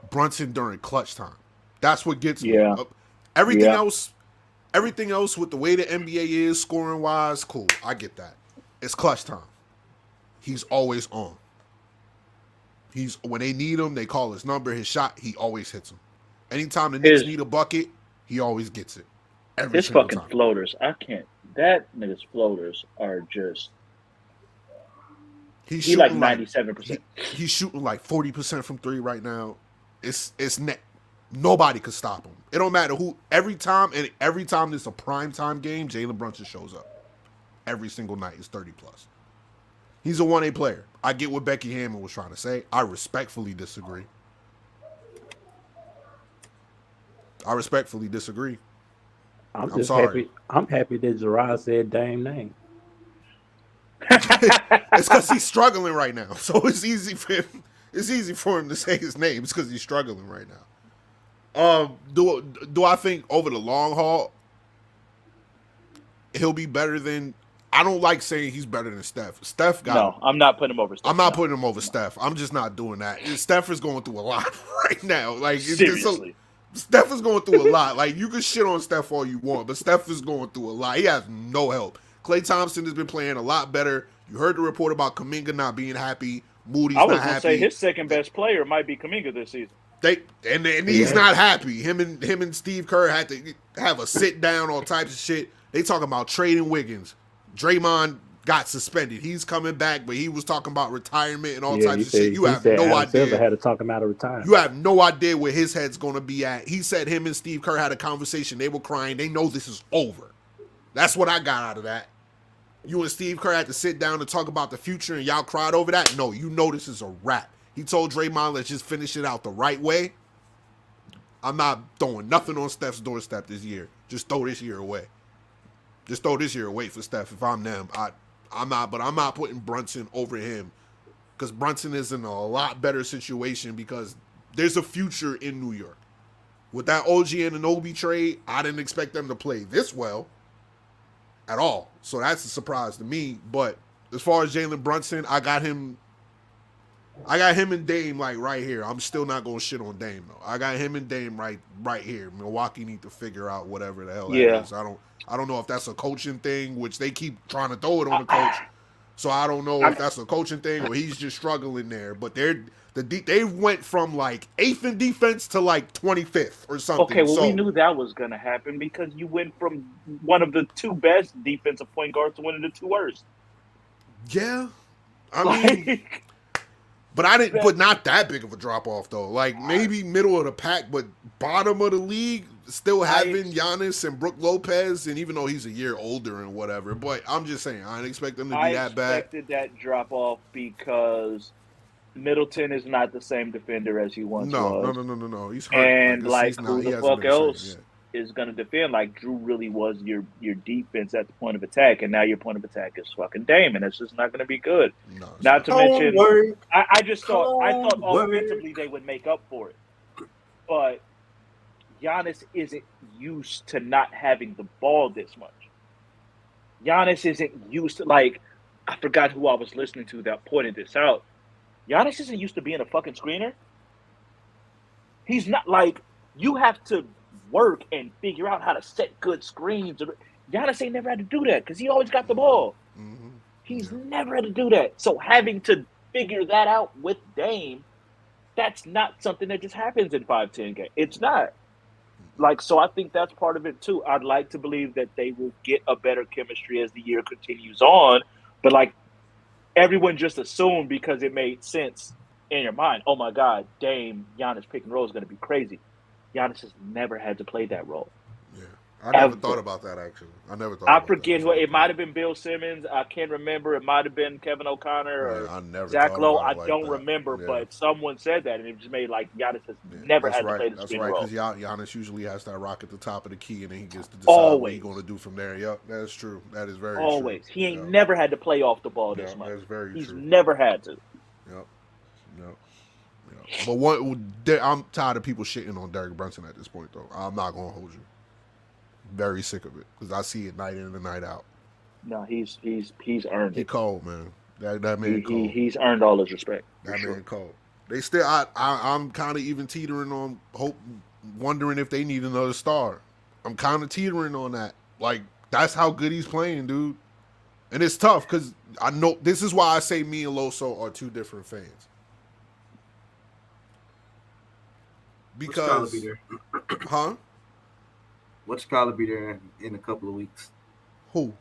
Brunson during clutch time. That's what gets me. Yeah. Everything else with the way the NBA is scoring wise, cool. I get that. It's clutch time. He's always on. When they need him, they call his number, his shot. He always hits him. Anytime the Knicks need a bucket, he always gets it. His fucking floaters, I can't. That nigga's floaters are just. He's like 97%. He's shooting like 40% from 3 right now. It's net. Nobody could stop him. It don't matter who. Every time there's a primetime game, Jalen Brunson shows up. Every single night is 30+. He's a 1A player. I get what Becky Hammond was trying to say. I respectfully disagree. I'm sorry. I'm happy that Jarrod said Dame name. It's because he's struggling right now. So it's easy for him. It's easy for him to say his name. It's because he's struggling right now. Do I think over the long haul he'll be better than? I don't like saying he's better than Steph. No, I'm not putting him over Steph. I'm not putting him over Steph. I'm just not doing that. Steph is going through a lot right now. Like seriously. Steph is going through a lot. Like, you can shit on Steph all you want, but Steph is going through a lot. He has no help. Klay Thompson has been playing a lot better. You heard the report about Kuminga not being happy. Moody's not happy. I was going to say his second best player might be Kuminga this season. And he's not happy. Him and Steve Kerr had to have a sit down, all types of shit. They talking about trading Wiggins. Draymond got suspended. He's coming back, but he was talking about retirement and all types of shit. You have no idea. Silver had to talk him out of retirement. You have no idea where his head's going to be at. He said him and Steve Kerr had a conversation. They were crying. They know this is over. That's what I got out of that. You and Steve Kerr had to sit down and talk about the future, and y'all cried over that? No, you know this is a wrap. He told Draymond, let's just finish it out the right way. I'm not throwing nothing on Steph's doorstep this year. Just throw this year away. Just throw this year away for Steph. If I'm them, I'm not putting Brunson over him because Brunson is in a lot better situation because there's a future in New York. With that OG Anunoby trade, I didn't expect them to play this well at all. So that's a surprise to me. But as far as Jalen Brunson, I got him and Dame like right here. I'm still not gonna shit on Dame though. I got him and Dame right here. Milwaukee need to figure out whatever the hell that is. I don't know if that's a coaching thing, which they keep trying to throw it on the coach. So I don't know if that's a coaching thing or he's just struggling there. But they went from like 8th in defense to like 25th or something. Okay, well, we knew that was going to happen because you went from one of the 2 best defensive point guards to one of the 2 worst. Yeah, I mean, but not that big of a drop off though. Like maybe middle of the pack, but bottom of the league. Still having Giannis and Brook Lopez, and even though he's a year older and whatever, but I'm just saying I didn't expect them to be that bad. I expected that drop off because Middleton is not the same defender as he once was. No. He's hurt. And who the fuck else is going to defend? Like Drew really was your defense at the point of attack, and now your point of attack is fucking Dame, and it's just not going to be good. No, not to mention, I thought offensively they would make up for it, but Giannis isn't used to not having the ball this much. Giannis isn't used to, like, I forgot who I was listening to that pointed this out. Giannis isn't used to being a fucking screener. He's not, like, you have to work and figure out how to set good screens. Giannis ain't never had to do that because he always got the ball. Mm-hmm. He's never had to do that. So having to figure that out with Dame, that's not something that just happens in 5-10 games. It's not. Like, so I think that's part of it too. I'd like to believe that they will get a better chemistry as the year continues on. But like everyone just assumed because it made sense in your mind, oh my God, Dame, Giannis pick and roll is going to be crazy. Giannis has never had to play that role. Yeah. I never thought about that, actually. I forget who it might have been. Bill Simmons. I can't remember. It might have been Kevin O'Connor or Zach Lowe. I don't remember, but someone said that, and it just made like Giannis has never had to play the screen role. That's right, because Giannis usually has that rock at the top of the key, and then he gets to decide what he's going to do from there. Yep, that is true. That is very true. Always. He ain't never had to play off the ball this much. That's very true. He's never had to. Yep. But I'm tired of people shitting on Derek Brunson at this point, though. I'm not going to hold you. Very sick of it because I see it night in and night out. No, he's earned it. He cold, man. That man cold. He's earned all his respect. That man cold. They still, I'm kind of even teetering on wondering if they need another star. I'm kind of teetering on that. Like that's how good he's playing, dude. And it's tough because I know this is why I say me and Loso are 2 different fans. Because, huh? What's probably be there in a couple of weeks? Who?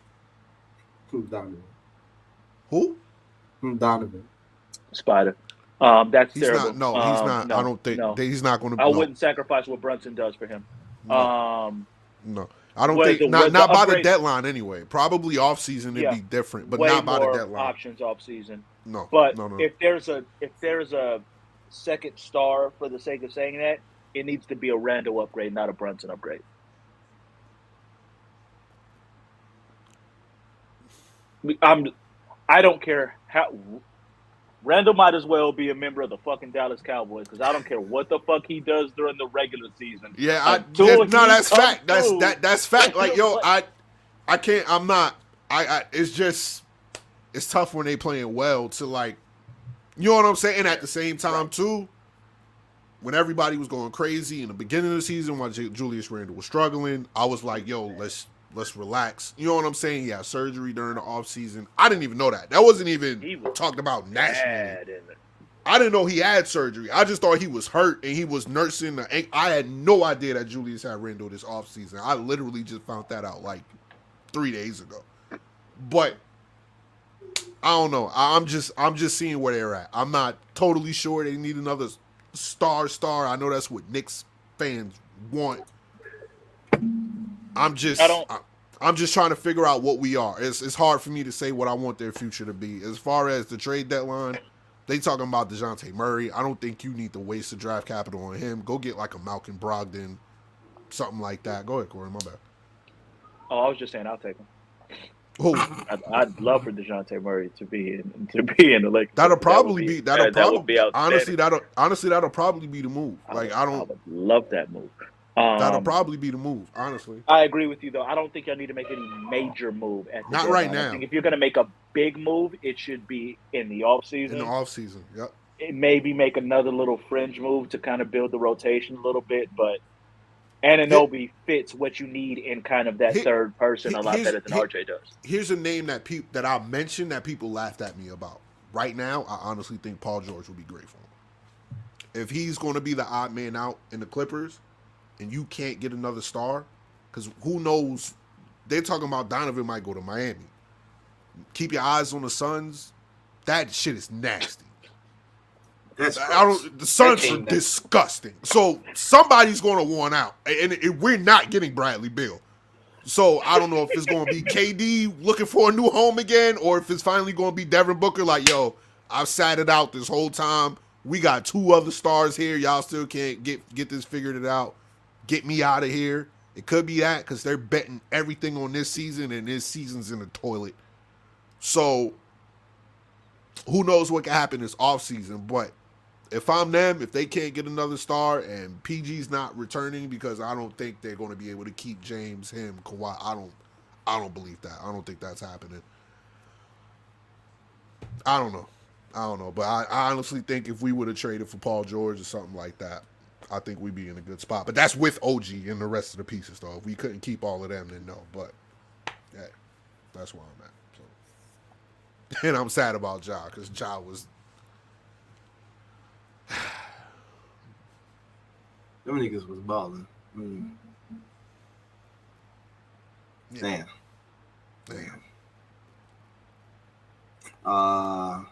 Donovan. Who? Donovan. That's he's terrible. He's not. I don't think he's not going to. I wouldn't sacrifice what Brunson does for him. No, I don't think not by the deadline anyway. Probably off season it'd be different, but not by the deadline. Options off season. No, but no. If there's a second star for the sake of saying that, it needs to be a Randall upgrade, not a Brunson upgrade. I don't care how Randall might as well be a member of the fucking Dallas Cowboys because I don't care what the fuck he does during the regular season. Yeah, that's fact. That's fact. Like yo, I can't. I'm not. It's just it's tough when they playing well to like, you know what I'm saying. And at the same time too, when everybody was going crazy in the beginning of the season while Julius Randle was struggling, I was like, yo, let's relax. You know what I'm saying? He had surgery during the offseason. I didn't even know that. That wasn't even talked about nationally. I didn't know he had surgery. I just thought he was hurt and he was nursing the ankle. I had no idea that Julius had Randle this offseason. I literally just found that out like 3 days ago. But I don't know. I'm just seeing where they're at. I'm not totally sure they need another star. I know that's what Knicks fans want. I'm just trying to figure out what we are. It's hard for me to say what I want their future to be. As far as the trade deadline, they talking about DeJounte Murray. I don't think you need to waste the draft capital on him. Go get like a Malcolm Brogdon, something like that. Go ahead, Corey. My bad. Oh, I was just saying I'll take him. Who? I'd love for DeJounte Murray to be in the Lakers. That'll probably be honestly that'll probably be the move. I Like I would love that move. that'll probably be the move. Honestly, I agree with you though. I don't think y'all need to make any major move at the Not deadline. right now. I think if you're gonna make a big move, it should be in the offseason. in the offseason. Yep. Maybe make another little fringe move to kind of build the rotation a little bit, but Anunoby fits what you need in kind of that third person a lot better than RJ does. Here's a name that I mentioned that people laughed at me about. Right now, I honestly think Paul George will be great for him. If he's going to be the odd man out in the Clippers, and you can't get another star, because who knows? They're talking about Donovan might go to Miami. Keep your eyes on the Suns. That shit is nasty. The Suns are disgusting. So somebody's going to want out, and we're not getting Bradley Beal. So I don't know if it's going to be KD looking for a new home again, or if it's finally going to be Devin Booker. Like, yo, I've sat it out this whole time. We got 2 other stars here. Y'all still can't get this figured out. Get me out of here. It could be that because they're betting everything on this season, and this season's in the toilet. So who knows what can happen this offseason, but if I'm them, if they can't get another star and PG's not returning, because I don't think they're going to be able to keep James, him, Kawhi. I don't believe that. I don't think that's happening. I don't know. But I honestly think if we would have traded for Paul George or something like that, I think we'd be in a good spot. But that's with OG and the rest of the pieces, though. If we couldn't keep all of them, then no. But yeah, that's where I'm at. So. And I'm sad about Ja, because Ja was... Them niggas was balling. Yeah. Damn.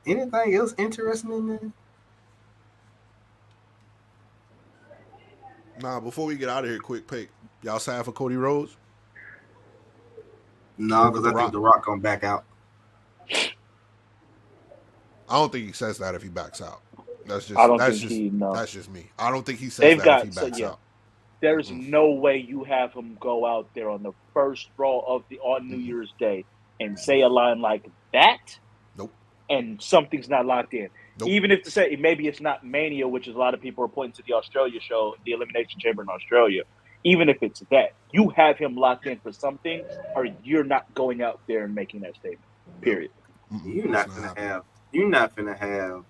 Anything else interesting in there? Nah, before we get out of here, quick pick. Y'all sad for Cody Rhodes? No, because I think The Rock gonna back out. I don't think he says that if he backs out. That's just that's just me. I don't think he says that if he backs out. There's no way you have him go out there on the first Raw on New Year's Day and say a line like that. Nope. And something's not locked in. Nope. Even if to say maybe it's not Mania, which is a lot of people are pointing to the Australia show, the Elimination Chamber in Australia. Even if it's that, you have him locked in for something, or you're not going out there and making that statement. Period. You're not gonna have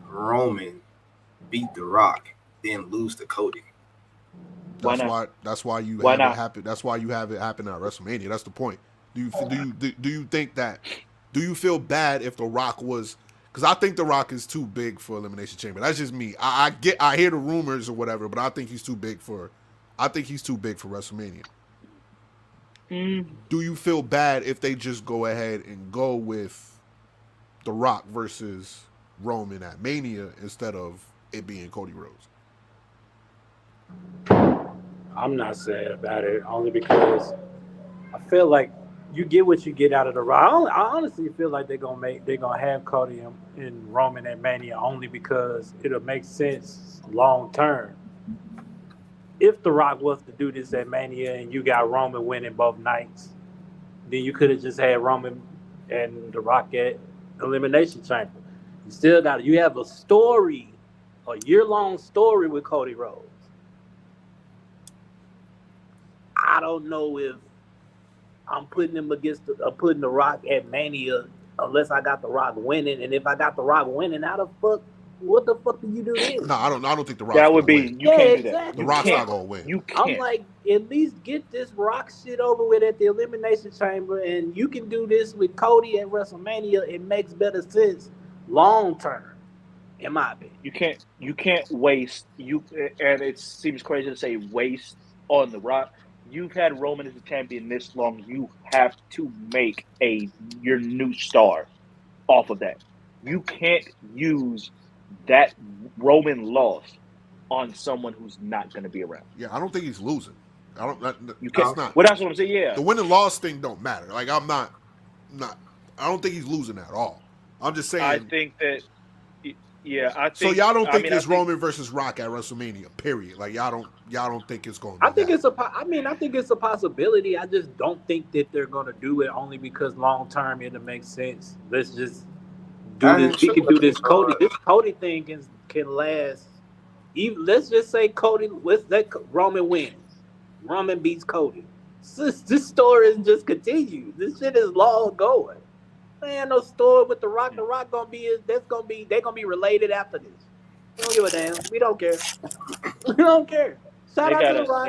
Roman beat The Rock, then lose to Cody. That's why you have it happen. That's why you have it happen at WrestleMania. That's the point. Do you think that? Do you feel bad if The Rock was? Because I think The Rock is too big for Elimination Chamber. That's just me. I hear the rumors or whatever, but I think he's too big for. I think he's too big for WrestleMania. Do you feel bad if they just go ahead and go with The Rock versus Roman at Mania instead of it being Cody Rhodes? I'm not sad about it only because I feel like you get what you get out of The Rock. I honestly feel like they're gonna have Cody and Roman at Mania only because it'll make sense long term. If The Rock was to do this at Mania and you got Roman winning both nights, then you could have just had Roman and The Rock at Elimination Chamber. You have a story, a year-long story with Cody Rhodes. I don't know if I'm putting him putting The Rock at Mania unless I got The Rock winning, and if I got The Rock winning, what the fuck do you do then? No, I don't think The Rock. That would be win. you can't do that. Exactly. The Rock's not gonna win. You can't. I'm like, at least get this Rock shit over with at the Elimination Chamber, and you can do this with Cody at WrestleMania. It makes better sense long term, in my opinion. You can't waste and it seems crazy to say waste on The Rock. You've had Roman as a champion this long. You have to make your new star off of that. You can't use that Roman loss on someone who's not going to be around. Yeah, I don't think he's losing. You can't. Not. Well, that's what I'm saying. Yeah, the win and loss thing don't matter. Like I'm not. I don't think he's losing at all. I'm just saying. I think that. Yeah, I think. So y'all don't think it's Roman versus Rock at WrestleMania? Period. Like y'all don't think it's going to. I think it's a possibility. I just don't think that they're going to do it only because long term it'll make sense. Let's just do this. We can do this Cody. This Cody thing can last. Even let's just say Cody. Let Roman wins. Roman beats Cody. This story is just continues. This shit is long going. Man, no story with The Rock. The Rock they're gonna be related after this. We don't give a damn. We don't care. We don't care. Shout out to The Rock.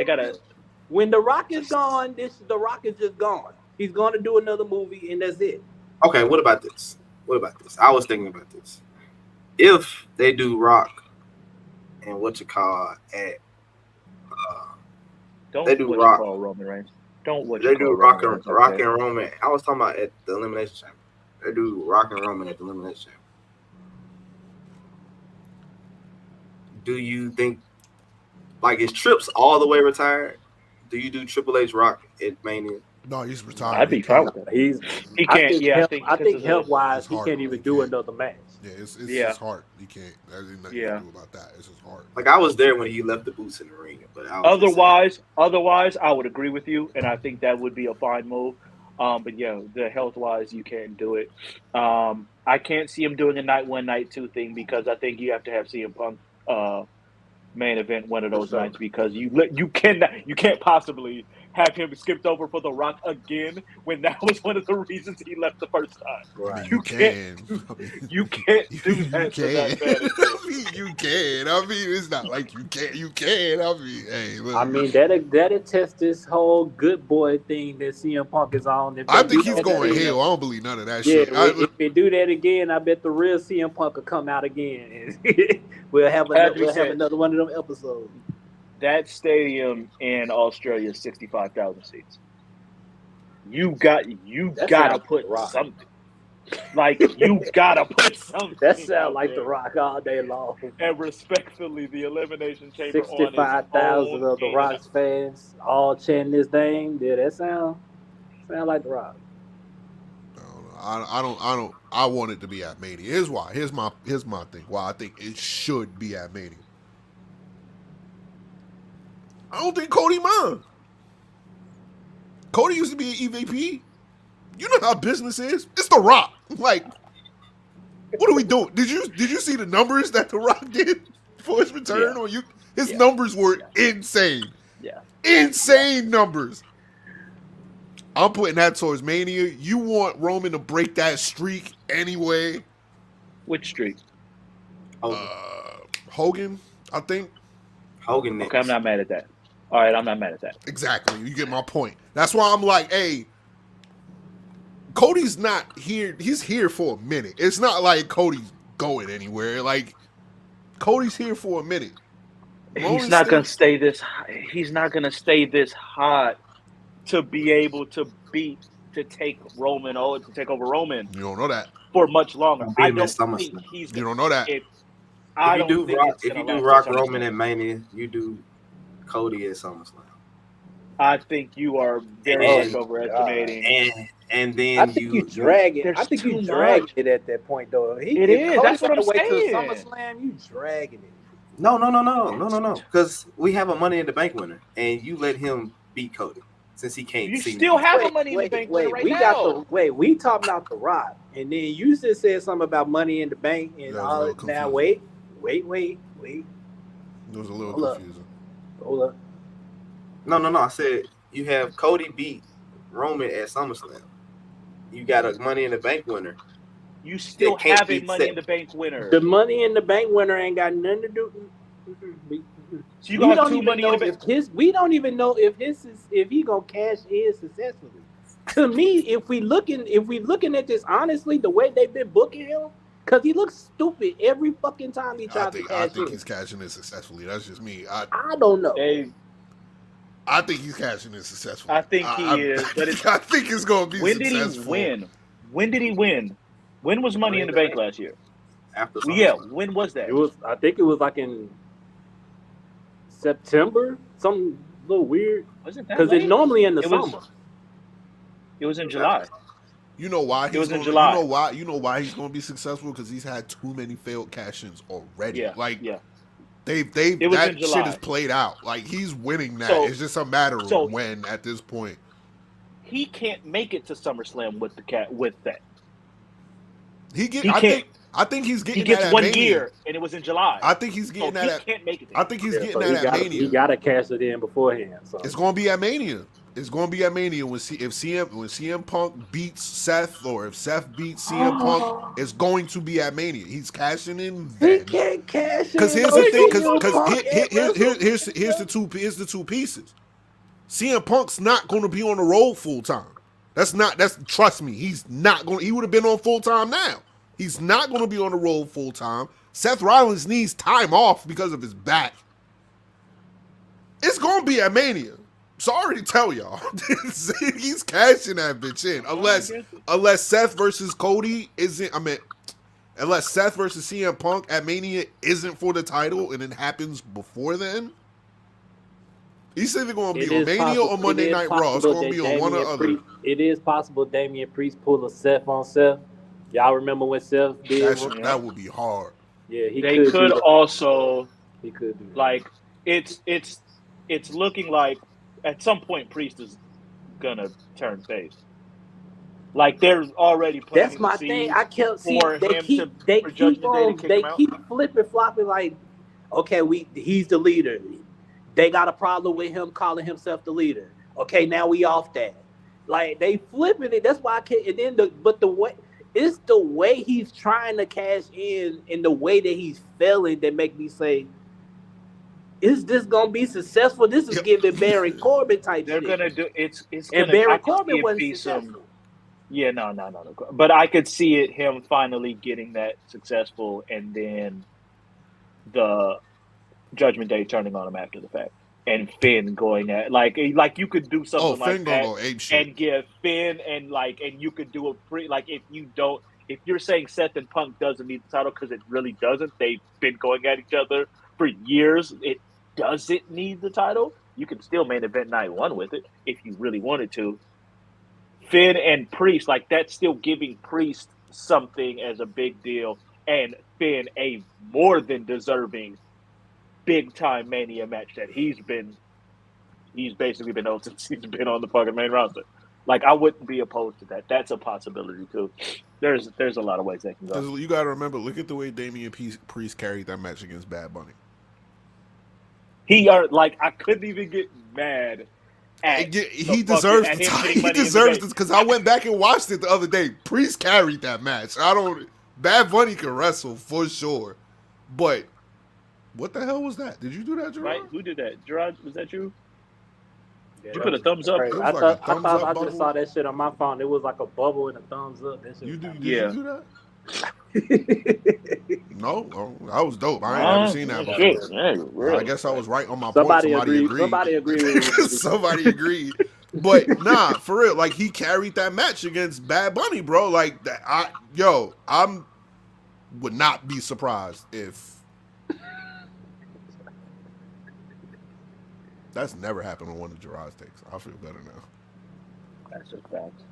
When The Rock is gone, The Rock is just gone. He's gonna do another movie and that's it. Okay, what about this? I was thinking about this. If they do Rock and at they do Rock Roman Reigns. They do Rock and Roman. I was talking about at the Elimination Chamber. They do Rock and Roman at the Elimination Chamber. Do you think, like, is Trips all the way retired? Do you do Triple H Rock at Mania? No, he's retired. I'd be fine with that. He can't. I think health wise, he can't even do another match. Yeah, it's his heart. He can't. There's nothing you can do about that. It's his heart. Like, I was there when he left the boots in the ring, but otherwise, I would agree with you, and I think that would be a fine move. But yeah, the health wise, you can't do it. I can't see him doing a night 1, night 2 thing because I think you have to have CM Punk main event one of those nights because you can't possibly have him skipped over for The Rock again when that was one of the reasons he left the first time. Right. You can't do that. You can. I mean, it's not like you can't. You can. I mean, hey. Look. I mean, that'll test this whole good boy thing that CM Punk is on. I think he's going hell. I don't believe none of that shit. If they do that again, I bet the real CM Punk will come out again. And we'll have another one of them episodes. That stadium in Australia is 65,000 seats. You gotta put something. Like you gotta put something. That sounds like The Rock all day long. And respectfully, the Elimination Chamber 65,000 of The Rock's fans all chanting this thing. Yeah, that sound like The Rock. I want it to be at Mania. Here's why. Here's my thing. Why I think it should be at Mania. I don't think Cody mind. Cody used to be an EVP. You know how business is. It's The Rock. Like, what are we doing? Did you see the numbers that The Rock did for his return? Or his numbers were insane. Yeah. Insane numbers. I'm putting that towards Mania. You want Roman to break that streak anyway. Which streak? Hogan, I think. Hogan next. Okay, I'm not mad at that. All right, I'm not mad at that. Exactly. You get my point. That's why I'm like, hey, Cody's not here. He's here for a minute. It's not like Cody's going anywhere. Like, Cody's here for a minute. He's not going to stay this hot to be able to take over Roman. You don't know that. For much longer. I don't think he's You don't know that. If you do Rock Roman at Mania, you do Cody at SummerSlam. I think you are very much overestimating. And then I think you drag it. I think you drag it at that point, though. It is. That's what I'm saying. SummerSlam, you dragging it. No. Because we have a Money in the Bank winner, and you let him beat Cody since he can't. You still have a Money in the Bank winner right now. We talking about The Rock, and then you just said something about Money in the Bank, and all. Now wait. It was a little confusing. Hold up. No. I said you have Cody beat Roman at SummerSlam. You got a Money in the Bank winner. You still have a Money in the Bank winner. The Money in the Bank winner ain't got nothing to do. So you got two Money in the Bank. We don't even know if he gonna cash in successfully. To me, if we looking at this honestly, the way they've been booking him. Because he looks stupid every fucking time he tries to cash in. I think he's cashing in successfully. That's just me. I don't know. I think he's cashing in successfully. I think he is. But I think it's going to be successful. When did he win? When was Money in the Bank last year? When was that? I think it was like in September. Something a little weird. Was it that because it's normally in the summer. It was in July. You know why? It was in July. You know why he's going to be successful? Because he's had too many failed cash-ins already. Yeah. Like, yeah. that shit is played out. Like, he's winning that. It's just a matter of when at this point. He can't make it to SummerSlam with that. I think he's getting. He gets that at 1 Mania. year, and it was in July. I think he's getting that. He can't make it. I think he's getting that at Mania. He got to cash it in beforehand. So. It's going to be at Mania. It's going to be at Mania when CM Punk beats Seth, or if Seth beats CM Punk, it's going to be at Mania. He's cashing in. He can't cash in. Because here's the thing. Because here's the two pieces. CM Punk's not going to be on the road full time. Trust me. He's not going. He would have been on full time now. He's not going to be on the road full time. Seth Rollins needs time off because of his back. It's going to be at Mania. Sorry to tell y'all. He's cashing that bitch in. Unless Seth versus Cody isn't, unless Seth versus CM Punk at Mania isn't for the title and it happens before then. He's either going to be on Mania or Monday Night Raw. It's going to be on one or other. It is possible Damian Priest pull a Seth on Seth. Y'all remember when Seth did? That would be hard. Yeah, He could do like it's looking like at some point Priest is gonna turn face. Like they're already playing. That's my thing. I kept seeing they keep flipping flopping like, okay, he's the leader. They got a problem with him calling himself the leader. Okay, now we off that. Like they flipping it. That's why I can't. And then the way. It's the way he's trying to cash in and the way that he's failing that make me say, is this gonna be successful? This is giving Baron Corbin type They're shit. Gonna do it's and gonna, Baron Corbin wasn't successful. Yeah, no. But I could see him finally getting that successful and then the Judgment Day turning on him after the fact. And Finn going at like you could do something like that and give Finn and you could do if you're saying Seth and Punk doesn't need the title because it really doesn't. They've been going at each other for years. It doesn't need the title. You can still main event night one with it if you really wanted to. Finn and Priest, that's still giving Priest something as a big deal, and Finn a more than deserving big time Mania match that he's basically been owed since he's been on the fucking main roster. I wouldn't be opposed to that. That's a possibility too. There's a lot of ways that can go. You gotta remember, look at the way Damian Priest carried that match against Bad Bunny. I couldn't even get mad at he deserves this because I went back and watched it the other day. Priest carried that match. Bad Bunny can wrestle for sure, but what the hell was that? Did you do that, Jarrod? Right? Who did that? Jarrod, was that you? Did you put a thumbs up? I thought I just saw that shit on my phone. It was like a bubble and a thumbs up. That shit you do that? No, that was dope. I ain't never seen that before. I guess I was right on my point. Somebody agreed. Somebody agreed. But nah, for real, he carried that match against Bad Bunny, bro. I would not be surprised if that's never happened on one of Jarrod's takes. I feel better now. That's just facts.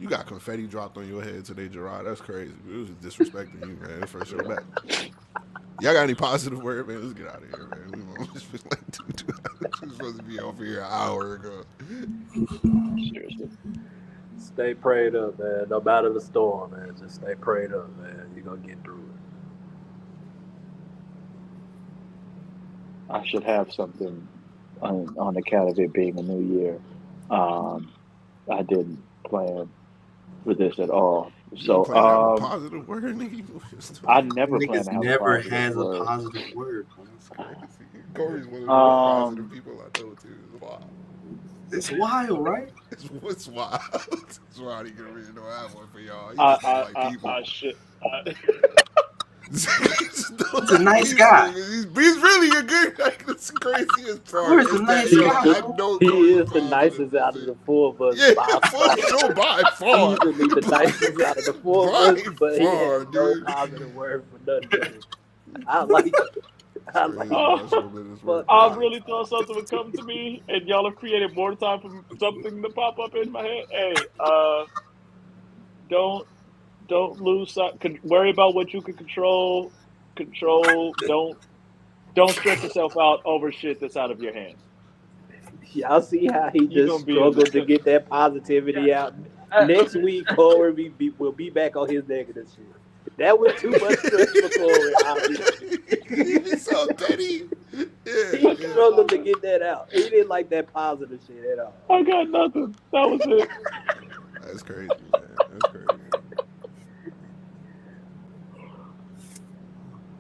You got confetti dropped on your head today, Jarrod. That's crazy. It was disrespecting you, man. That's first show back. Y'all got any positive word, man? Let's get out of here, man. We just feel we're supposed to be off here an hour ago. Seriously. Stay prayed up, man. No matter the storm, man. Just stay prayed up, man. You're gonna get through it. I should have something on account of it being a new year. I didn't plan for this at all. So positive word, nigga. I never plan to have never a positive has word. a positive word. Corey's one of the most positive people I know too. It's wild. It's wild, right? It's wild. It's wild. He can really don't have one for y'all. I should. He's a nice guy. He's really a good guy. That's the craziest part. Where's the nice guy? He is the nicest out of the four of us. Yeah, by far. Easily the nicest out of the four of us, but he has no positive word for nothing. I like it. I really thought something would come to me, and y'all have created more time for something to pop up in my head. Hey, don't lose. Worry about what you can control. Don't stress yourself out over shit that's out of your hands. Y'all see how he just struggled to get that positivity out. Next week, Corey will be back on his negative shit. That was too much stress for Corey. He's so petty. He struggled to get that out. He didn't like that positive shit at all. I got nothing. That was it. That's crazy, man. That's crazy.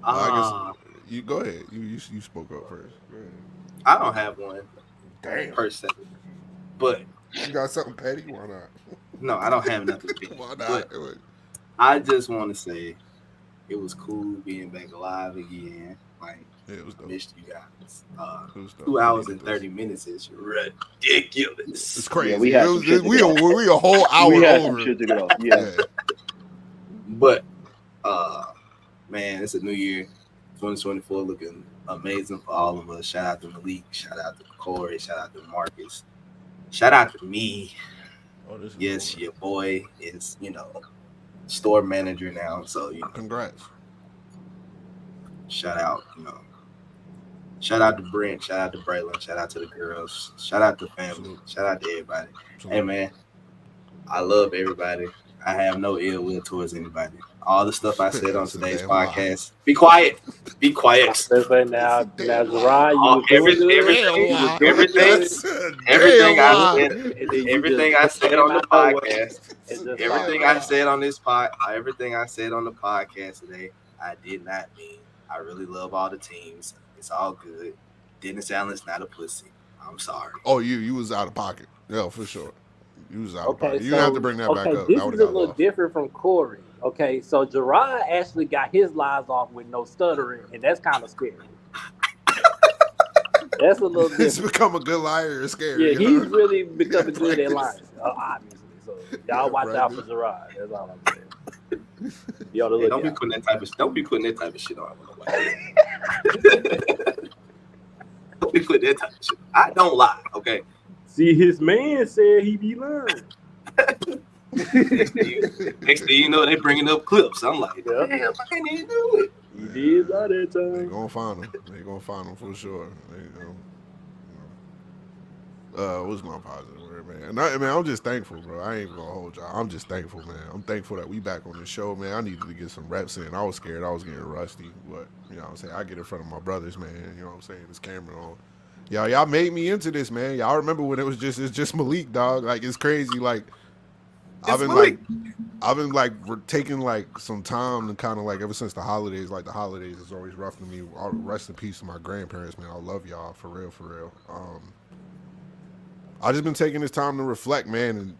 I guess you go ahead. You spoke up first. Go ahead. I don't have one. Damn. Per se. But you got something petty? Why not? No, I don't have nothing petty. Why not? I just want to say it was cool being back alive again. Like, it was dope. Missed you guys. 2 hours and 30 minutes is ridiculous. It's crazy. Yeah, we a whole hour we had over. Some shit to get off. Yeah. But man, it's a new year. 2024 looking amazing for all of us. Shout out to Malik. Shout out to Corey. Shout out to Marcus. Shout out to me. Yes, your boy is, store manager now. So, congrats. Shout out, shout out to Brent. Shout out to Braylon. Shout out to the girls. Shout out to family. Shout out to everybody. Hey, man, I love everybody. I have no ill will towards anybody. All the stuff I said on today's podcast. Be quiet. Be quiet. Now, Jarrod, everything I said on the podcast. Everything I said on this everything I said on the podcast today, I did not mean. I really love all the teams. It's all good. Dennis Allen's not a pussy. I'm sorry. Oh, you was out of pocket. Yeah, for sure. You was out of pocket. You have to bring that back up. This is a little different from Corey. Okay, so Jarrod actually got his lies off with no stuttering, and that's kind of scary. That's a little different. He's become a good liar. It's scary. Yeah, he's really becoming good at lying, obviously. So y'all watch out for Jarrod. That's all I'm saying. Don't be putting that type of shit on. Don't be putting that type of shit. I don't lie, okay? See, his man said he be lying. Next thing you know, they bringing up clips. I'm like, damn, I can't even do it. He did by that time. They're gonna find him. For sure. What's my positive word, man? I'm just thankful, bro. I ain't gonna hold y'all. I'm just thankful, man. I'm thankful that we back on the show, man. I needed to get some reps in. I was scared I was getting rusty, but you know what I'm saying? I get in front of my brothers, man. You know what I'm saying? This camera on. Y'all made me into this, man. Y'all remember when it's just Malik, dog. Like, it's crazy. Like, I've been taking like some time to kind of like, ever since the holidays, like the holidays is always rough to me. Rest in peace to my grandparents, man. I love y'all for real. I just been taking this time to reflect, man, and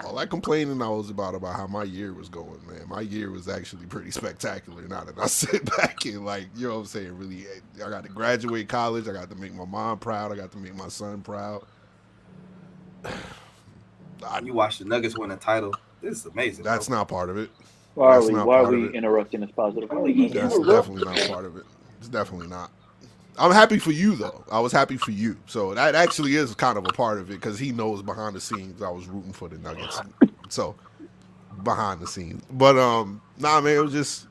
all that complaining I was about how my year was going, man. My year was actually pretty spectacular now that I sit back and, like, you know what I'm saying, really, I got to graduate college. I got to make my mom proud. I got to make my son proud. You watched the Nuggets win a title. This is amazing. That's not part of it. Why are we interrupting this positive? That's definitely not part of it. It's definitely not. I'm happy for you, though. I was happy for you. So that actually is kind of a part of it, because he knows behind the scenes I was rooting for the Nuggets. So behind the scenes. But man, it was just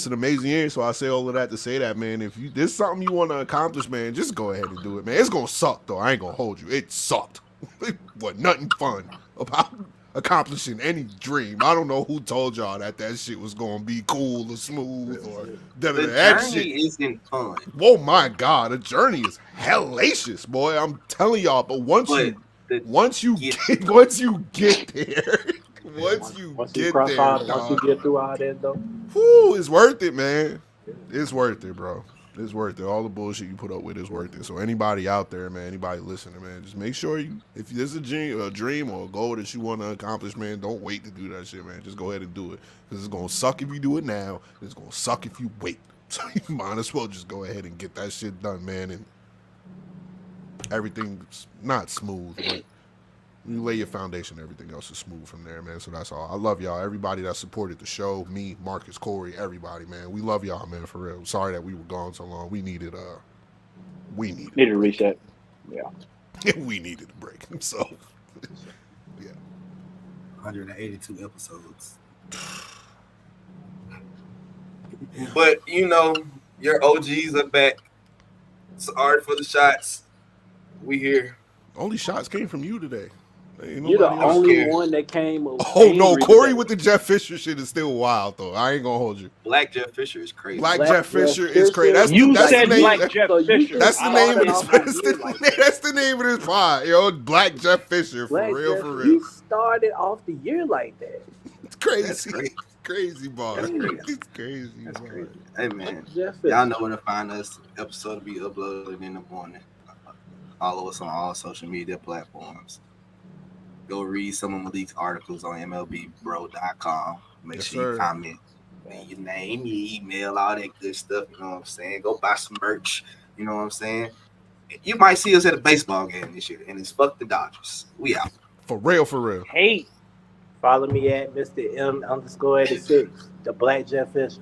an amazing year. So I say all of that to say that, man, if there's something you want to accomplish, man, just go ahead and do it, man. It's gonna suck, though. I ain't gonna hold you. It sucked. Nothing fun about accomplishing any dream. I don't know who told y'all that shit was gonna be cool or smooth or the that journey shit isn't fun. Oh my God, the journey is hellacious, boy. I'm telling y'all. But once you get there, once you get there, once you get through all that, though, it's worth it, man. It's worth it, bro. It's worth it. All the bullshit you put up with is worth it. So anybody out there, man, anybody listening, man, just make sure if there's a dream or a goal that you want to accomplish, man, don't wait to do that shit, man. Just go ahead and do it. Because it's going to suck if you do it now. It's going to suck if you wait. So you might as well just go ahead and get that shit done, man. And everything's not smooth, but you lay your foundation, everything else is smooth from there, man. So that's all. I love y'all. Everybody that supported the show, me, Marcus, Corey, everybody, man. We love y'all, man, for real. Sorry that we were gone so long. We needed a reset. Yeah. We needed a break. So, yeah. 182 episodes. But you know, your OGs are back. Sorry for the shots. We here. Only shots came from you today. You're the only one that came. Oh no, Corey with the Jeff Fisher shit is still wild though. I ain't gonna hold you. Black Jeff Fisher is crazy. Black Jeff Fisher is crazy. That's you that's said the name. Black Jeff Fisher. That's the name of this. That's the name of this pod, yo. Black Jeff Fisher, for real, for real. He started off the year like that. It's crazy. Crazy bar. It's crazy. That's crazy. Hey man, y'all know where to find us. Episode will be uploaded in the morning. Follow us on all social media platforms. Go read some of Malik's articles on MLBBro.com. Make sure you comment, your name, your email, all that good stuff. You know what I'm saying? Go buy some merch. You know what I'm saying? You might see us at a baseball game this year, and it's fuck the Dodgers. We out. For real, for real. Hey. Follow me at Mr. M_86, the Black Jeff Fisher.